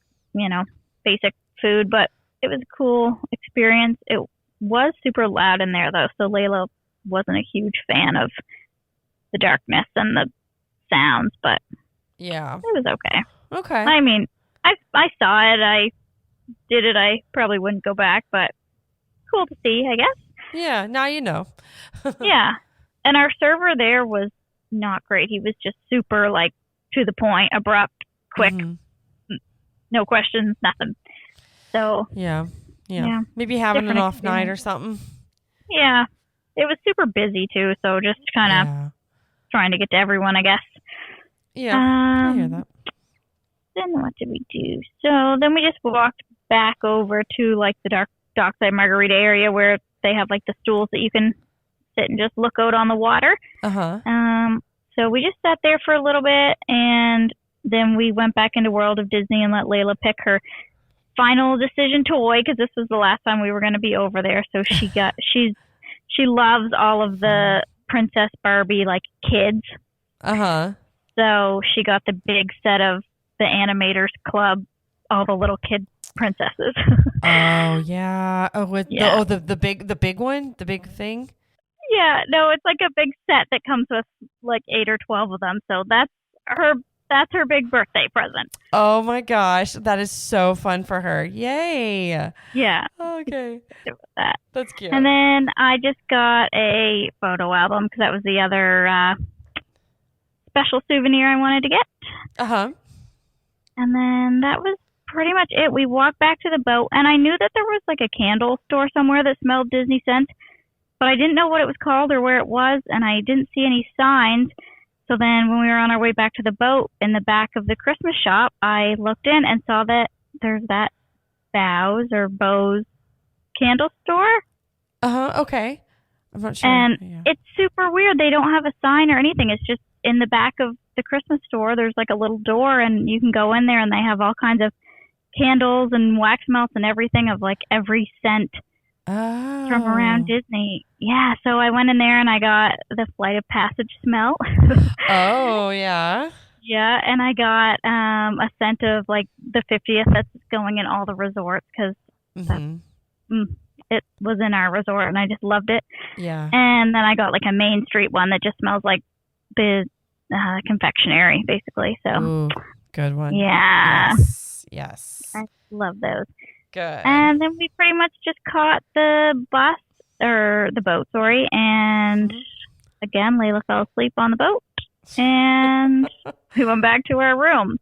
basic food, but it was a cool experience. It was super loud in there though, so Layla wasn't a huge fan of the darkness and the sounds, but Yeah. it was okay. Okay. I mean, I saw it, I did it, I probably wouldn't go back, but cool to see, I guess. Yeah. Now you know. Yeah. And our server there was not great. He was just super like to the point, abrupt, quick, Mhm. no questions, nothing. So Yeah. Yeah. Maybe having an off night or something. Yeah. It was super busy too, so just kind of trying to get to everyone, I guess. Yeah. I hear that. Then what did we do? So then we just walked back over to like the Dockside Margarita area where they have like the stools that you can sit and just look out on the water. So we just sat there for a little bit, and then we went back into World of Disney and let Layla pick her final decision toy because this was the last time we were going to be over there. So she loves all of the Princess Barbie like kids. So she got the big set of the Animators Club, all the little kid princesses. Oh yeah. The big one, the big thing. Yeah, no, it's like a big set that comes with like 8 or 12 of them. So that's her big birthday present. Oh my gosh, that is so fun for her. Yay. Yeah. Okay. That's cute. And then I just got a photo album because that was the other special souvenir I wanted to get. And then that was pretty much it. We walked back to the boat, and I knew that there was like a candle store somewhere that smelled Disney scent, but I didn't know what it was called or where it was, and I didn't see any signs. So then when we were on our way back to the boat, in the back of the Christmas shop, I looked in and saw that there's that Bose candle store. Okay. I'm not sure. And it's super weird. They don't have a sign or anything. It's just in the back of the Christmas store. There's like a little door, and you can go in there, and they have all kinds of candles and wax melts and everything of like every scent from around Disney. Yeah, so I went in there and I got the Flight of Passage smell. Oh, yeah. Yeah, and I got a scent of like the 50th that's going in all the resorts because it was in our resort and I just loved it. Yeah. And then I got like a Main Street one that just smells like the confectionery, basically. So ooh, good one. Yeah. Yes. I love those. Good. And then we pretty much just caught the boat, and again, Layla fell asleep on the boat, and we went back to our room.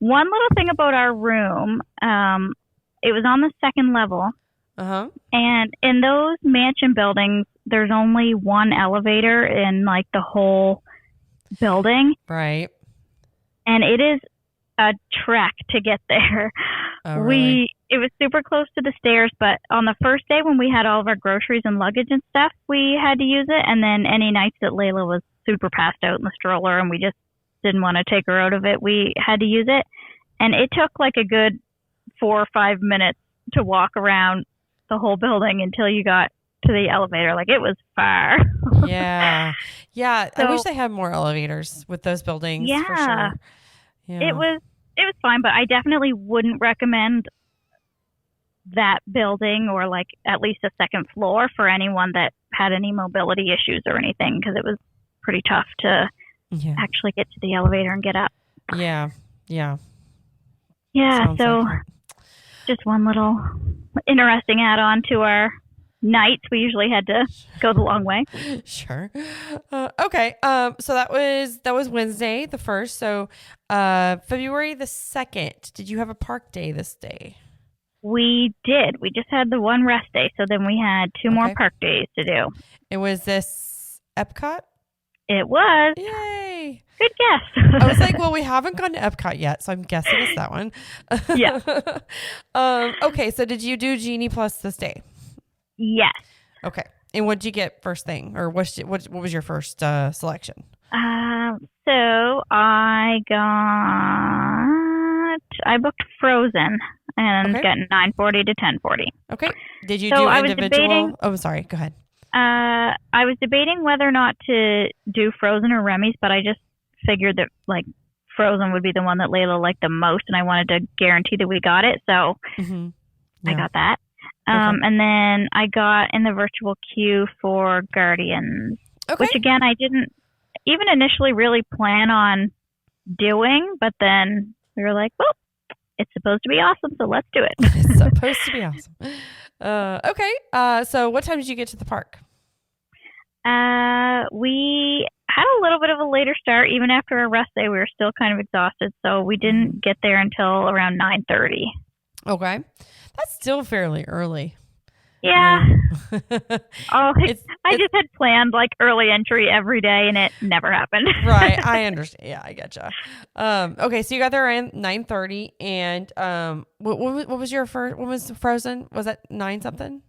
One little thing about our room, it was on the second level, and in those mansion buildings, there's only one elevator in like the whole building. Right. And it is a trek to get there. Oh, really? It was super close to the stairs, but on the first day when we had all of our groceries and luggage and stuff, we had to use it. And then any nights that Layla was super passed out in the stroller and we just didn't want to take her out of it, we had to use it. And it took like a good 4 or 5 minutes to walk around the whole building until you got to the elevator. Like, it was far. Yeah. So, I wish they had more elevators with those buildings. Yeah. For sure. Yeah. It was fine, but I definitely wouldn't recommend that building or like at least a second floor for anyone that had any mobility issues or anything, because it was pretty tough to actually get to the elevator and get up. Yeah. Sounds so like just one little interesting add-on to our nights. We usually had to go the long way. Sure. Okay. So that was Wednesday, the 1st. So February the 2nd, did you have a park day this day? We did. We just had the one rest day. So then we had 2 more park days to do. And was this Epcot? It was. Yay. Good guess. I was like, well, we haven't gone to Epcot yet, so I'm guessing it's that one. Yeah. Okay. So did you do Genie Plus this day? Yes. Okay. And what did you get first thing? Or what was your first selection? So I booked Frozen and got 9:40 to 10:40. Okay. Did you do individual? Oh, sorry. Go ahead. I was debating whether or not to do Frozen or Remy's, but I just figured that like Frozen would be the one that Layla liked the most, and I wanted to guarantee that we got it. So I got that. And then I got in the virtual queue for Guardians, which again, I didn't even initially really plan on doing, but then we were like, well, it's supposed to be awesome, so let's do it. It's supposed to be awesome. Okay. So what time did you get to the park? We had a little bit of a later start. Even after our rest day, we were still kind of exhausted, so we didn't get there until around 9:30. Okay. That's still fairly early. Yeah. I It's just had planned like early entry every day, and it never happened. right. I understand. Yeah, I getcha. Okay, so you got there around 9:30, and what was your first? What was Frozen? Was that 9 something?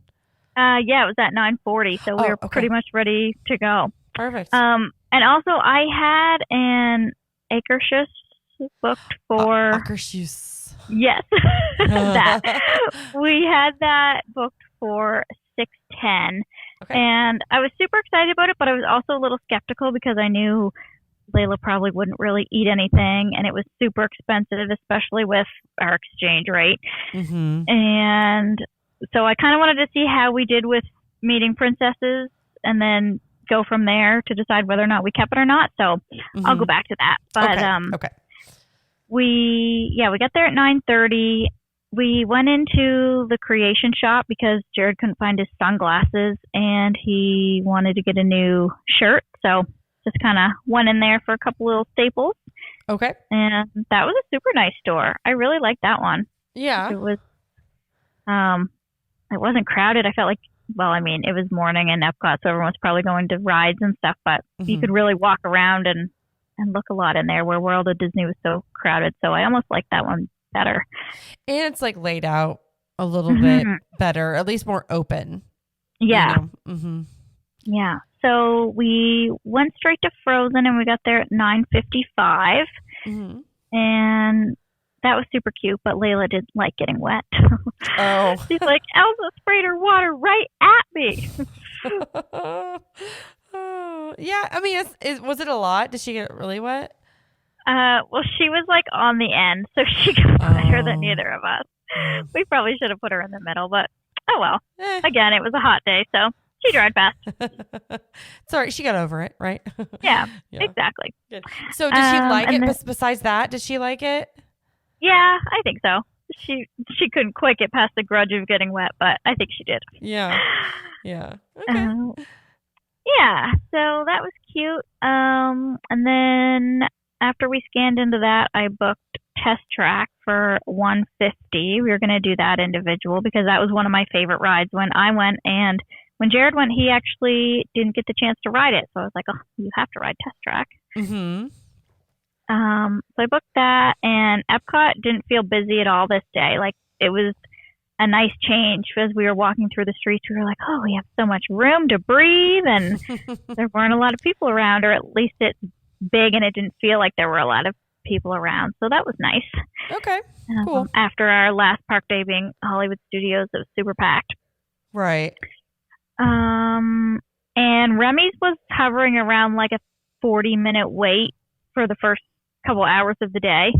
Yeah, it was at 9:40, so we Oh, were okay. pretty much ready to go. Perfect. And also I had an Akershus booked for Akershus. yes, that we had that booked for 6:10, Okay. and I was super excited about it, but I was also a little skeptical because I knew Layla probably wouldn't really eat anything, and it was super expensive, especially with our exchange rate. Mm-hmm. And so I kind of wanted to see how we did with meeting princesses, and then go from there to decide whether or not we kept it or not. So I'll go back to that. But Okay. we got there at 9:30. We went into the creation shop because Jared couldn't find his sunglasses and he wanted to get a new shirt. So just kind of went in there for a couple little staples. Okay. And that was a super nice store. I really liked that one. Yeah. It was it wasn't crowded. I felt like, well, I mean, it was morning in Epcot, so everyone was probably going to rides and stuff, but you could really walk around and look a lot in there, where World of Disney was so crowded. So I almost liked that one better. And it's like laid out a little bit better, at least more open. Yeah. You know? Yeah. So we went straight to Frozen, and we got there at 9:55. And that was super cute, but Layla didn't like getting wet. Oh. She's like, Elsa sprayed her water right at me. Yeah. I mean, was it a lot? Did she get really wet? Well, she was like on the end, so she got wetter than either of us. We probably should have put her in the middle, but oh well. Again, it was a hot day, so she dried fast. Sorry, she got over it, right? Yeah, exactly. Good. So did she like it? Besides that, did she like it? Yeah, I think so. She couldn't quite get past the grudge of getting wet, but I think she did. Yeah. Yeah. Okay. Yeah, so that was cute. And then after we scanned into that, I booked Test Track for 150. We were going to do that individual because that was one of my favorite rides when I went, and when Jared went, he actually didn't get the chance to ride it. So I was like, oh, you have to ride Test Track. So I booked that, and Epcot didn't feel busy at all this day. Like, it was a nice change. As we were walking through the streets, we were like, oh, we have so much room to breathe, and there weren't a lot of people around, or at least it's big and it didn't feel like there were a lot of people around. So that was nice. Okay, cool. After our last park day being Hollywood Studios, it was super packed. Right. And Remy's was hovering around like a 40-minute wait for the first couple hours of the day.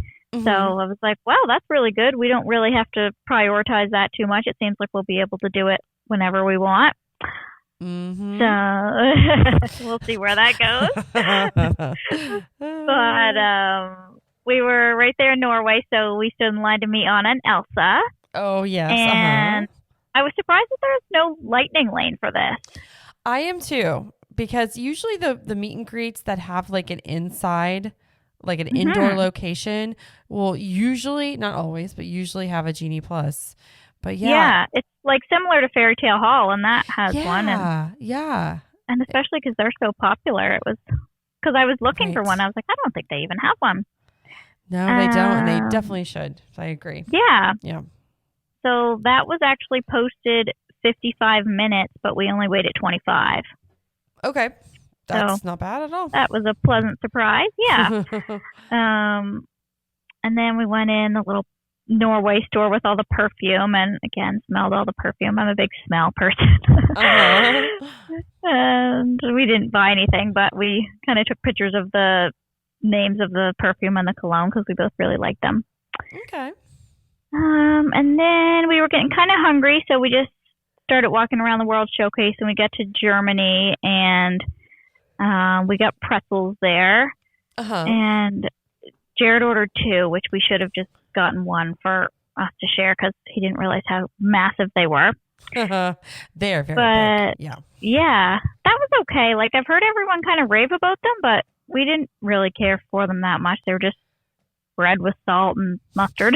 So I was like, well, that's really good. We don't really have to prioritize that too much. It seems like we'll be able to do it whenever we want. So we'll see where that goes. But we were right there in Norway, so we stood in line to meet Anna and Elsa. Oh, yes. And I was surprised that there was no lightning lane for this. I am too, because usually the meet and greets that have like an inside, like an indoor location will usually, not always, but usually have a Genie Plus. But yeah, it's like similar to Fairy Tale Hall, and that has one. And especially because they're so popular, it was because I was looking for one. I was like, I don't think they even have one. No, they don't, and they definitely should. I agree. Yeah. Yeah. So that was actually posted 55 minutes, but we only waited 25. Okay. That's not bad at all. That was a pleasant surprise. Yeah. And then we went in the little Norway store with all the perfume, and again, smelled all the perfume. I'm a big smell person. And we didn't buy anything, but we kind of took pictures of the names of the perfume and the cologne because we both really liked them. Okay. And then we were getting kind of hungry, so we just started walking around the World Showcase, and we got to Germany, and we got pretzels there. And Jared ordered 2, which we should have just gotten 1 for us to share because he didn't realize how massive they were. They are very big. Yeah. Yeah, that was okay. Like, I've heard everyone kind of rave about them, but we didn't really care for them that much. They were just bread with salt and mustard.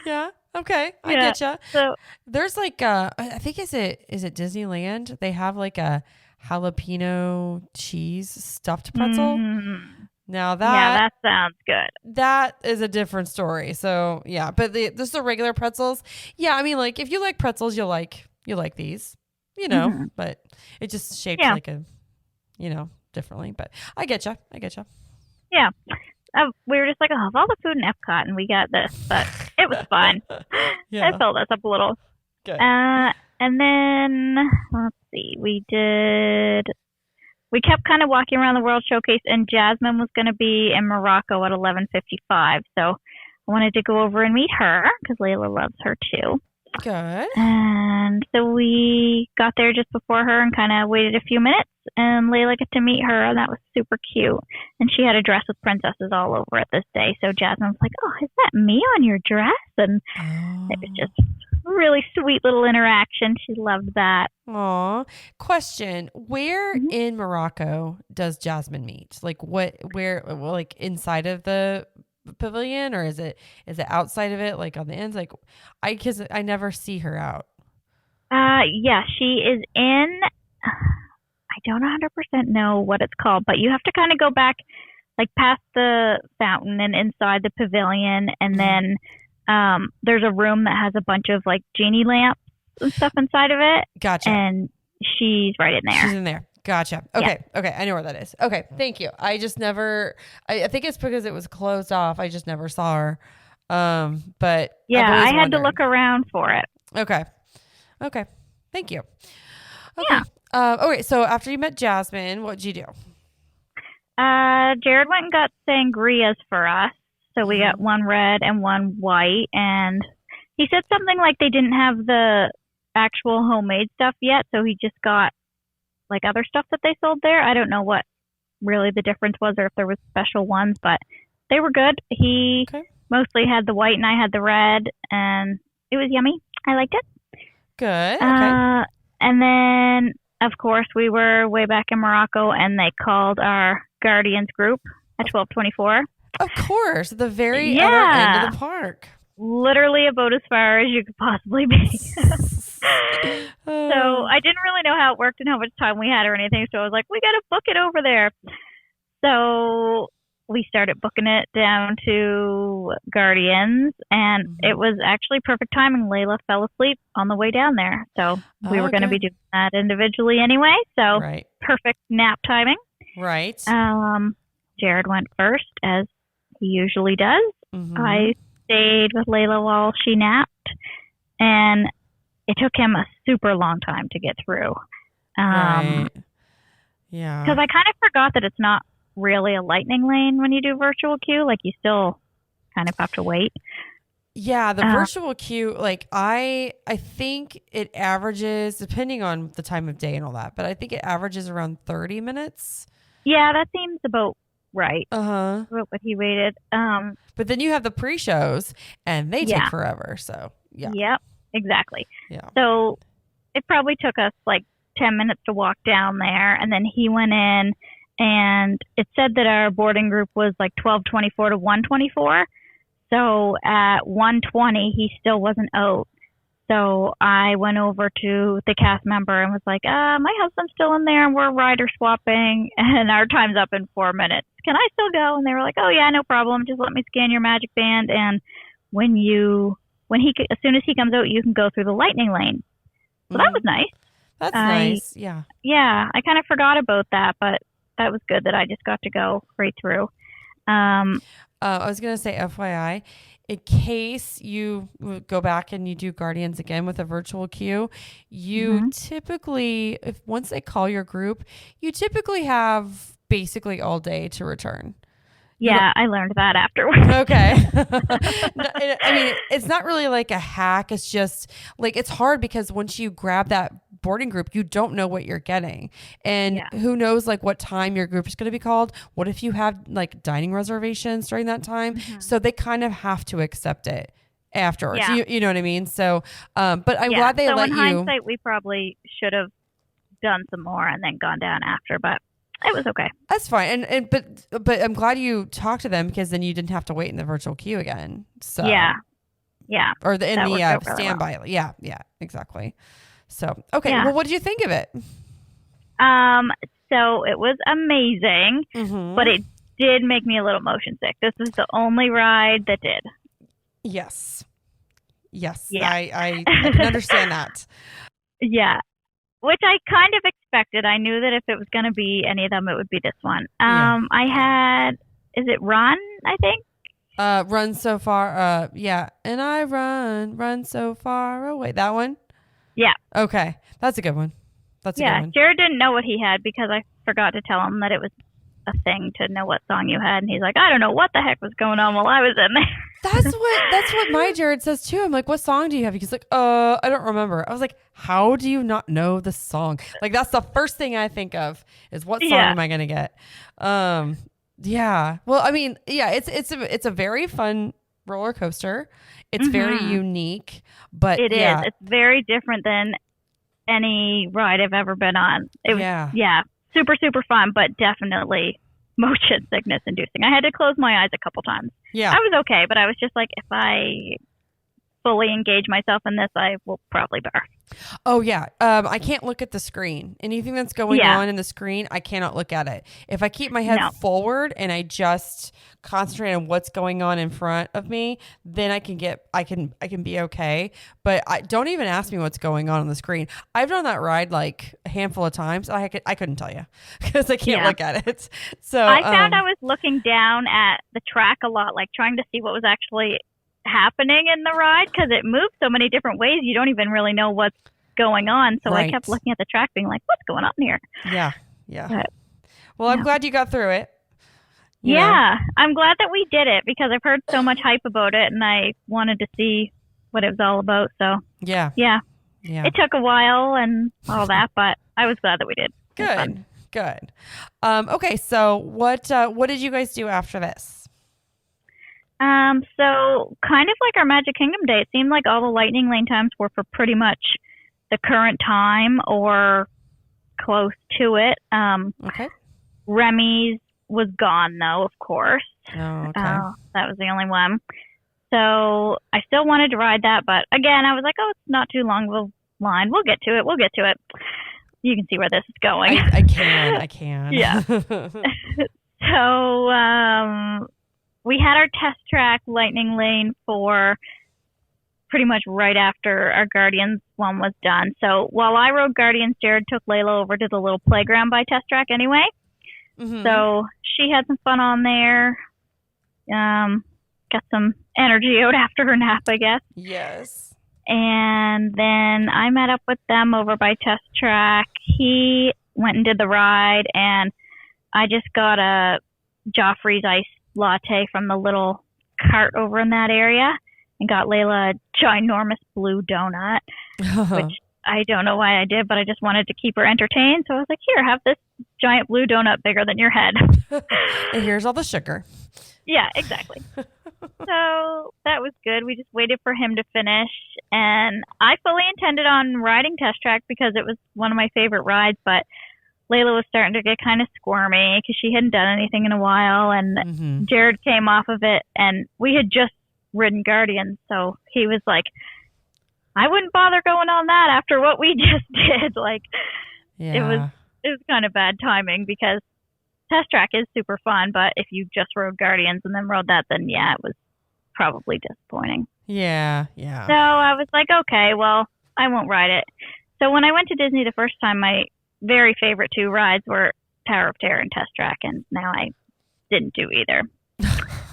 Yeah. Okay. I Yeah. get you. So, There's like I think is it Disneyland? They have like a jalapeno cheese stuffed pretzel. mm, Now yeah, that that sounds good. that is a different story. So yeah, but just the regular pretzels. Yeah, I mean, like if you like pretzels, you like these, Hmm. but it's just shaped Yeah, like a, differently. But I get you. I get you. yeah. We were just like, oh, of all the food in Epcot, and we got this, but it was fun. It Yeah. filled us up a little. Good. And then let's see, we kept kind of walking around the World Showcase, and Jasmine was going to be in Morocco at 11:55. So I wanted to go over and meet her because Layla loves her too. Good. And so we got there just before her and kind of waited a few minutes, and Layla got to meet her, and that was super cute. And she had a dress with princesses all over it this day. So Jasmine was like, "Oh, is that me on your dress?" And it was just really sweet little interaction. She loved that. Aw. Question: where Mhm. in Morocco does Jasmine meet? Like where, well, like inside of the pavilion, or is it outside of it, like on the ends? Like, because I never see her out. Yeah, she is in. I don't 100% know what it's called, but you have to kind of go back, like past the fountain and inside the pavilion, and Mhm. then there's a room that has a bunch of like genie lamps and stuff inside of it, Gotcha. and she's right in She's there. in there. Gotcha. Yeah. Okay. Okay. I know where that is. Okay. Thank you. I just never. I think it's because it was closed off. I just never saw her. But I've Yeah, always I had to wondered. look around for it. Okay. Okay. Thank you. Okay. Yeah. Okay. So after you met Jasmine, what'd you do? Jared went and got sangrias for us. So we got Mm-hmm. one red and one white. And he said something like they didn't have the actual homemade stuff yet. So he just got like other stuff that they sold there. I don't know what really the difference was or if there was special ones, but they were good. He Okay. mostly had the white and I had the red. And it was yummy. I liked it. Good. Okay. Uh, and then, of course, we were way back in Morocco, and they called our Guardians group at 12:24. Of course, the very other end Yeah, of the park. literally about as far as you could possibly be. So Oh, I didn't really know how it worked and how much time we had or anything. So I was like, we got to book it over there. So we started booking it down to Guardians, and it was actually perfect timing. Layla fell asleep on the way down there. So we were going to be good. doing that individually anyway. So Right. perfect nap timing. Right. Jared went first, as he usually does. Mm-hmm. I stayed with Layla while she napped, and it took him a super long time to get through. Right. Yeah. Because I kind of forgot that it's not really a lightning lane when you do virtual queue. Like, you still kind of have to wait. Yeah, the virtual queue, like I think it averages, depending on the time of day and all that, but I think it averages around 30 minutes. Yeah, that seems about right. Uh-huh. What he waited. But then you have the pre-shows and they take Yeah. forever. So, yeah. Yep, exactly. Yeah. So it probably took us like 10 minutes to walk down there, and then he went in, and it said that our boarding group was like 12:24 to 1:24. So at 1:20, he still wasn't out. So I went over to the cast member and was like, my husband's still in there and we're rider swapping and our time's up in 4 minutes. Can I still go? And they were like, oh yeah, no problem. Just let me scan your magic band. And as soon as he comes out, you can go through the lightning lane. So that was nice. That's nice. Yeah. Yeah, I kind of forgot about that, but that was good that I just got to go right through. I was going to say FYI, in case you go back and you do Guardians again with a virtual queue, you typically, if once they call your group, you typically have basically all day to return. Yeah, I learned that afterwards. Okay. I mean, it's not really like a hack. It's just like, it's hard because once you grab that boarding group, you don't know what you're getting. And who knows like what time your group is going to be called. What if you have like dining reservations during that time? So they kind of have to accept it afterwards. Yeah. You know what I mean? So, but I'm glad they let in you. hindsight, we probably should have done some more and then gone down after, but it was okay. That's fine. But I'm glad you talked to them because then you didn't have to wait in the virtual queue again. So yeah. Yeah. Or the in that the worked out really standby. well. Yeah, exactly. So okay, Yeah. well, what did you think of it? So it was amazing, but it did make me a little motion sick. This is the only ride that did. Yes. Yes, Yeah. I can understand that. Yeah. Which I kind of expected. I knew that if it was going to be any of them, it would be this one. Yeah. I had, is it Run, I think? Run so far. Yeah. And I run so far away. That one? Yeah. Okay. That's a good one. That's a good one. Jared didn't know what he had because I forgot to tell him that it was a thing to know what song you had. And he's like, I don't know what the heck was going on while I was in there. That's what my Jared says too. I'm like, what song do you have? He's like, I don't remember. I was like, how do you not know the song? Like, that's the first thing I think of is what song am I gonna get? Yeah. Well, I mean, yeah, it's a very fun roller coaster. It's very unique, but it is. It's very different than any ride I've ever been on. It was super, super fun, but definitely motion sickness inducing. I had to close my eyes a couple times. Yeah. I was okay, but I was just like, if I fully engage myself in this, I will probably barf. Oh yeah. I can't look at the screen. Anything that's going on in the screen, I cannot look at it. If I keep my head forward and I just concentrate on what's going on in front of me, then I can be okay. But don't even ask me what's going on the screen. I've done that ride like a handful of times. I couldn't tell you because I can't look at it. So I found I was looking down at the track a lot, like trying to see what was actually happening in the ride because it moves so many different ways you don't even really know what's going on. So I kept looking at the track being like, what's going on here? But, well, I'm glad you got through it. You know. I'm glad that we did it because I've heard so much hype about it and I wanted to see what it was all about. So yeah, it took a while and all that, but I was glad that we did. Good. Okay, so what did you guys do after this? So kind of like our Magic Kingdom day, it seemed like all the Lightning Lane times were for pretty much the current time or close to it. Okay. Remy's was gone though, of course. Oh, okay. That was the only one. So I still wanted to ride that, but again, I was like, oh, it's not too long of a line. We'll get to it. You can see where this is going. I can. Yeah. So, we had our test track Lightning Lane for pretty much right after our Guardians one was done. So while I rode Guardians, Jared took Layla over to the little playground by test track anyway. So she had some fun on there. Got some energy out after her nap, I guess. Yes. And then I met up with them over by test track. He went and did the ride, and I just got a Joffrey's iced latte from the little cart over in that area and got Layla a ginormous blue donut, which I don't know why I did, but I just wanted to keep her entertained. So I was like, here, have this giant blue donut bigger than your head. And here's all the sugar. Yeah, exactly. So that was good. We just waited for him to finish. And I fully intended on riding Test Track because it was one of my favorite rides, but Layla was starting to get kind of squirmy because she hadn't done anything in a while. And Jared came off of it, and we had just ridden Guardians. So he was like, I wouldn't bother going on that after what we just did. Like, it was kind of bad timing because Test Track is super fun, but if you just rode Guardians and then rode that, then it was probably disappointing. Yeah. So I was like, okay, well, I won't ride it. So when I went to Disney the first time, my very favorite two rides were Tower of Terror and Test Track, and now I didn't do either.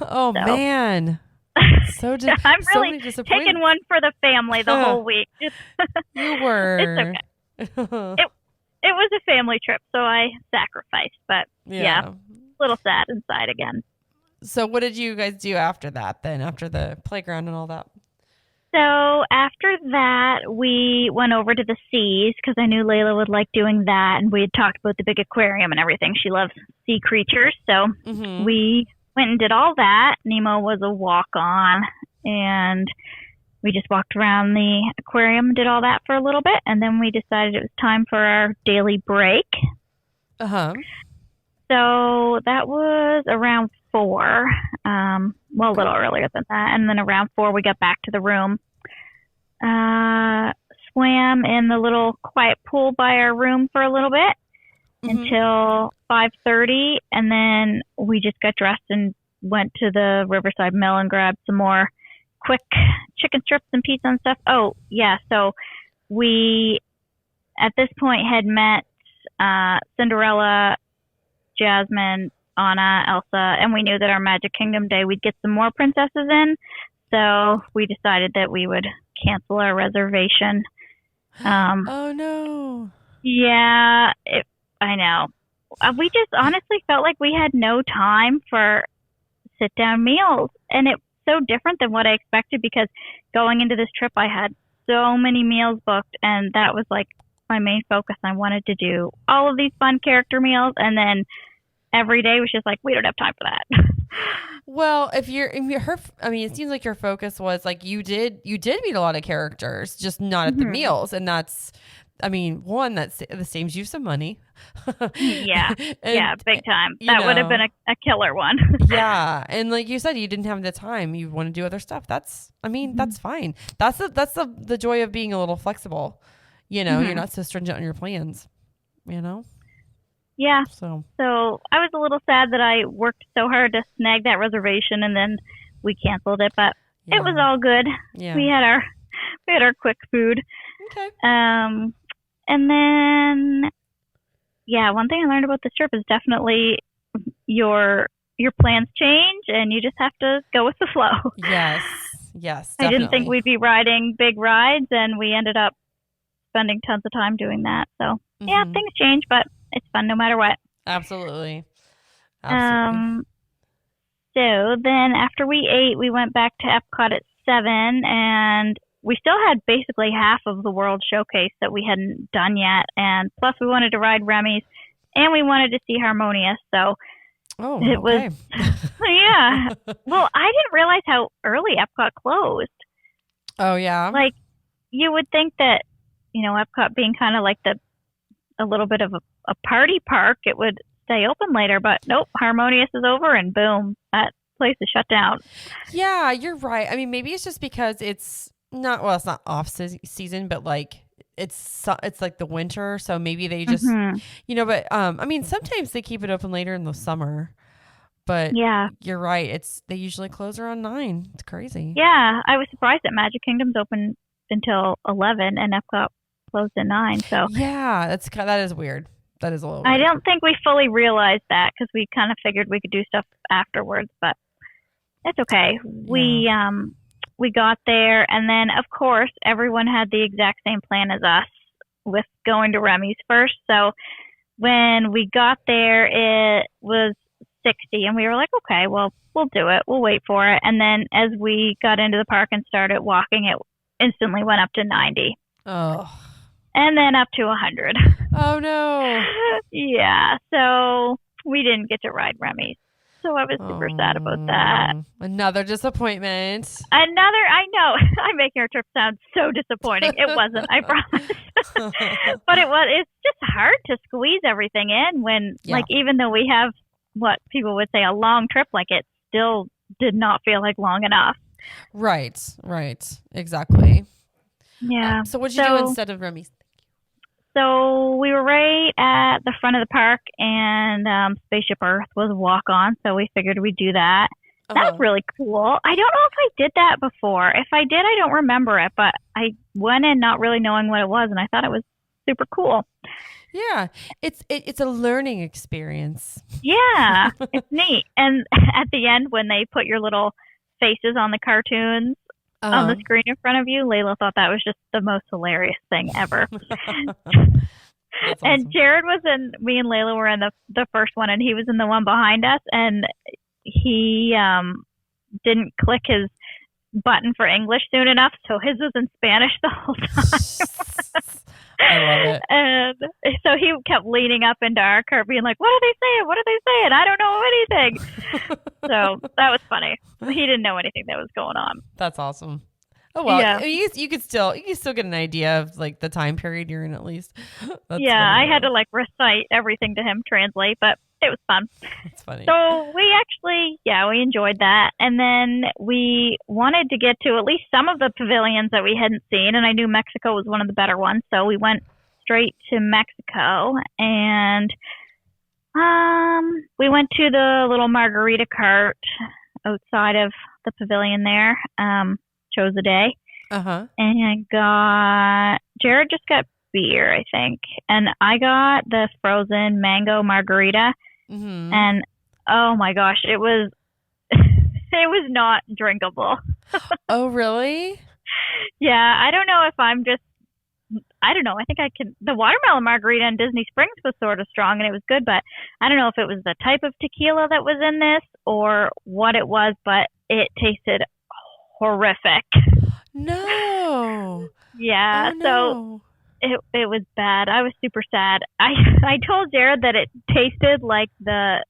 Oh, so. Man. I'm really taking one for the family the whole week. You were. It's okay. It was a family trip, so I sacrificed, but a little sad inside again. So what did you guys do after that then, after the playground and all that? So after that, we went over to the seas because I knew Layla would like doing that, and we had talked about the big aquarium and everything. She loves sea creatures, so we went and did all that. Nemo was a walk-on, and we just walked around the aquarium and did all that for a little bit, and then we decided it was time for our daily break. So that was around 4. Well, a little earlier than that. And then around 4, we got back to the room. Swam in the little quiet pool by our room for a little bit until 5:30, and then we just got dressed and went to the Riverside Mill and grabbed some more quick chicken strips and pizza and stuff. Oh, yeah. So we, at this point, had met Cinderella, Jasmine, Anna, Elsa, and we knew that our Magic Kingdom day we'd get some more princesses in. So we decided that we would cancel our reservation. Oh, no. Yeah, I know. We just honestly felt like we had no time for sit-down meals. And it's so different than what I expected because going into this trip, I had so many meals booked. And that was like my main focus. I wanted to do all of these fun character meals. And then every day was just like, we don't have time for that. Well, if I mean, it seems like your focus was like you did meet a lot of characters, just not at the meals, and that's, I mean, one that saves you some money. Yeah, yeah, big time. You That would have know. been a killer one. Yeah, and like you said, you didn't have the time. You want to do other stuff. That's, I mean, that's fine. That's the joy of being a little flexible. You know, you're not so stringent on your plans. You know. Yeah. So I was a little sad that I worked so hard to snag that reservation and then we canceled it, but it was all good. Yeah. We had our quick food. Okay. And then one thing I learned about this trip is definitely your plans change and you just have to go with the flow. Yes, definitely. I didn't think we'd be riding big rides and we ended up spending tons of time doing that. So yeah, things change, but it's fun no matter what. Absolutely. So then after we ate, we went back to Epcot at 7, and we still had basically half of the World Showcase that we hadn't done yet. And plus we wanted to ride Remy's and we wanted to see Harmonious. So it was, yeah. Well, I didn't realize how early Epcot closed. Oh, yeah. Like you would think that, you know, Epcot being kind of like a little bit of a party park, it would stay open later, but nope, Harmonious is over and boom, that place is shut down. Yeah, you're right. I mean, maybe it's just because it's not off season, but like it's like the winter, so maybe they just you know, but I mean, sometimes they keep it open later in the summer. But yeah, you're right. They usually close around 9. It's crazy. Yeah, I was surprised that Magic Kingdom's open until 11 and Epcot closed at 9. So yeah, that is weird. That is a little weird. I don't think we fully realized that because we kind of figured we could do stuff afterwards, but it's okay. Yeah. We got there, and then of course everyone had the exact same plan as us with going to Remy's first. So when we got there, it was 60, and we were like, okay, well, we'll do it. We'll wait for it. And then as we got into the park and started walking, it instantly went up to 90. Oh. And then up to 100. Oh, no. Yeah. So we didn't get to ride Remy's. So I was super sad about that. Another disappointment. I know. I'm making our trip sound so disappointing. It wasn't, I promise. But it's just hard to squeeze everything in when, like, even though we have what people would say a long trip, like, it still did not feel like long enough. Right. Exactly. Yeah. So what did you do instead of Remy's? So we were right at the front of the park, and Spaceship Earth was walk on, so we figured we'd do that. That was really cool. I don't know if I did that before. If I did, I don't remember it, but I went in not really knowing what it was, and I thought it was super cool. Yeah, it's a learning experience. Yeah, it's neat. And at the end, when they put your little faces on the cartoons on the screen in front of you, Layla thought that was just the most hilarious thing ever. Awesome. And Jared was me and Layla were in the first one, and he was in the one behind us, and he didn't click his button for English soon enough, so his was in Spanish the whole time. I love it. And so he kept leaning up into our car being like, what are they saying? What are they saying? I don't know anything. So that was funny. He didn't know anything that was going on. That's awesome. Oh, well, yeah. I mean, you could still get an idea of like the time period you're in at least. That's I had to like recite everything to him, translate, but It was fun. That's funny. So we actually, we enjoyed that. And then we wanted to get to at least some of the pavilions that we hadn't seen. And I knew Mexico was one of the better ones. So we went straight to Mexico. And we went to the little margarita cart outside of the pavilion there. Chose a day. And Jared just got beer, I think. And I got the frozen mango margarita. And oh my gosh, it was it was not drinkable. Oh, really? Yeah, I don't know if I don't know. I think the watermelon margarita in Disney Springs was sort of strong and it was good, but I don't know if it was the type of tequila that was in this or what it was, but it tasted horrific. No. Yeah, oh, no. So it was bad. I was super sad. I told Jared that it tasted like the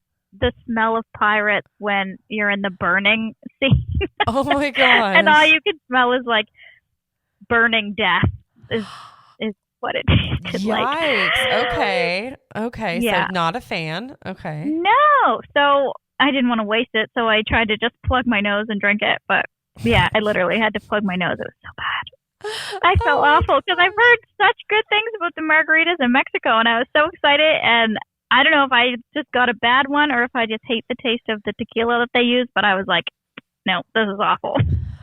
smell of pirates when you're in the burning scene. Oh my gosh. And all you could smell is like burning death is what it tasted like. Yikes. Okay. Yeah. So not a fan. Okay. No. So I didn't want to waste it, so I tried to just plug my nose and drink it. But yeah, I literally had to plug my nose. It was so bad. I felt awful because I've heard such good things about the margaritas in Mexico, and I was so excited. And I don't know if I just got a bad one or if I just hate the taste of the tequila that they use, but I was like, no, this is awful.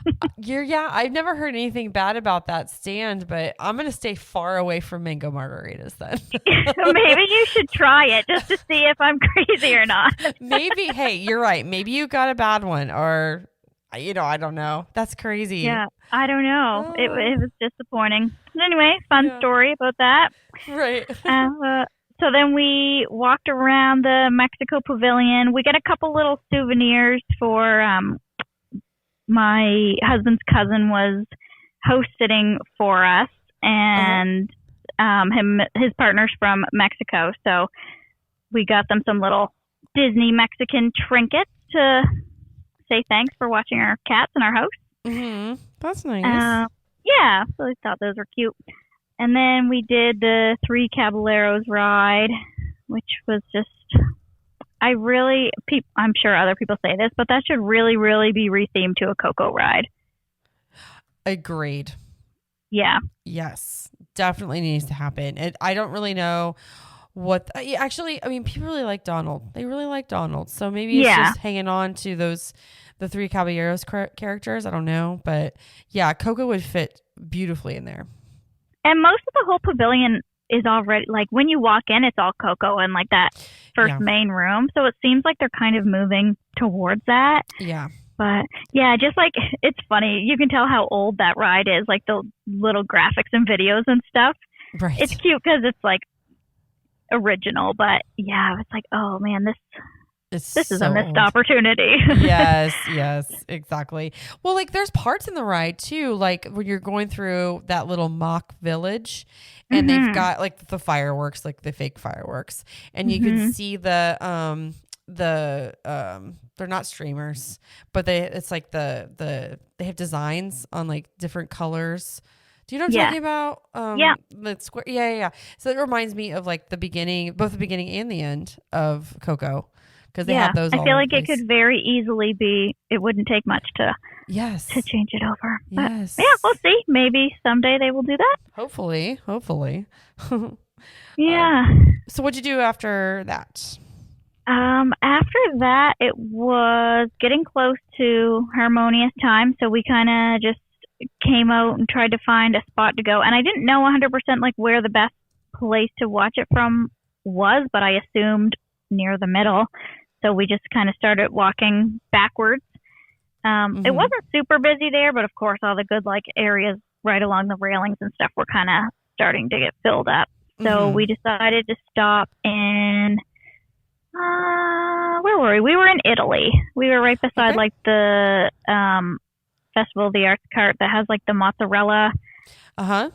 I've never heard anything bad about that stand, but I'm going to stay far away from mango margaritas then. Maybe you should try it just to see if I'm crazy or not. Maybe, hey, you're right. Maybe you got a bad one or, I don't know. That's crazy. Yeah, I don't know. It was disappointing. But anyway, fun story about that. Right. So then we walked around the Mexico Pavilion. We got a couple little souvenirs for my husband's cousin was host sitting for us, and his partner's from Mexico. So we got them some little Disney Mexican trinkets to say thanks for watching our cats in our house. Mm-hmm. That's nice. Yeah, so I thought those were cute. And then we did the Three Caballeros ride, which was just, I'm sure other people say this, but that should really, really be rethemed to a Coco ride. Agreed. Yeah. Yes, definitely needs to happen. And I don't really know what, actually, I mean, people really like Donald. They really like Donald. So maybe it's just hanging on to the Three Caballeros characters. I don't know. But yeah, Coco would fit beautifully in there. And most of the whole pavilion is already, like, when you walk in, it's all Coco and, like, that first main room. So it seems like they're kind of moving towards that. Yeah. But, yeah, just, like, it's funny. You can tell how old that ride is, like, the little graphics and videos and stuff. Right. It's cute because it's, like, original. But, yeah, it's like, oh, man, this is a missed opportunity. Yes, exactly. Well, like there's parts in the ride too, like when you're going through that little mock village and they've got like the fireworks, like the fake fireworks, and you can see the they're not streamers, but it's like they have designs on like different colors. Do you know what I'm talking about? Yeah. The square. Yeah. So it reminds me of like both the beginning and the end of Coco. Because they have those. I feel like it could very easily be. It wouldn't take much to change it over. But yes. Yeah, we'll see. Maybe someday they will do that. Hopefully. Yeah. So what'd you do after that? After that, it was getting close to Harmonious time, so we kind of just came out and tried to find a spot to go. And I didn't know 100% like where the best place to watch it from was, but I assumed near the middle. So we just kind of started walking backwards. It wasn't super busy there, but of course all the good like areas right along the railings and stuff were kind of starting to get filled up. So we decided to stop in, where were we? We were in Italy. We were right beside like the Festival of the Arts cart that has like the mozzarella stuff.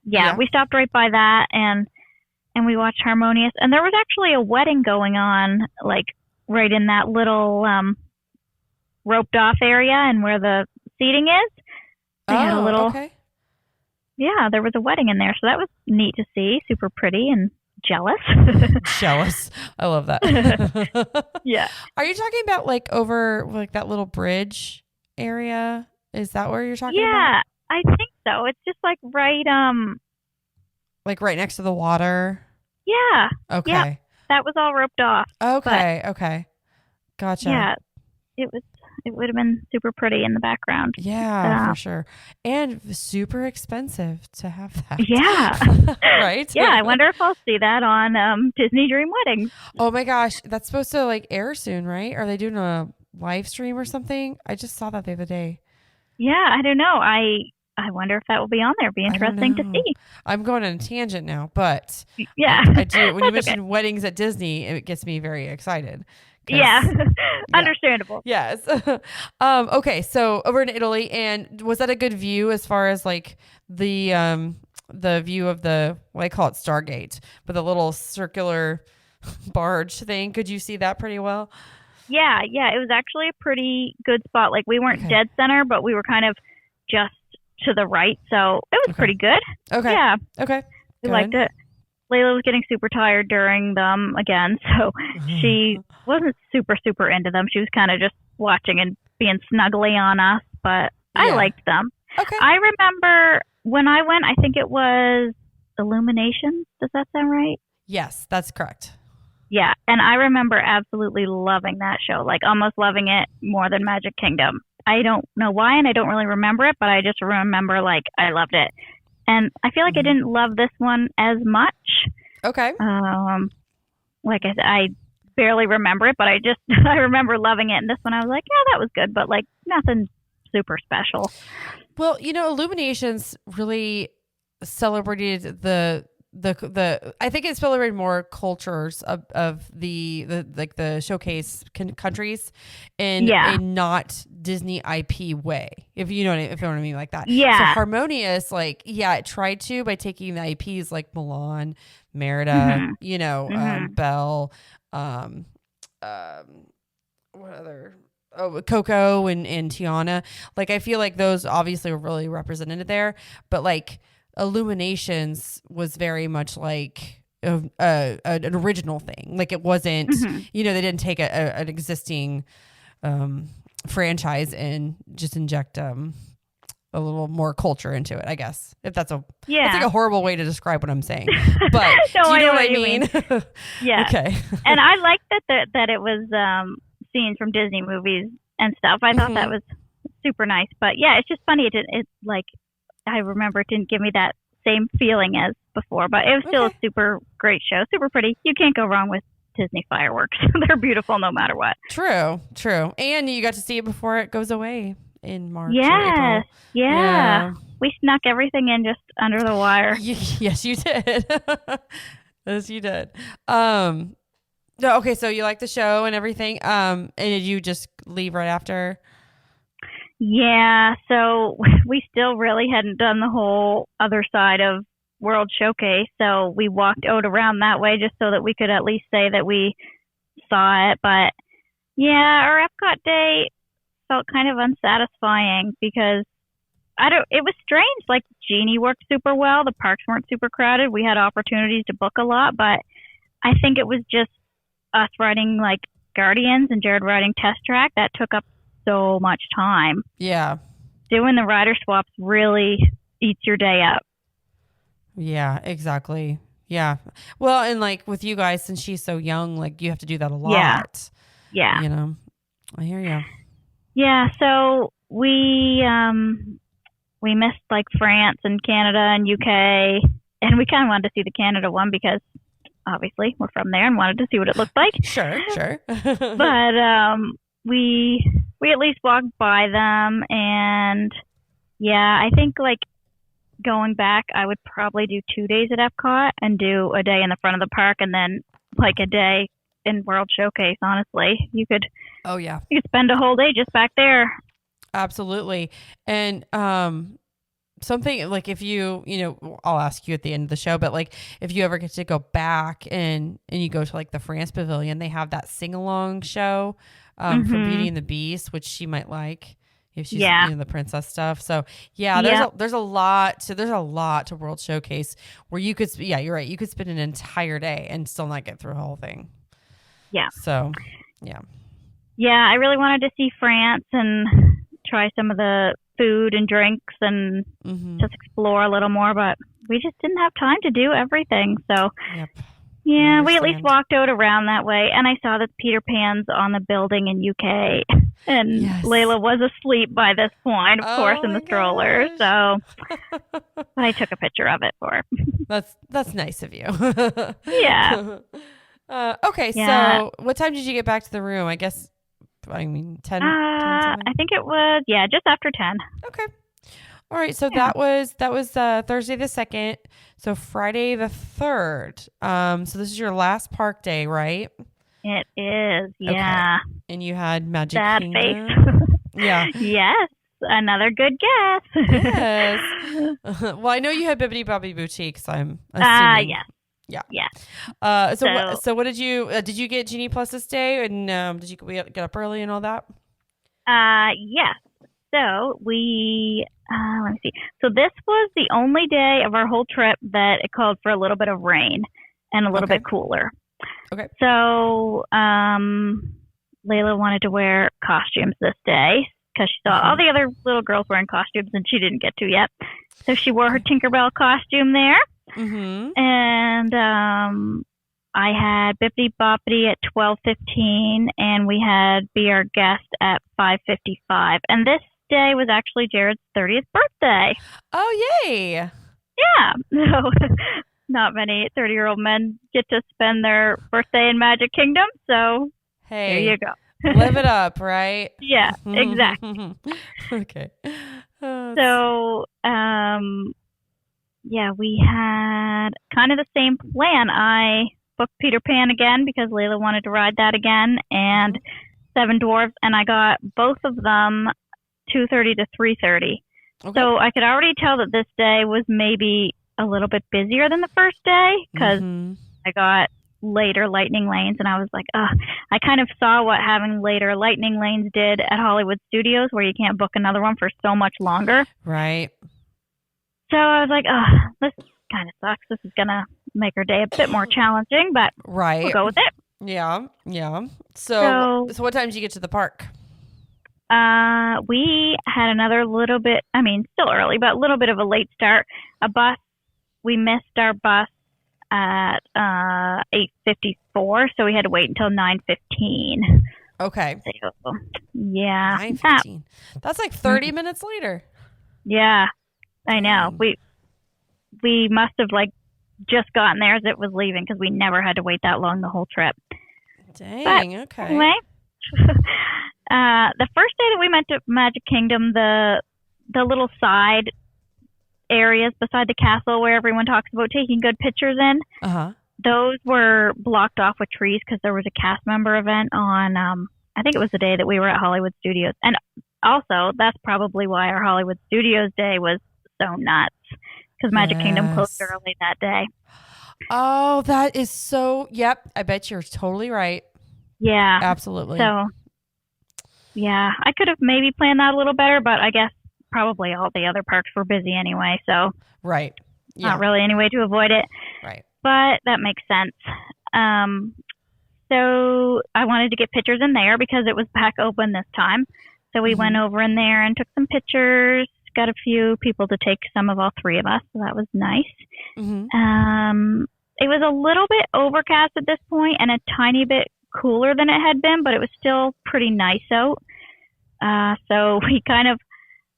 Yeah, we stopped right by that and we watched Harmonious. And there was actually a wedding going on, like, right in that little roped off area and where the seating is. They had a little, yeah, there was a wedding in there. So that was neat to see. Super pretty and jealous. Jealous. I love that. Yeah. Are you talking about like over like that little bridge area? Is that where you're talking about? Yeah, I think so. It's just like right, Like right next to the water? yeah, yeah, Okay. that was all roped off. But Okay. Okay. Gotcha. yeah, it was, it would have been super pretty in the background. Yeah, Uh, for sure. And super expensive to have yeah. that. Right? Yeah, I wonder if I'll see that on Disney Dream Weddings. Oh my gosh. That's supposed to like air soon, right? Are they doing a live stream or something? I just saw that the other day. Yeah, I don't know. I wonder if that will be on there. Be I don't interesting to know. see. I'm going on a tangent now, but Yeah, I do. When you that's okay. mention weddings at Disney, it gets me very excited. 'Cause- Yeah, yeah. understandable. Yes. Okay. So over in Italy, and was that a good view as far as like the view of the, well, I call it Stargate, but the little circular barge thing? Could you see that pretty well? Yeah, yeah, it was actually a pretty good spot. Like we weren't Okay. dead center, but we were kind of just to the right, so it was Okay. pretty good. Okay. Yeah, Okay. we Good. liked it. Layla was getting super tired during them again, so she wasn't super into them. She was kind of just watching and being snuggly on us, but I Yeah. liked them. Okay. I remember when I went, I think it was Illuminations. Does that sound right? Yes, that's correct. Yeah, and I remember absolutely loving that show, like almost loving it more than Magic Kingdom. I don't know why, and I don't really remember it, but I just remember like I loved it. And I feel like I didn't love this one as much. Okay. Like I said, I barely remember it, but I just I remember loving it. And this one, I was like, yeah, that was good, but like nothing super special. Well, Illuminations really celebrated the I think it celebrated more cultures of the like the showcase countries in Yeah. a not Disney IP way, if you know what I mean, like that. Yeah. So Harmonious, like, yeah, it tried to by taking the IPs like Milan, Merida, Belle, what other? Oh, Coco and Tiana. Like, I feel like those obviously were really represented there, but like Illuminations was very much like an original thing. Like it wasn't, they didn't take an existing franchise and just inject a little more culture into it, I guess. If that's that's like a horrible way to describe what I'm saying, but No, do you know I what I know what mean? you Yeah. Okay. And I liked that it was scenes from Disney movies and stuff. I thought that was super nice. But yeah, it's just funny. It like I remember it didn't give me that same feeling as before, but it was still a super great show, super pretty. You can't go wrong with Disney fireworks. They're beautiful no matter what. True. And you got to see it before it goes away in March or Yes. April. Yeah. We snuck everything in just under the wire. Yes, you did. Yes, you did. No, okay, so you like the show and everything. And did you just leave right after? Yeah, so we still really hadn't done the whole other side of World Showcase, so we walked out around that way just so that we could at least say that we saw it. But yeah, our Epcot day felt kind of unsatisfying because it was strange. Like Genie worked super well, the parks weren't super crowded, we had opportunities to book a lot, but I think it was just us riding like Guardians and Jared riding Test Track that took up so much time. Yeah. Doing the rider swaps really eats your day up. Yeah, exactly. Yeah. Well, and like with you guys, since she's so young, like you have to do that a lot. Yeah. I hear you. Yeah. So we missed like France and Canada and UK, and we kind of wanted to see the Canada one because obviously we're from there and wanted to see what it looked like. Sure. But we at least walked by them, and yeah, I think like going back, I would probably do 2 days at Epcot and do a day in the front of the park and then like a day in World Showcase. Honestly, you could spend a whole day just back there. Absolutely. And something like if I'll ask you at the end of the show, but like if you ever get to go back and you go to like the France Pavilion, they have that sing along show for Beauty and the Beast, which she might like. if she's the princess stuff. So there's a lot to World Showcase where you could you're right, you could spend an entire day and still not get through the whole thing. So I really wanted to see France and try some of the food and drinks and just explore a little more, but we just didn't have time to do everything. So we at least walked out around that way, and I saw that Peter Pan's on the building in UK, and Layla was asleep by this point, of course, in the stroller. So I took a picture of it for her. That's nice of you. Okay, so what time did you get back to the room? I guess, 10? I think it was, just after 10. Okay. All right, so that was Thursday the 2nd, so Friday the 3rd. So this is your last park day, right? It is, yeah. Okay. And you had Magic Sad Kingdom. Face. Yeah. Yes, another good guess. Yes. Well, I know you had Bibbidi Bobbidi Boutique, so I'm assuming. Yeah. So what did you get Genie Plus this day, and did you get up early and all that? Yes. So we, let me see. So this was the only day of our whole trip that it called for a little bit of rain and a little bit cooler. Okay. So, Layla wanted to wear costumes this day because she saw all the other little girls wearing costumes and she didn't get to yet. So she wore her Tinkerbell costume there. And, I had Bippity Boppity at 12:15, and we had Be Our Guest at 5:55. And this day was actually Jared's 30th birthday. Oh, yay! Yeah. So not many 30-year-old men get to spend their birthday in Magic Kingdom. So there you go. Live it up, right? Yeah, exactly. Okay. So, we had kind of the same plan. I booked Peter Pan again because Layla wanted to ride that again, and Seven Dwarfs, and I got both of them 2:30 to 3:30. Okay. So I could already tell that this day was maybe a little bit busier than the first day because I got later lightning lanes, and I was like, I kind of saw what having later lightning lanes did at Hollywood Studios, where you can't book another one for so much longer. Right. So I was like, this kind of sucks. This is going to make our day a bit more challenging, but we'll go with it. Yeah. So what time did you get to the park? We had another little bit, still early, but a little bit of a late start. We missed our bus at 8:54, so we had to wait until 9:15. Okay. So, yeah. 9:15. That's like 30 minutes later. Yeah, I know. We must have just gotten there as it was leaving because we never had to wait that long the whole trip. Dang, okay. Anyway, the first day that we went to Magic Kingdom, the little side areas beside the castle where everyone talks about taking good pictures in, those were blocked off with trees because there was a cast member event on, I think it was the day that we were at Hollywood Studios. And also, that's probably why our Hollywood Studios day was so nuts, because Magic Kingdom closed early that day. Oh, that is so, yep, I bet you're totally right. Yeah. Absolutely. So, yeah, I could have maybe planned that a little better, but I guess probably all the other parks were busy anyway, so right. Yeah. Not really any way to avoid it. Right. But that makes sense. So I wanted to get pictures in there because it was back open this time. So we went over in there and took some pictures, got a few people to take some of all three of us, so that was nice. It was a little bit overcast at this point and a tiny bit cooler than it had been, but it was still pretty nice out. So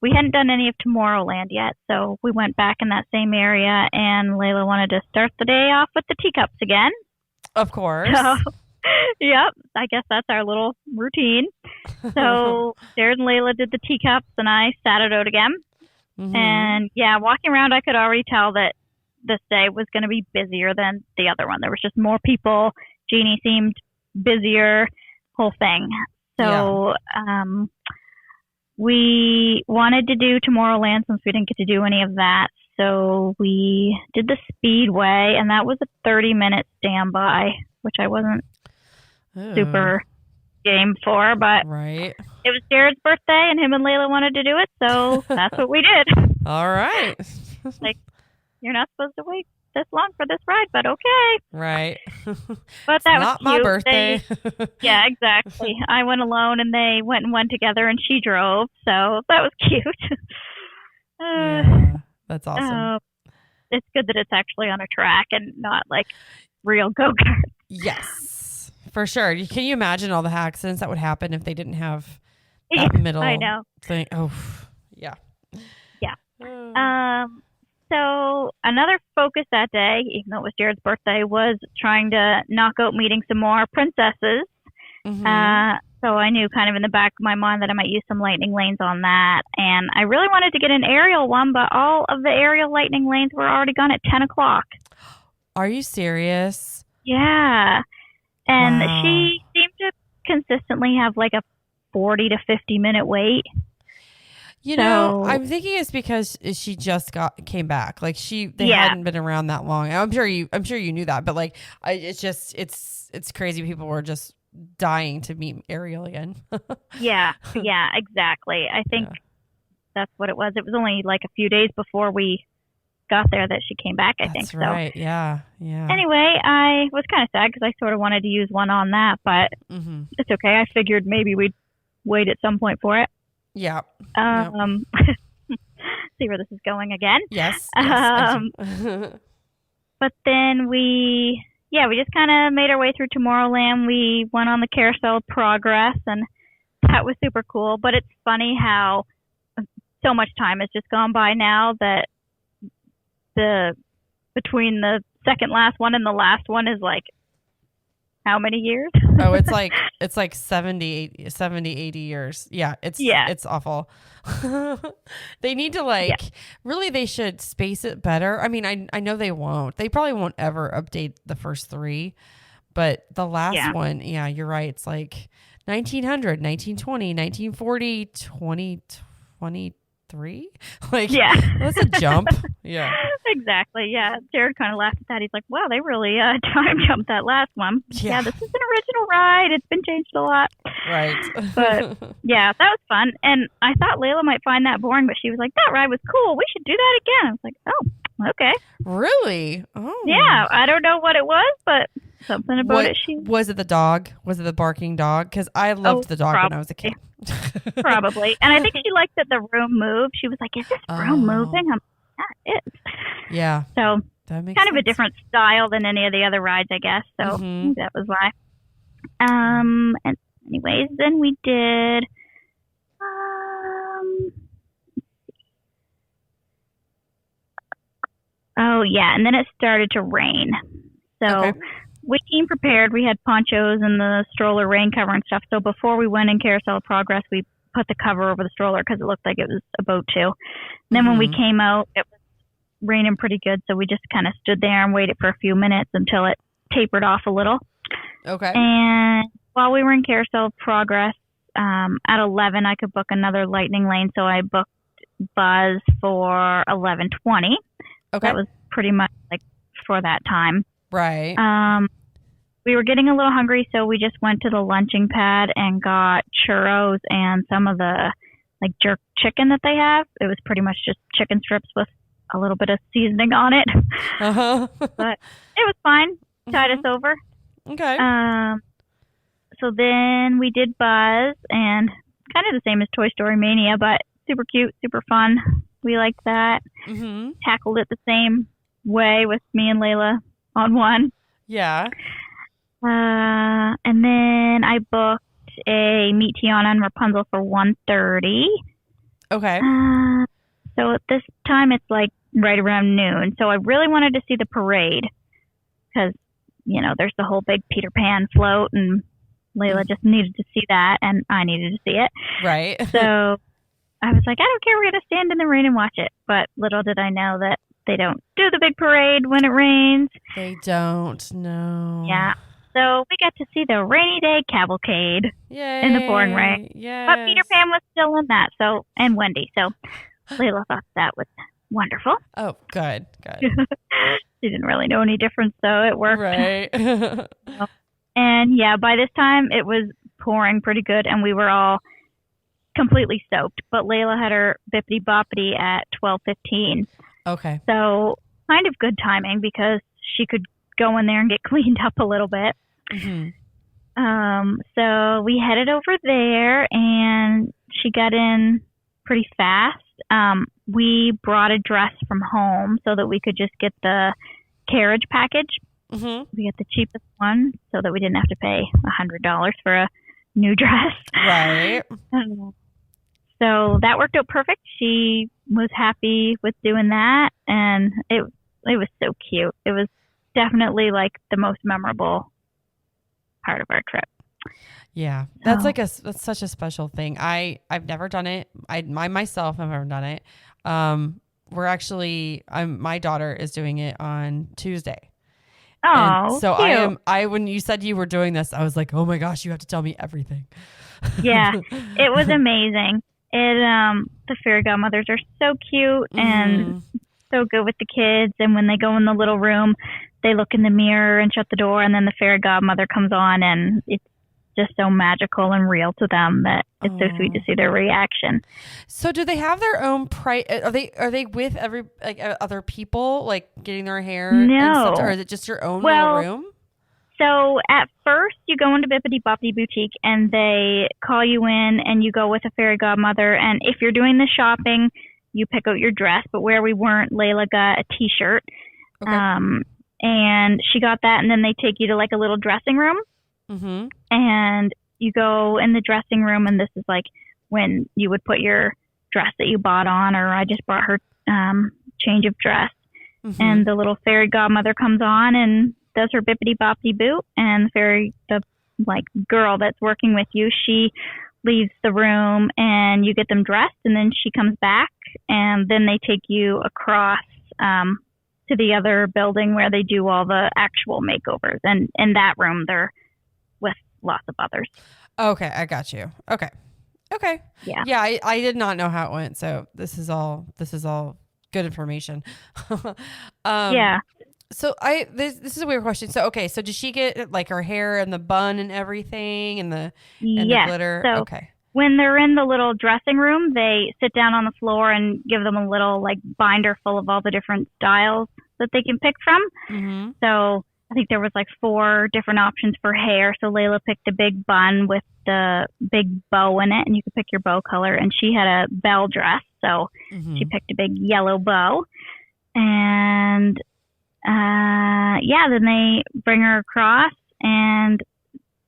we hadn't done any of Tomorrowland yet, so we went back in that same area, and Layla wanted to start the day off with the teacups again. Of course. So, yep, I guess that's our little routine. So Jared and Layla did the teacups, and I sat it out again. And yeah, walking around, I could already tell that this day was going to be busier than the other one. There was just more people. Jeannie seemed busier, whole thing. So we wanted to do Tomorrowland since we didn't get to do any of that. So we did the Speedway, and that was a 30-minute standby, which I wasn't super game for, but Right. it was Jared's birthday and him and Layla wanted to do it, so that's what we did. All right. Like, you're not supposed to wait this long for this ride, but okay. Right. But that was Not cute. my birthday. Yeah, exactly. I went alone and they went together and she drove, so that was cute. Yeah, that's awesome. It's good that it's actually on a track and not like real go-kart. Yes, for sure. Can you imagine all the accidents that would happen if they didn't have that middle I know. thing? Oh, yeah. Yeah. So another focus that day, even though it was Jared's birthday, was trying to knock out meeting some more princesses. Mm-hmm. So I knew kind of in the back of my mind that I might use some lightning lanes on that. And I really wanted to get an aerial one, but all of the aerial lightning lanes were already gone at 10 o'clock. Are you serious? Yeah. And Wow. she seemed to consistently have like a 40 to 50-minute wait. You know, I'm thinking it's because she just came back. Like they hadn't been around that long. I'm sure you knew that, but like, it's crazy. People were just dying to meet Ariel again. Yeah, exactly. I think that's what it was. It was only like a few days before we got there that she came back, I think. That's right. So. Yeah. Anyway, I was kind of sad because I sort of wanted to use one on that, but it's okay. I figured maybe we'd wait at some point for it. Yeah. See where this is going again. Yes. But then we just kind of made our way through Tomorrowland. We went on the Carousel of Progress, and that was super cool. But it's funny how so much time has just gone by now that between the second last one and the last one is like how many years? Oh, it's like 70, 80 years. Yeah, it's awful. They need to really, they should space it better. I mean, I know they won't. They probably won't ever update the first three, but the last one, yeah, you're right. It's like 1900, 1920, 1940, 2023. Like, that's a jump. Yeah. Exactly. Yeah. Jared kind of laughed at that. He's like, wow, they really time jumped that last one. Yeah, this is an original ride. It's been changed a lot. Right. But yeah, that was fun. And I thought Layla might find that boring, but she was like, that ride was cool. We should do that again. I was like, oh, okay. Really? Oh. Yeah. I don't know what it was, but something about it. Was it the dog? Was it the barking dog? Because I loved the dog when I was a kid. Probably. And I think she liked that the room moved. She was like, is this room moving? I'm like, yeah, it is. Yeah. So that makes kind sense. of a different style than any of the other rides, I guess. So that was why. And anyways, then we did and then it started to rain. So we came prepared. We had ponchos and the stroller rain cover and stuff. So before we went in Carousel of Progress, we put the cover over the stroller because it looked like it was about to. And then when we came out, it was raining pretty good. So we just kind of stood there and waited for a few minutes until it tapered off a little. Okay. And while we were in Carousel of Progress, at 11, I could book another lightning lane. So I booked Buzz for 11:20. Okay. That was pretty much like for that time. Right. We were getting a little hungry, so we just went to the lunching pad and got churros and some of the like jerk chicken that they have. It was pretty much just chicken strips with a little bit of seasoning on it. But it was fine. Tide us over. Okay. So then we did Buzz, and kind of the same as Toy Story Mania, but super cute, super fun. We liked that. Tackled it the same way with me and Layla on one. Yeah. And then I booked a Meet Tiana and Rapunzel for 1:30. Okay. So at this time it's like right around noon. So I really wanted to see the parade because, you know, there's the whole big Peter Pan float, and Layla just needed to see that, and I needed to see it. Right. So I was like, I don't care. We're going to stand in the rain and watch it. But little did I know that they don't do the big parade when it rains. They don't, no. Yeah. So we got to see the rainy day cavalcade in the pouring rain. Yes. But Peter Pan was still in that, and Wendy. So Layla thought that was wonderful. Oh, good. She didn't really know any difference, so it worked. Right. And yeah, by this time it was pouring pretty good, and we were all completely soaked. But Layla had her bippity boppity at 12:15. Okay. So kind of good timing because she could go in there and get cleaned up a little bit. Mm-hmm. So we headed over there, and she got in pretty fast. We brought a dress from home so that we could just get the carriage package. Mm-hmm. We got the cheapest one so that we didn't have to pay $100 for a new dress. Right. So that worked out perfect. She was happy with doing that, and it was so cute. It was definitely like the most memorable part of our trip. Yeah, that's that's such a special thing. I've never done it. I myself have never done it. We're actually my daughter is doing it on Tuesday. Oh, and so cute. when you said you were doing this, I was like, oh my gosh, you have to tell me everything. Yeah, it was amazing. The fairy godmothers are so cute and so good with the kids. And when they go in the little room, they look in the mirror and shut the door, and then the fairy godmother comes on, and it's just so magical and real to them that it's so sweet to see their reaction. So do they have their own price? Are they with other people, like getting their hair? No. And stuff, or is it just your own little room? So at first you go into Bippity Boppity Boutique and they call you in and you go with a fairy godmother. And if you're doing the shopping, you pick out your dress. But where we weren't, Layla got a t-shirt. Okay. And she got that, and then they take you to like a little dressing room. Mm-hmm. And you go in the dressing room, and this is like when you would put your dress that you bought on, or I just bought her change of dress. Mm-hmm. And the little fairy godmother comes on and does her bippity boppity boot, and the girl that's working with you, she leaves the room and you get them dressed, and then she comes back, and then they take you across to the other building where they do all the actual makeovers. And in that room, they're with lots of others. Okay, I got you. Okay. Yeah. Yeah, I did not know how it went, so this is all good information. Yeah. So this is a weird question. So so did she get like her hair and the bun and everything and the glitter? So okay. When they're in the little dressing room, they sit down on the floor and give them a little like binder full of all the different styles that they can pick from. Mm-hmm. So I think there was like 4 different options for hair. So Layla picked a big bun with the big bow in it, and you could pick your bow color. And she had a belle dress, so she picked a big yellow bow. And then they bring her across, and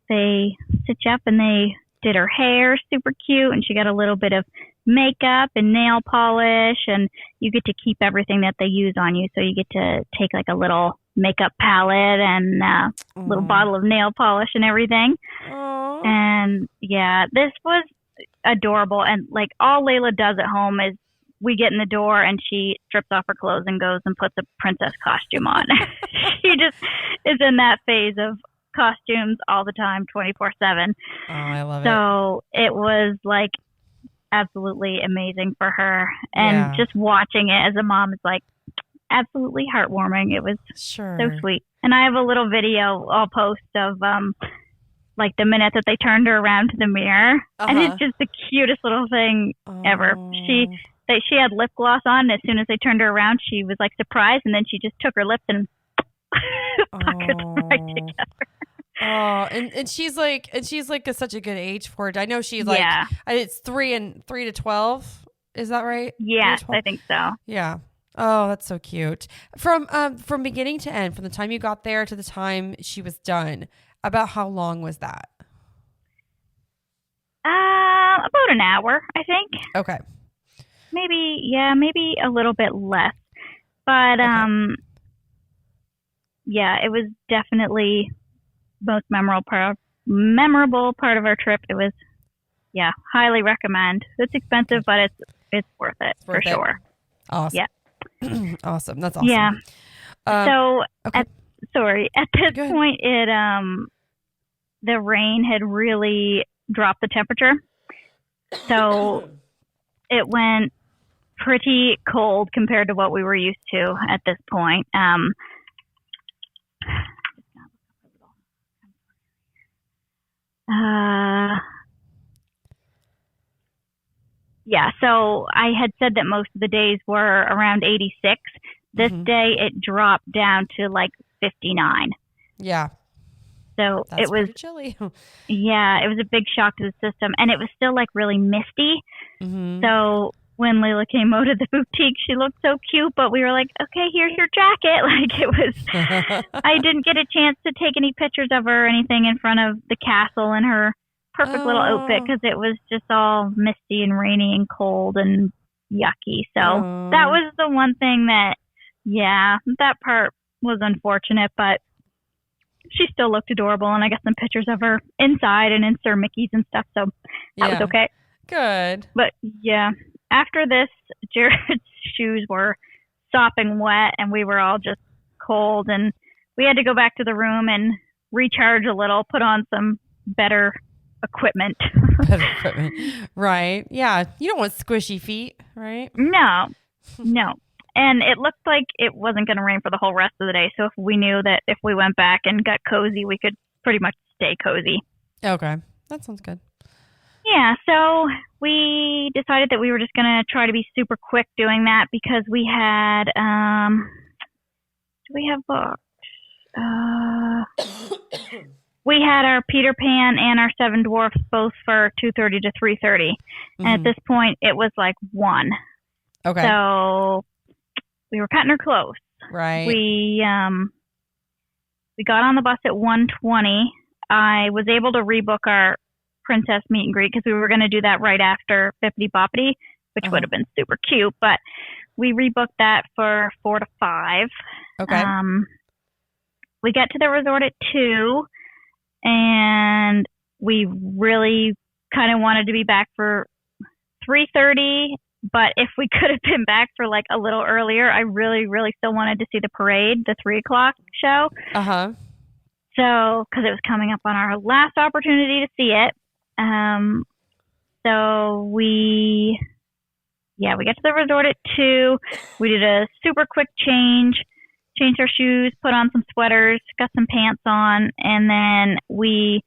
they sit you up, and they did her hair super cute, and she got a little bit of makeup and nail polish, and you get to keep everything that they use on you. So you get to take like a little makeup palette and a little bottle of nail polish and everything. Aww. And yeah, this was adorable. And like all Layla does at home is we get in the door and she strips off her clothes and goes and puts a princess costume on. She just is in that phase of costumes all the time, 24/7. Oh, I love it. So it was like absolutely amazing for her. And just watching it as a mom is like absolutely heartwarming. It was so sweet. And I have a little video I'll post of like the minute that they turned her around to the mirror. And it's just the cutest little thing ever. She had lip gloss on. As soon as they turned her around, she was like surprised, and then she just took her lips and puckered them right together. Oh, and she's like such a good age for it. I know she's like it's 3 to 12. Is that right? Yes, I think so. Yeah. Oh, that's so cute. From beginning to end, from the time you got there to the time she was done, about how long was that? About an hour, I think. Okay. Maybe a little bit less. But it was definitely most memorable part of our trip. It was highly recommend. It's expensive, but it's worth it for sure. Awesome. Yeah. Awesome. That's awesome. Yeah. So at this Go point the rain had really dropped the temperature. So it went pretty cold compared to what we were used to at this point. Uh, yeah, so I had said that most of the days were around 86. This Mm-hmm. day it dropped down to like 59. Yeah. So it That's was, pretty chilly. yeah, it was a big shock to the system. And it was still like really misty. Mm-hmm. So when Layla came out of the boutique, she looked so cute, but we were like, okay, here's your jacket. Like it was, I didn't get a chance to take any pictures of her or anything in front of the castle in her perfect little outfit Oh. because it was just all misty and rainy and cold and yucky. So that Oh. was the one thing that, yeah, that part was unfortunate, but she still looked adorable. And I got some pictures of her inside and in Sir Mickey's and stuff. So that was Yeah. okay. Good. But yeah, after this, Jared's shoes were sopping wet and we were all just cold. And we had to go back to the room and recharge a little, put on some better equipment. Better equipment. Right. Yeah. You don't want squishy feet, right? No, no. And it looked like it wasn't going to rain for the whole rest of the day. So if we knew that if we went back and got cozy, we could pretty much stay cozy. Okay. That sounds good. Yeah, so we decided that we were just going to try to be super quick doing that because we had, do we have books? We had our Peter Pan and our Seven Dwarfs both for 2:30 to 3:30. And at this point, it was like 1. Okay. So we were cutting her close. Right. We got on the bus at 1:20. I was able to rebook our princess meet and greet because we were going to do that right after 50 Boppity, which would have been super cute. But we rebooked that for 4 to 5. Okay. We get to the resort at 2, and we really kind of wanted to be back for 3:30. But if we could have been back for like a little earlier, I really, really still wanted to see the parade, the 3 o'clock show. Uh-huh. So, because it was coming up on our last opportunity to see it. So we got to the resort at 2. We did a super quick change, changed our shoes, put on some sweaters, got some pants on, and then we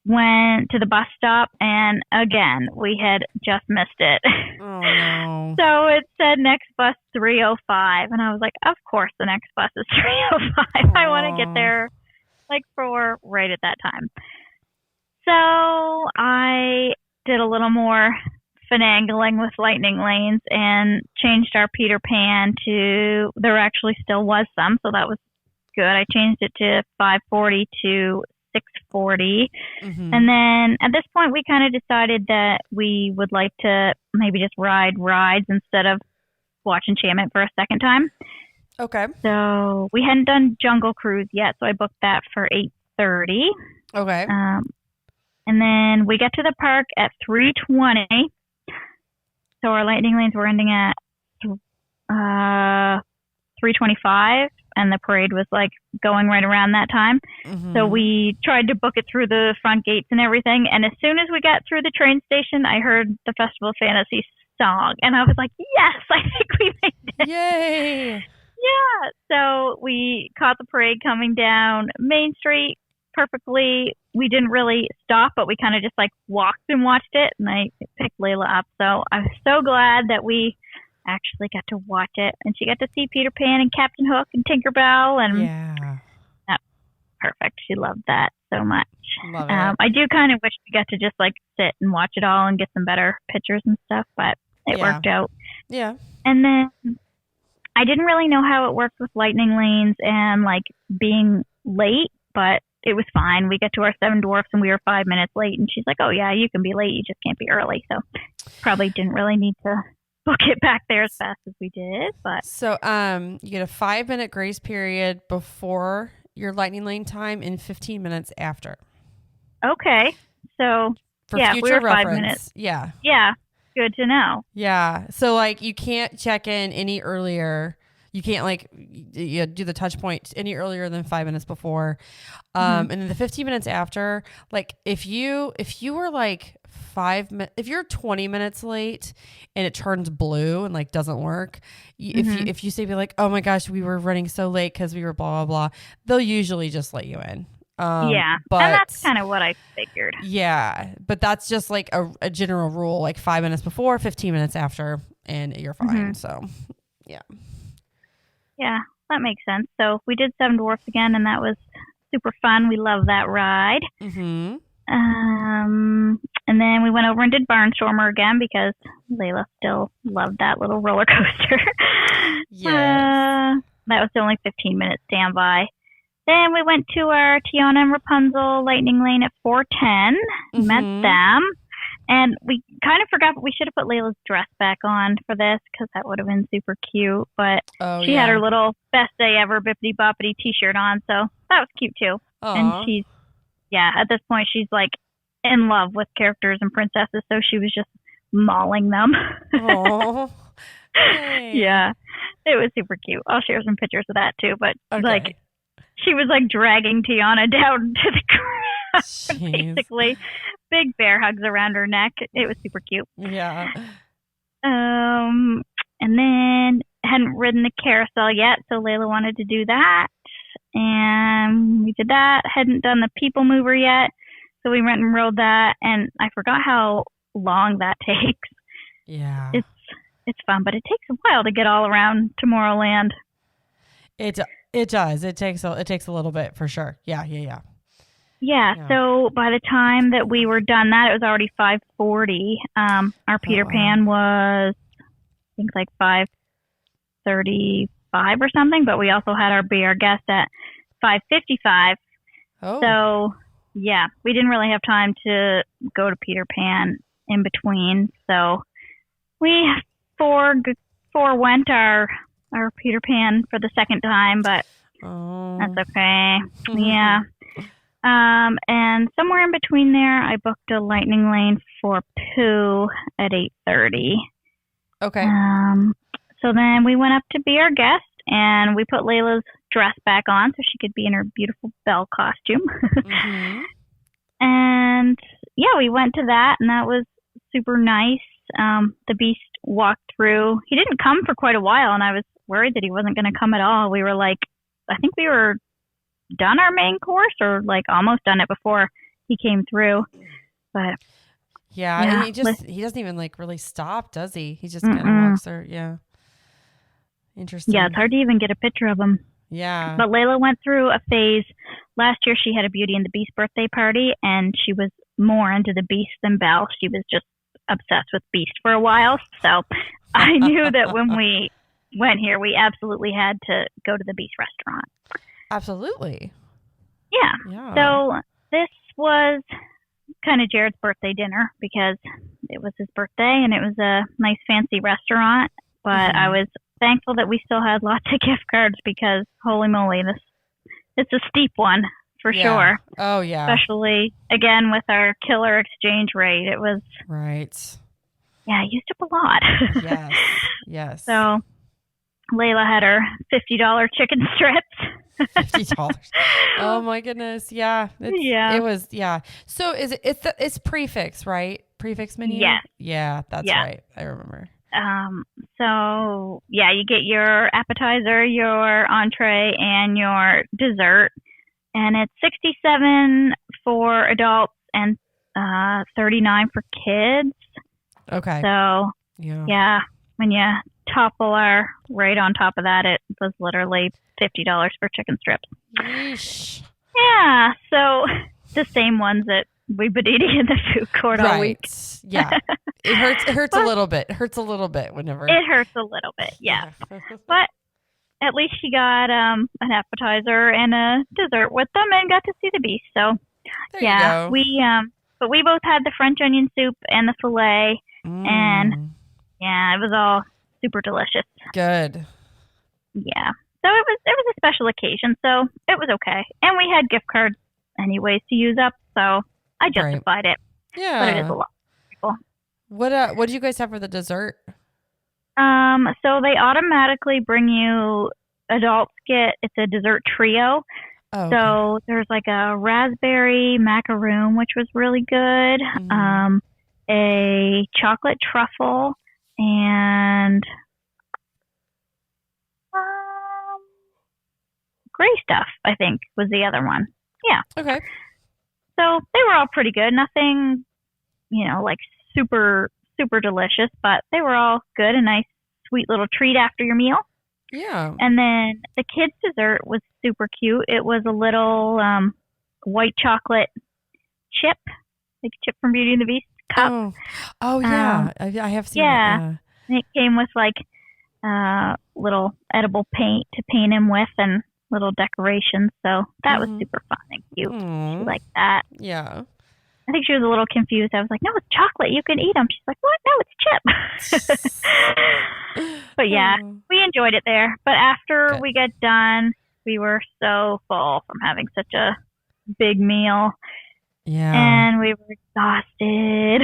went to the bus stop, and again, we had just missed it. Oh, no. So it said next bus 3:05, and I was like, of course the next bus is 3:05. I want to get there like 4 right at that time. So I did a little more finagling with lightning lanes and changed our Peter Pan to, there actually still was some, so that was good. I changed it to 5:40 to 6:40. Mm-hmm. And then at this point, we kind of decided that we would like to maybe just ride rides instead of watch Enchantment for a second time. Okay. So we hadn't done Jungle Cruise yet, so I booked that for 8:30. Okay. And then we got to the park at 3:20. So our lightning lanes were ending at 3:25, and the parade was like going right around that time. Mm-hmm. So we tried to book it through the front gates and everything. And as soon as we got through the train station, I heard the Festival of Fantasy song, and I was like, yes, I think we made it. Yay! Yeah. So we caught the parade coming down Main Street perfectly. We didn't really stop, but we kind of just like walked and watched it, and I picked Layla up. So I was so glad that we actually got to watch it, and she got to see Peter Pan and Captain Hook and Tinkerbell, and Yeah. perfect. She loved that so much. Love it. I do kind of wish we got to just like sit and watch it all and get some better pictures and stuff, but it worked out. Yeah. And then I didn't really know how it worked with lightning lanes and like being late, but it was fine. We got to our Seven Dwarfs and we were 5 minutes late, and she's like, oh yeah, you can be late, you just can't be early. So probably didn't really need to book it back there as fast as we did. But so you get a 5-minute grace period before your lightning lane time and 15 minutes after. okay. So For yeah, future we were reference. 5 minutes. Yeah. Yeah. Good to know. Yeah. So like you can't check in any earlier. You can't like do the touch point any earlier than 5 minutes before. And then the 15 minutes after, like if you were like if you're 20 minutes late and it turns blue and like doesn't work, if you say be like, oh my gosh, we were running so late because we were blah, blah, blah, they'll usually just let you in. Yeah. And that's But kind of what I figured. yeah, but that's just like a general rule, like 5 minutes before, 15 minutes after, and you're fine. So yeah. Yeah, that makes sense. So we did Seven Dwarfs again, and that was super fun. We love that ride. Mm-hmm. And then we went over and did Barnstormer again because Layla still loved that little roller coaster. Yes. That was the only 15-minute standby. Then we went to our Tiana and Rapunzel Lightning Lane at 4:10. Met them. And we kind of forgot, but we should have put Layla's dress back on for this because that would have been super cute. But she had her little best day ever bippity boppity t-shirt on, so that was cute too. Aww. And she's, at this point, she's like in love with characters and princesses, so she was just mauling them. Aww. Hey. Yeah, it was super cute. I'll share some pictures of that too. But like, she was like dragging Tiana down to the ground, basically. Big bear hugs around her neck. It was super cute. Yeah. And then hadn't ridden the carousel yet, so Layla wanted to do that. And we did that. Hadn't done the people mover yet, so we went and rode that. And I forgot how long that takes. Yeah. It's fun, but it takes a while to get all around Tomorrowland. It does. It takes a little bit for sure. Yeah. Yeah, so by the time that we were done that, it was already 5:40. Our Peter Pan was, I think, like 5:35 or something, but we also had our Be Our Guest at 5:55. Oh. So, yeah, we didn't really have time to go to Peter Pan in between. So we forewent our Peter Pan for the second time, but that's okay. Yeah. And somewhere in between there, I booked a Lightning Lane for Pooh at 8:30. Okay. So then we went up to Be Our Guest, and we put Layla's dress back on so she could be in her beautiful Belle costume. And yeah, we went to that, and that was super nice. The Beast walked through. He didn't come for quite a while, and I was worried that he wasn't going to come at all. We were like, I think we were done our main course, or like almost done it before he came through. But yeah, he doesn't even like really stop, does he? He just kind of walks there. Yeah. Interesting. Yeah, it's hard to even get a picture of him. Yeah. But Layla went through a phase. Last year she had a Beauty and the Beast birthday party, and she was more into the Beast than Belle. She was just obsessed with Beast for a while. So I knew that when we went here, we absolutely had to go to the Beast restaurant. Absolutely. Yeah. So this was kind of Jared's birthday dinner because it was his birthday and it was a nice fancy restaurant. But I was thankful that we still had lots of gift cards because holy moly, it's a steep one for sure. Oh yeah. Especially again with our killer exchange rate. It was right. Yeah, I used up a lot. Yes. So Layla had her $50 chicken strips. $50. Oh my goodness. Yeah. It was. Yeah. So it's prefix, right? Prefix menu. Yes. Yeah, that's right. I remember. So yeah, you get your appetizer, your entree, and your dessert, and it's $67 for adults and $39 for kids. Okay. So yeah, when you topple our rate on top of that, it was literally $50 for chicken strips. Yeesh. Yeah, so the same ones that we've been eating in the food court all week. Yeah, it hurts a little bit. It hurts a little bit whenever. It hurts a little bit, yeah. But at least she got an appetizer and a dessert with them and got to see the Beast. So there you go. But we both had the French onion soup and the filet, and yeah, it was all super delicious. Good. Yeah. So it was a special occasion, so it was okay. And we had gift cards anyways to use up, so I justified it. Yeah. But it is a lot of people. What did you guys have for the dessert? So they automatically bring you it's a dessert trio. Oh, okay. So there's like a raspberry macaroon, which was really good. A chocolate truffle and gray stuff, I think, was the other one. Yeah. Okay. So they were all pretty good. Nothing, like super, super delicious, but they were all good. A nice, sweet little treat after your meal. Yeah. And then the kids' dessert was super cute. It was a little white chocolate chip, like chip from Beauty and the Beast cup. Oh yeah. I have seen that. Yeah. Yeah. And it came with like little edible paint to paint him with and little decorations. So that was super fun and cute. She liked that. Yeah. I think she was a little confused. I was like, no, it's chocolate. You can eat them. She's like, what? No, it's chip. But yeah, we enjoyed it there. But after we got done, we were so full from having such a big meal. Yeah. And we were exhausted.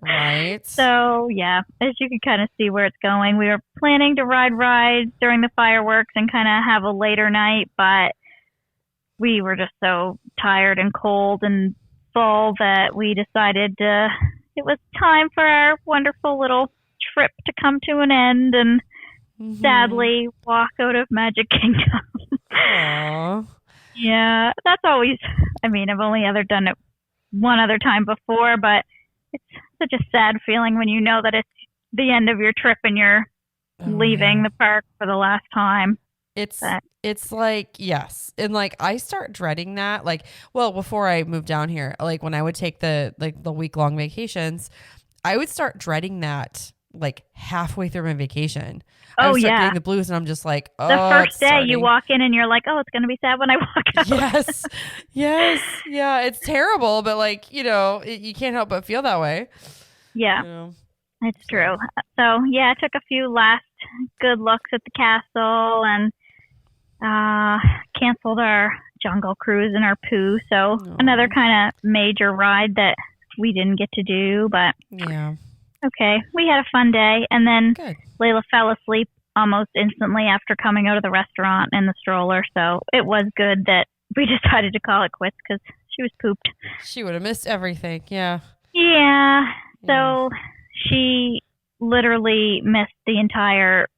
Right. So, yeah, as you can kind of see where it's going, we were planning to ride rides during the fireworks and kind of have a later night, but we were just so tired and cold and full that we decided it was time for our wonderful little trip to come to an end and sadly walk out of Magic Kingdom. Aww. Yeah, that's always, I've only ever done it one other time before, but it's such a sad feeling when you know that it's the end of your trip and you're leaving the park for the last time. It's like, yes. And like, I start dreading that. Like, well, before I moved down here, like when I would take the week-long vacations, I would start dreading that like halfway through my vacation. I would start getting the blues and I'm just like, oh, the first day you walk in and you're like, oh, it's going to be sad when I walk out. Yes. Yeah. It's terrible, but like, you can't help but feel that way. Yeah, it's true. So yeah, I took a few last good looks at the castle and canceled our jungle cruise and our poo. So another kind of major ride that we didn't get to do, but yeah. Okay, we had a fun day, and then Layla fell asleep almost instantly after coming out of the restaurant in the stroller, so it was good that we decided to call it quits because she was pooped. She would have missed everything, yeah. Yeah, so she literally missed the entire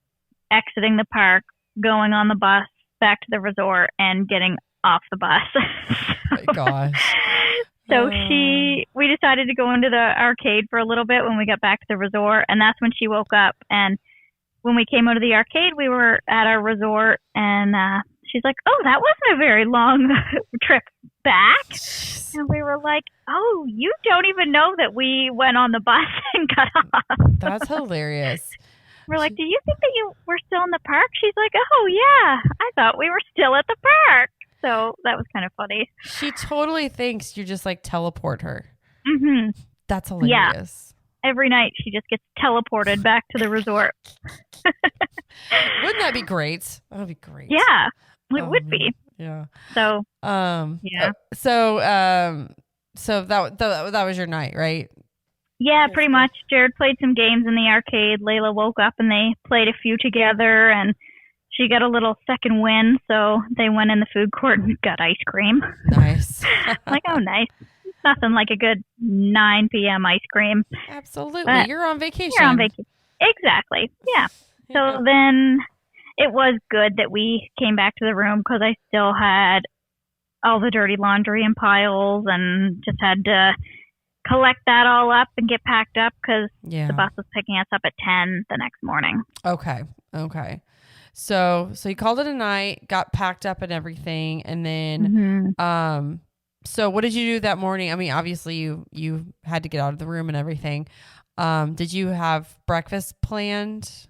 exiting the park, going on the bus, back to the resort, and getting off the bus. Oh my gosh. So we decided to go into the arcade for a little bit when we got back to the resort, and that's when she woke up. And when we came out of the arcade, we were at our resort, and she's like, oh, that wasn't a very long trip back. And we were like, oh, you don't even know that we went on the bus and got off. That's hilarious. We're like, do you think that you were still in the park? She's like, oh, yeah, I thought we were still at the park. So that was kind of funny. She totally thinks you just like teleport her. Mm-hmm. That's hilarious. Yeah. Every night she just gets teleported back to the resort. Wouldn't that be great? That would be great. Yeah, it would be. Yeah. So, yeah. So that was your night, right? Yeah, pretty much. Jared played some games in the arcade. Layla woke up and they played a few together, and she got a little second win, so they went in the food court and got ice cream. Nice. Like, oh, nice. Nothing like a good 9 p.m. ice cream. Absolutely. But you're on vacation. You're on vacation. Exactly. Yeah. So then it was good that we came back to the room because I still had all the dirty laundry in piles and just had to collect that all up and get packed up because the bus was picking us up at 10 the next morning. Okay. So you called it a night, got packed up and everything, and then so what did you do that morning? Obviously you had to get out of the room and everything. Did you have breakfast planned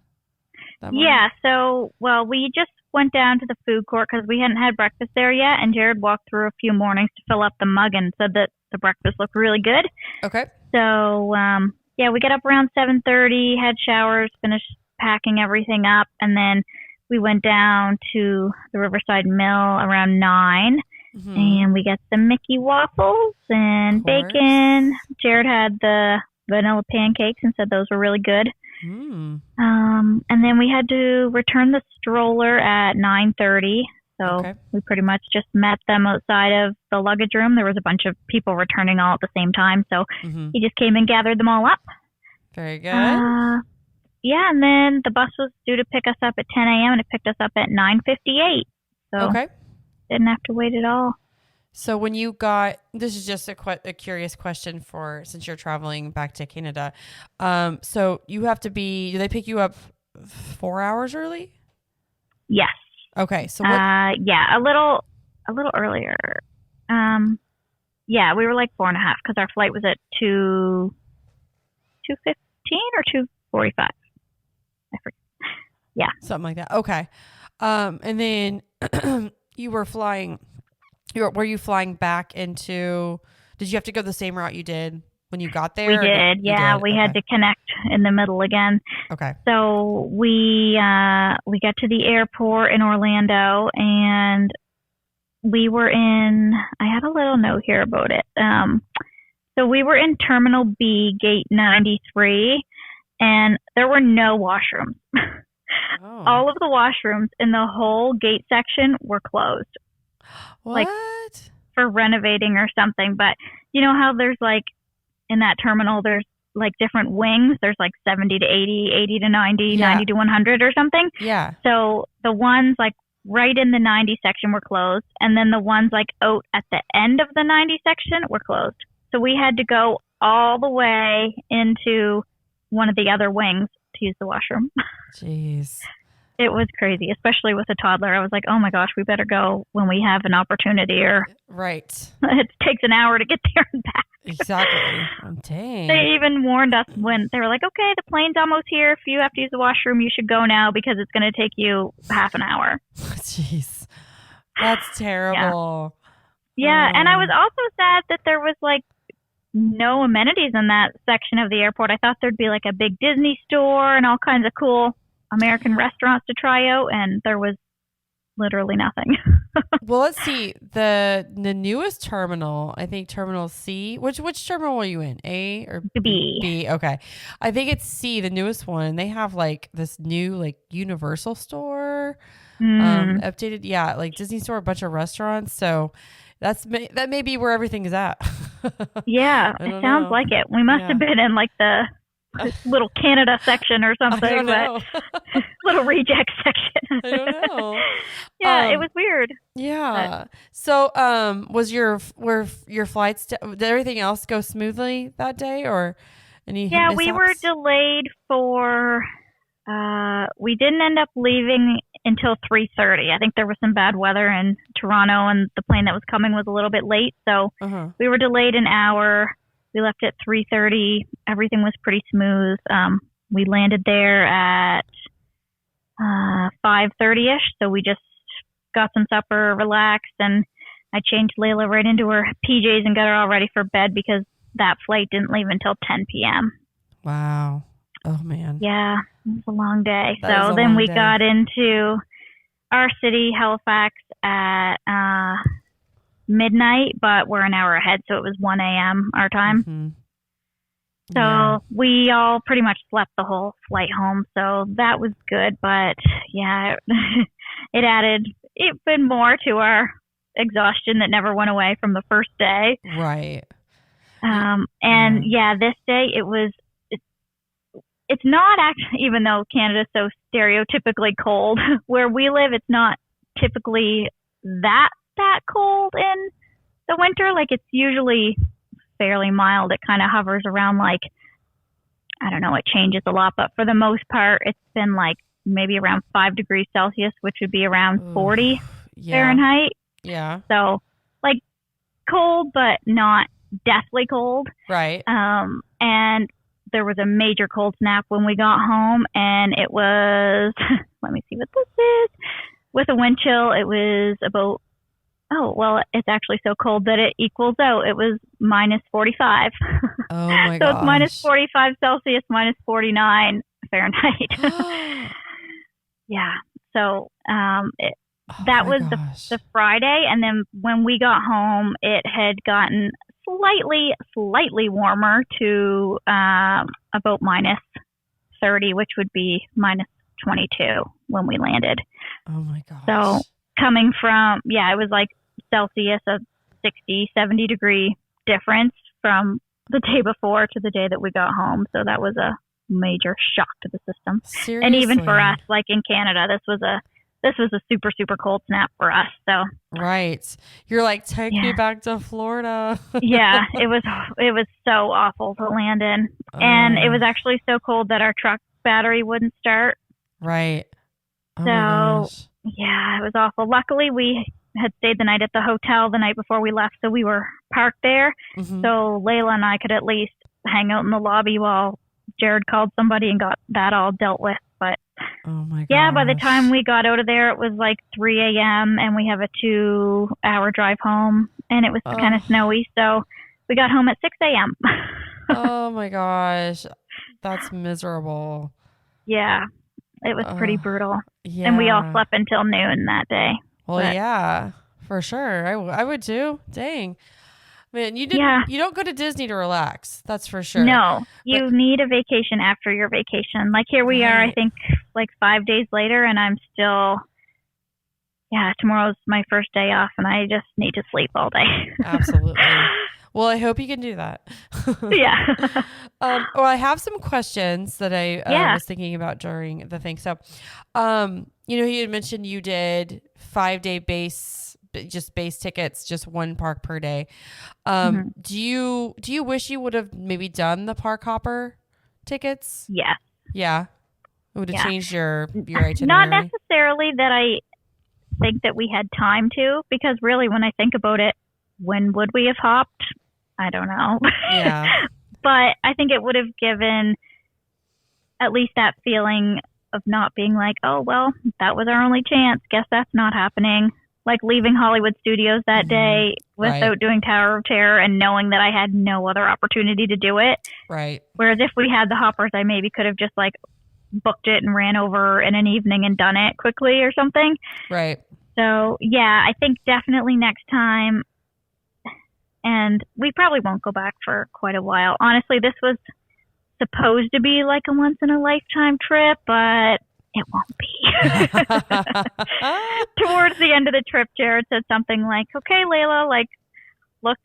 that morning? Yeah, so we just went down to the food court because we hadn't had breakfast there yet, and Jared walked through a few mornings to fill up the mug and said that the breakfast looked really good. Okay. So we got up around 7:30, had showers, finished packing everything up, and then we went down to the Riverside Mill around 9, and we got some Mickey waffles and bacon. Jared had the vanilla pancakes and said those were really good. And then we had to return the stroller at 9:30. So we pretty much just met them outside of the luggage room. There was a bunch of people returning all at the same time. So he just came and gathered them all up. Very good. Yeah, and then the bus was due to pick us up at 10 a.m. and it picked us up at 9:58. So didn't have to wait at all. So when this is just a curious question for since you're traveling back to Canada. So you have to do they pick you up 4 hours early? Yes. Okay. So what? Yeah, a little earlier. Yeah, we were like 4.5 because our flight was at 2:15 or 2:45. I forget. Yeah. Something like that. Okay. And then you were flying. Were you flying back into? Did you have to go the same route you did when you got there? We did. Yeah, we had to connect in the middle again. Okay. So we got to the airport in Orlando, and we were in. I had a little note here about it. So we were in Terminal B, Gate 93, and there were no washrooms. Oh. All of the washrooms in the whole gate section were closed. What? Like for renovating or something. But you know how there's like in that terminal, there's like different wings. There's like 70 to 80, 80 to 90, 90 to 100 or something. Yeah. So the ones like right in the 90 section were closed. And then the ones like out at the end of the 90 section were closed. So we had to go all the way into one of the other wings to use the washroom. Jeez. It was crazy, especially with a toddler. I was like, oh my gosh, we better go when we have an opportunity, or right. It takes an hour to get there and back. Exactly. Oh, dang. They even warned us when they were like, okay, the plane's almost here. If you have to use the washroom, you should go now because it's going to take you half an hour. Jeez. That's terrible. Yeah. And I was also sad that there was like no amenities in that section of the airport. I thought there'd be like a big Disney store and all kinds of cool American restaurants to try out, and there was literally nothing. Well, let's see. The newest terminal, I think Terminal C. Which terminal were you in? A or B? B. Okay. I think it's C, the newest one. They have like this new like Universal store, updated. Yeah, like Disney store, a bunch of restaurants. So that may be where everything is at. Yeah, it sounds like it. We must have been in like the little Canada section or something. I don't know. Little reject section. I don't know. Yeah, it was weird. Yeah. So, were your flights? Did everything else go smoothly that day, or any? Yeah, mishaps? we were delayed for. We didn't end up leaving until 3:30. I think there was some bad weather in Toronto, and the plane that was coming was a little bit late, so we were delayed an hour. We left at 3:30. Everything was pretty smooth. We landed there at 5:30ish. So we just got some supper, relaxed, and I changed Layla right into her PJs and got her all ready for bed because that flight didn't leave until 10 p.m. Wow. Oh man. Yeah, it was a long day. So then we got into our city, Halifax, at midnight, but we're an hour ahead, so it was 1 a.m. our time. Mm-hmm. So we all pretty much slept the whole flight home, so that was good. But yeah, it added even more to our exhaustion that never went away from the first day. Right. And this day it's not actually, even though Canada's so stereotypically cold, where we live, it's not typically that cold in the winter. Like it's usually fairly mild. It kind of hovers around like, I don't know, it changes a lot, but for the most part, it's been like maybe around 5 degrees Celsius, which would be around 40 Fahrenheit. Yeah. So like cold, but not deathly cold. Right. And there was a major cold snap when we got home, and it was, let me see what this is. With a wind chill, it was about, it's actually so cold that it equals out. It was minus 45. Oh my So gosh. it's minus 45 Celsius, minus 49 Fahrenheit. Yeah. So that was the Friday. And then when we got home, it had gotten slightly warmer to about minus 30, which would be minus 22 when we landed. Oh my gosh. So coming from, it was like Celsius, a 60, 70 degree difference from the day before to the day that we got home. So that was a major shock to the system. Seriously? And even for us, like in Canada, this was a super, super cold snap for us. So Right. You're like, take me back to Florida. Yeah, it was so awful to land in. And it was actually so cold that our truck battery wouldn't start. Right. Oh So, my gosh. yeah, it was awful. Luckily, we had stayed the night at the hotel the night before we left, so we were parked there. Mm-hmm. So Layla and I could at least hang out in the lobby while Jared called somebody and got that all dealt with. But Oh my gosh. yeah, by the time we got out of there, it was like 3 a.m. and we have a 2-hour drive home, and it was kind of snowy. So we got home at 6 a.m. Oh my gosh. That's miserable. Yeah, it was pretty brutal. Yeah. And we all slept until noon that day. Well, yeah, for sure. I would too. Dang. Man, you don't go to Disney to relax. That's for sure. No, you need a vacation after your vacation. Like here we are, I think like 5 days later, and I'm still, tomorrow's my first day off, and I just need to sleep all day. Absolutely. Well, I hope you can do that. Yeah. Well, I have some questions that I was thinking about during the thing. So, you had mentioned you did 5-day base tickets, just one park per day. Do you wish you would have maybe done the park hopper tickets? Yeah. Yeah. It would have changed your itinerary. Not necessarily that I think that we had time to, because really when I think about it, when would we have hopped? I don't know. Yeah. But I think it would have given at least that feeling of not being like, oh, well, that was our only chance. Guess that's not happening. Like leaving Hollywood Studios that day without doing Tower of Terror and knowing that I had no other opportunity to do it. Right. Whereas if we had the hoppers, I maybe could have just like booked it and ran over in an evening and done it quickly or something. Right. So, yeah, I think definitely next time. And we probably won't go back for quite a while. Honestly, this was supposed to be like a once-in-a-lifetime trip, but it won't be. Towards the end of the trip, Jared said something like, okay, Layla, like, look,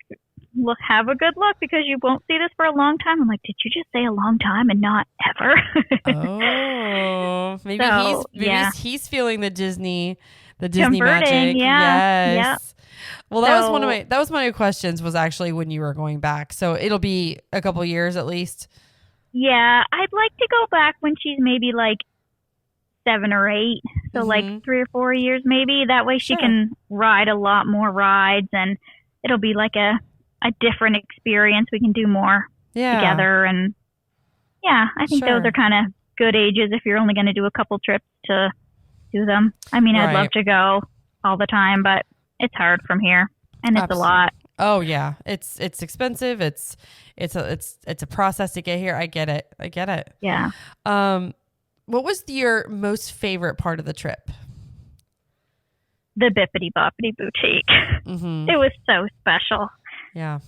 have a good look because you won't see this for a long time. I'm like, did you just say a long time and not ever? Oh, maybe he's feeling the Disney Converting, magic. Yeah. Yes. Well, that was one of my questions was actually when you were going back. So it'll be a couple years at least. Yeah, I'd like to go back when she's maybe like 7 or 8. So like 3 or 4 years maybe. That way she can ride a lot more rides and it'll be like a different experience. We can do more together. And yeah, I think those are kind of good ages if you're only going to do a couple trips to do them. I mean, I'd love to go all the time, but it's hard from here and it's a lot. Oh yeah. It's expensive. It's a process to get here. I get it. Yeah. What was your most favorite part of the trip? The Bippity Boppity Boutique. It was so special. Yeah.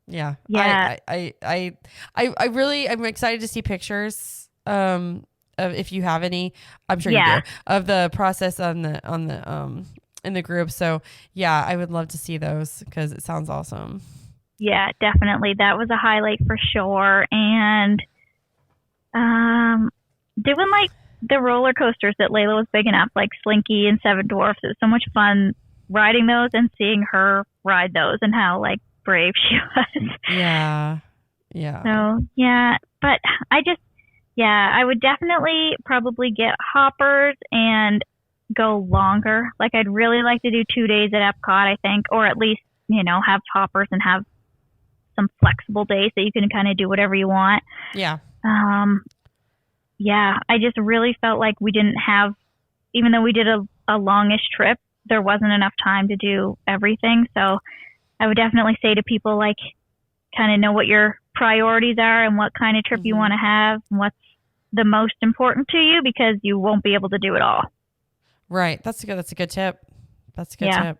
Yeah. Yeah. I'm excited to see pictures. Of if you have any, I'm sure you do, of the process on the in the group. So yeah, I would love to see those because it sounds awesome. Yeah, definitely. That was a highlight for sure. And doing like the roller coasters that Layla was big enough, like Slinky and Seven Dwarfs. It was so much fun riding those and seeing her ride those and how like brave she was. Yeah. Yeah. So yeah, but I would definitely probably get hoppers and go longer. Like I'd really like to do 2 days at Epcot, I think, or at least, have hoppers and have some flexible days so you can kind of do whatever you want. Yeah. I just really felt like we didn't have, even though we did a longish trip, there wasn't enough time to do everything. So I would definitely say to people, like, kind of know what your priorities are and what kind of trip you want to have and what's the most important to you, because you won't be able to do it all. Right. That's a good tip. That's a good tip.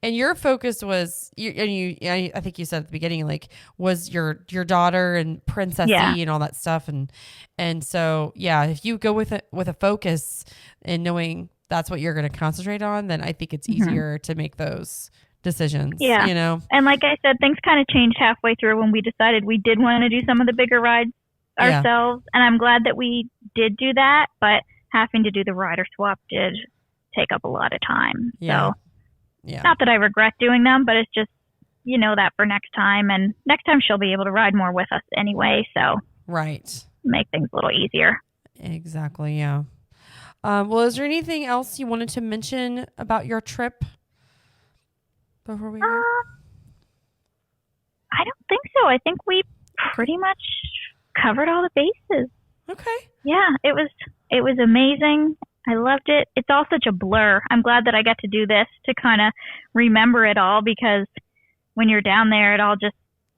And your focus was I think you said at the beginning, like, was your daughter and princessy and all that stuff. And so, if you go with a focus and knowing that's what you're going to concentrate on, then I think it's easier to make those decisions. Yeah. And like I said, things kind of changed halfway through when we decided we did want to do some of the bigger rides ourselves. And I'm glad that we did do that, but having to do the rider swap did take up a lot of time. Yeah. So Yeah. not that I regret doing them, but it's just, that for next time. And next time she'll be able to ride more with us anyway. So Right. make things a little easier. Exactly. Yeah. Well, is there anything else you wanted to mention about your trip before we go? I don't think so. I think we pretty much covered all the bases. Okay. Yeah, it was amazing. I loved it. It's all such a blur. I'm glad that I got to do this to kind of remember it all, because when you're down there, it all just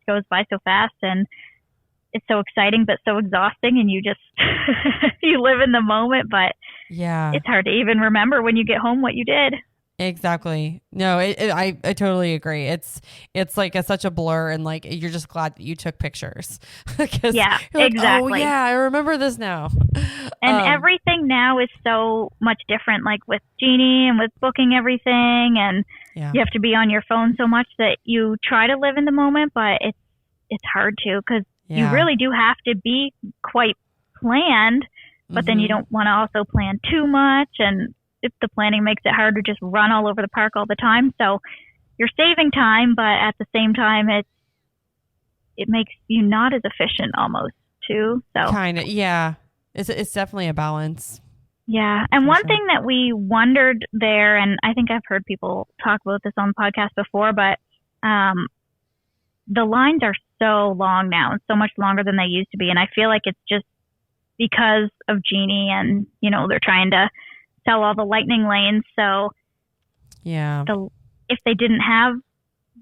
goes by so fast, and it's so exciting but so exhausting, and you just you live in the moment, but yeah, it's hard to even remember when you get home what you did. Exactly. No, I totally agree. It's like such a blur, and like you're just glad that you took pictures. Yeah, you're like, exactly. Oh yeah, I remember this now. And everything now is so much different, like with Jeannie and with booking everything, and you have to be on your phone so much that you try to live in the moment, but it's hard to, because you really do have to be quite planned, but then you don't want to also plan too much, and if the planning makes it hard to just run all over the park all the time. So you're saving time, but at the same time, it makes you not as efficient almost too. So kind of, yeah. It's definitely a balance. Yeah. And one thing that we wondered there, and I think I've heard people talk about this on the podcast before, but the lines are so long now, and so much longer than they used to be. And I feel like it's just because of Jeannie, and, they're trying to sell all the lightning lanes. So yeah, if they didn't have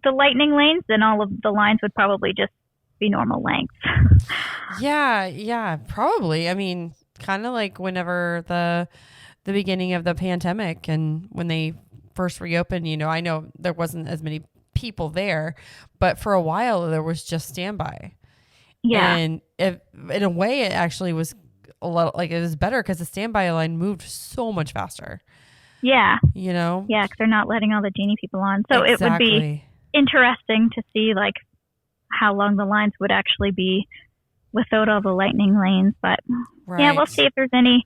the lightning lanes, then all of the lines would probably just be normal length. Yeah, probably. I mean, kind of like whenever the beginning of the pandemic, and when they first reopened, I know there wasn't as many people there, but for a while there was just standby. Yeah. And in a way, it actually was a lot, like, it was better because the standby line moved so much faster. Yeah. Yeah, because they're not letting all the Genie people on. So It would be interesting to see, like, how long the lines would actually be without all the lightning lanes. But yeah, we'll see if there's any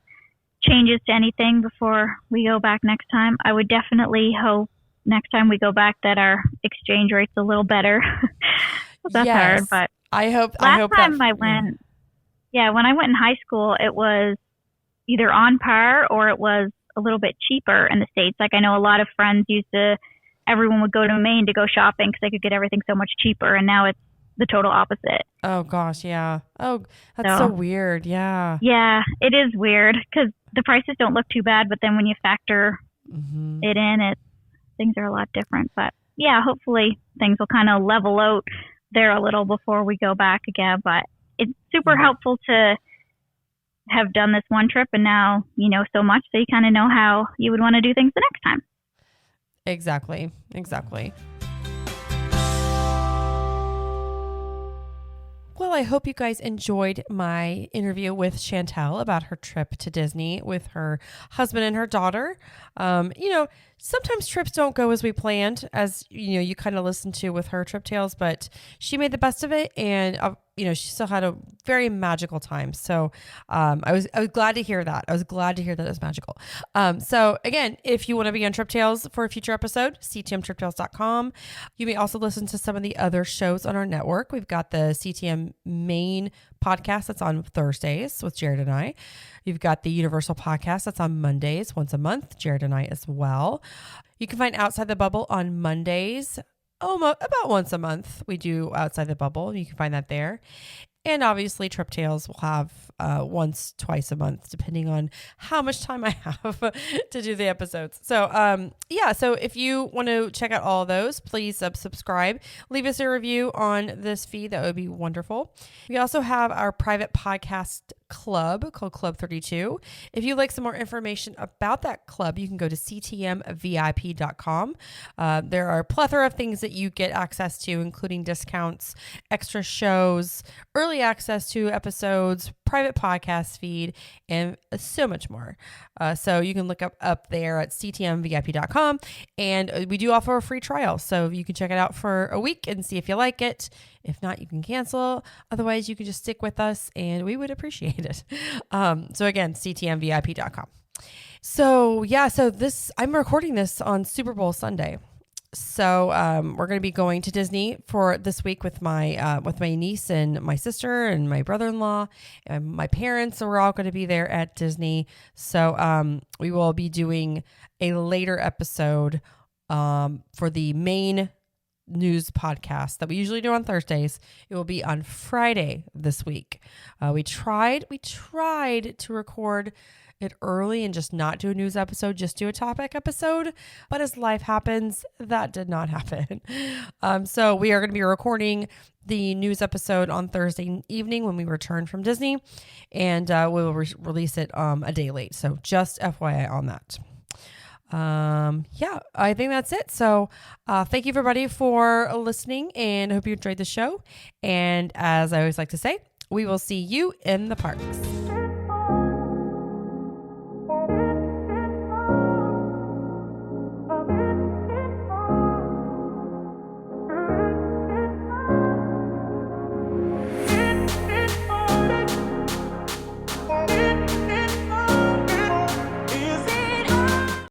changes to anything before we go back next time. I would definitely hope next time we go back that our exchange rate's a little better. That's hard, but I hope. Last time I went, when I went in high school, it was either on par or it was a little bit cheaper in the States. Like, I know a lot of friends everyone would go to Maine to go shopping because they could get everything so much cheaper, and now it's the total opposite. Oh gosh, yeah. Oh, that's so weird. Yeah. Yeah, it is weird because the prices don't look too bad, but then when you factor it in, things are a lot different. But yeah, hopefully things will kind of level out there a little before we go back again. But it's super helpful to have done this one trip, and now you know so much, so you kind of know how you would want to do things the next time. Exactly. Well, I hope you guys enjoyed my interview with Chantel about her trip to Disney with her husband and her daughter. Sometimes trips don't go as we planned, as you kind of listened to with her trip tales, but she made the best of it, and she still had a very magical time. So I was glad to hear that. I was glad to hear that it was magical. So again, if you want to be on Trip Tales for a future episode, ctmtriptales.com. You may also listen to some of the other shows on our network. We've got the CTM Maine podcast that's on Thursdays with Jared and I. You've got the Universal podcast that's on Mondays once a month, Jared and I as well. You can find Outside the Bubble on Mondays. About once a month we do Outside the Bubble. You can find that there. And obviously Trip Tales will have once, twice a month, depending on how much time I have to do the episodes. So so if you want to check out all of those, please subscribe. Leave us a review on this feed. That would be wonderful. We also have our private podcast club called Club 32. If you'd like some more information about that club, you can go to ctmvip.com. There are a plethora of things that you get access to, including discounts, extra shows, early access to episodes, private podcast feed, and so much more. So you can look up there at ctmvip.com, and we do offer a free trial. So you can check it out for a week and see if you like it. If not, you can cancel. Otherwise, you can just stick with us, and we would appreciate it. So again, ctmvip.com. So yeah, I'm recording this on Super Bowl Sunday. So we're going to be going to Disney for this week with my niece and my sister and my brother-in-law and my parents. So we're all going to be there at Disney. So we will be doing a later episode for the main news podcast that we usually do on Thursdays. It will be on Friday this week. We tried to record it early and just not do a news episode, just do a topic episode. But as life happens, that did not happen. So we are going to be recording the news episode on Thursday evening when we return from Disney, and we will release it a day late. So just FYI on that. Yeah, I think that's it. So thank you everybody for listening, and I hope you enjoyed the show. And as I always like to say, we will see you in the parks.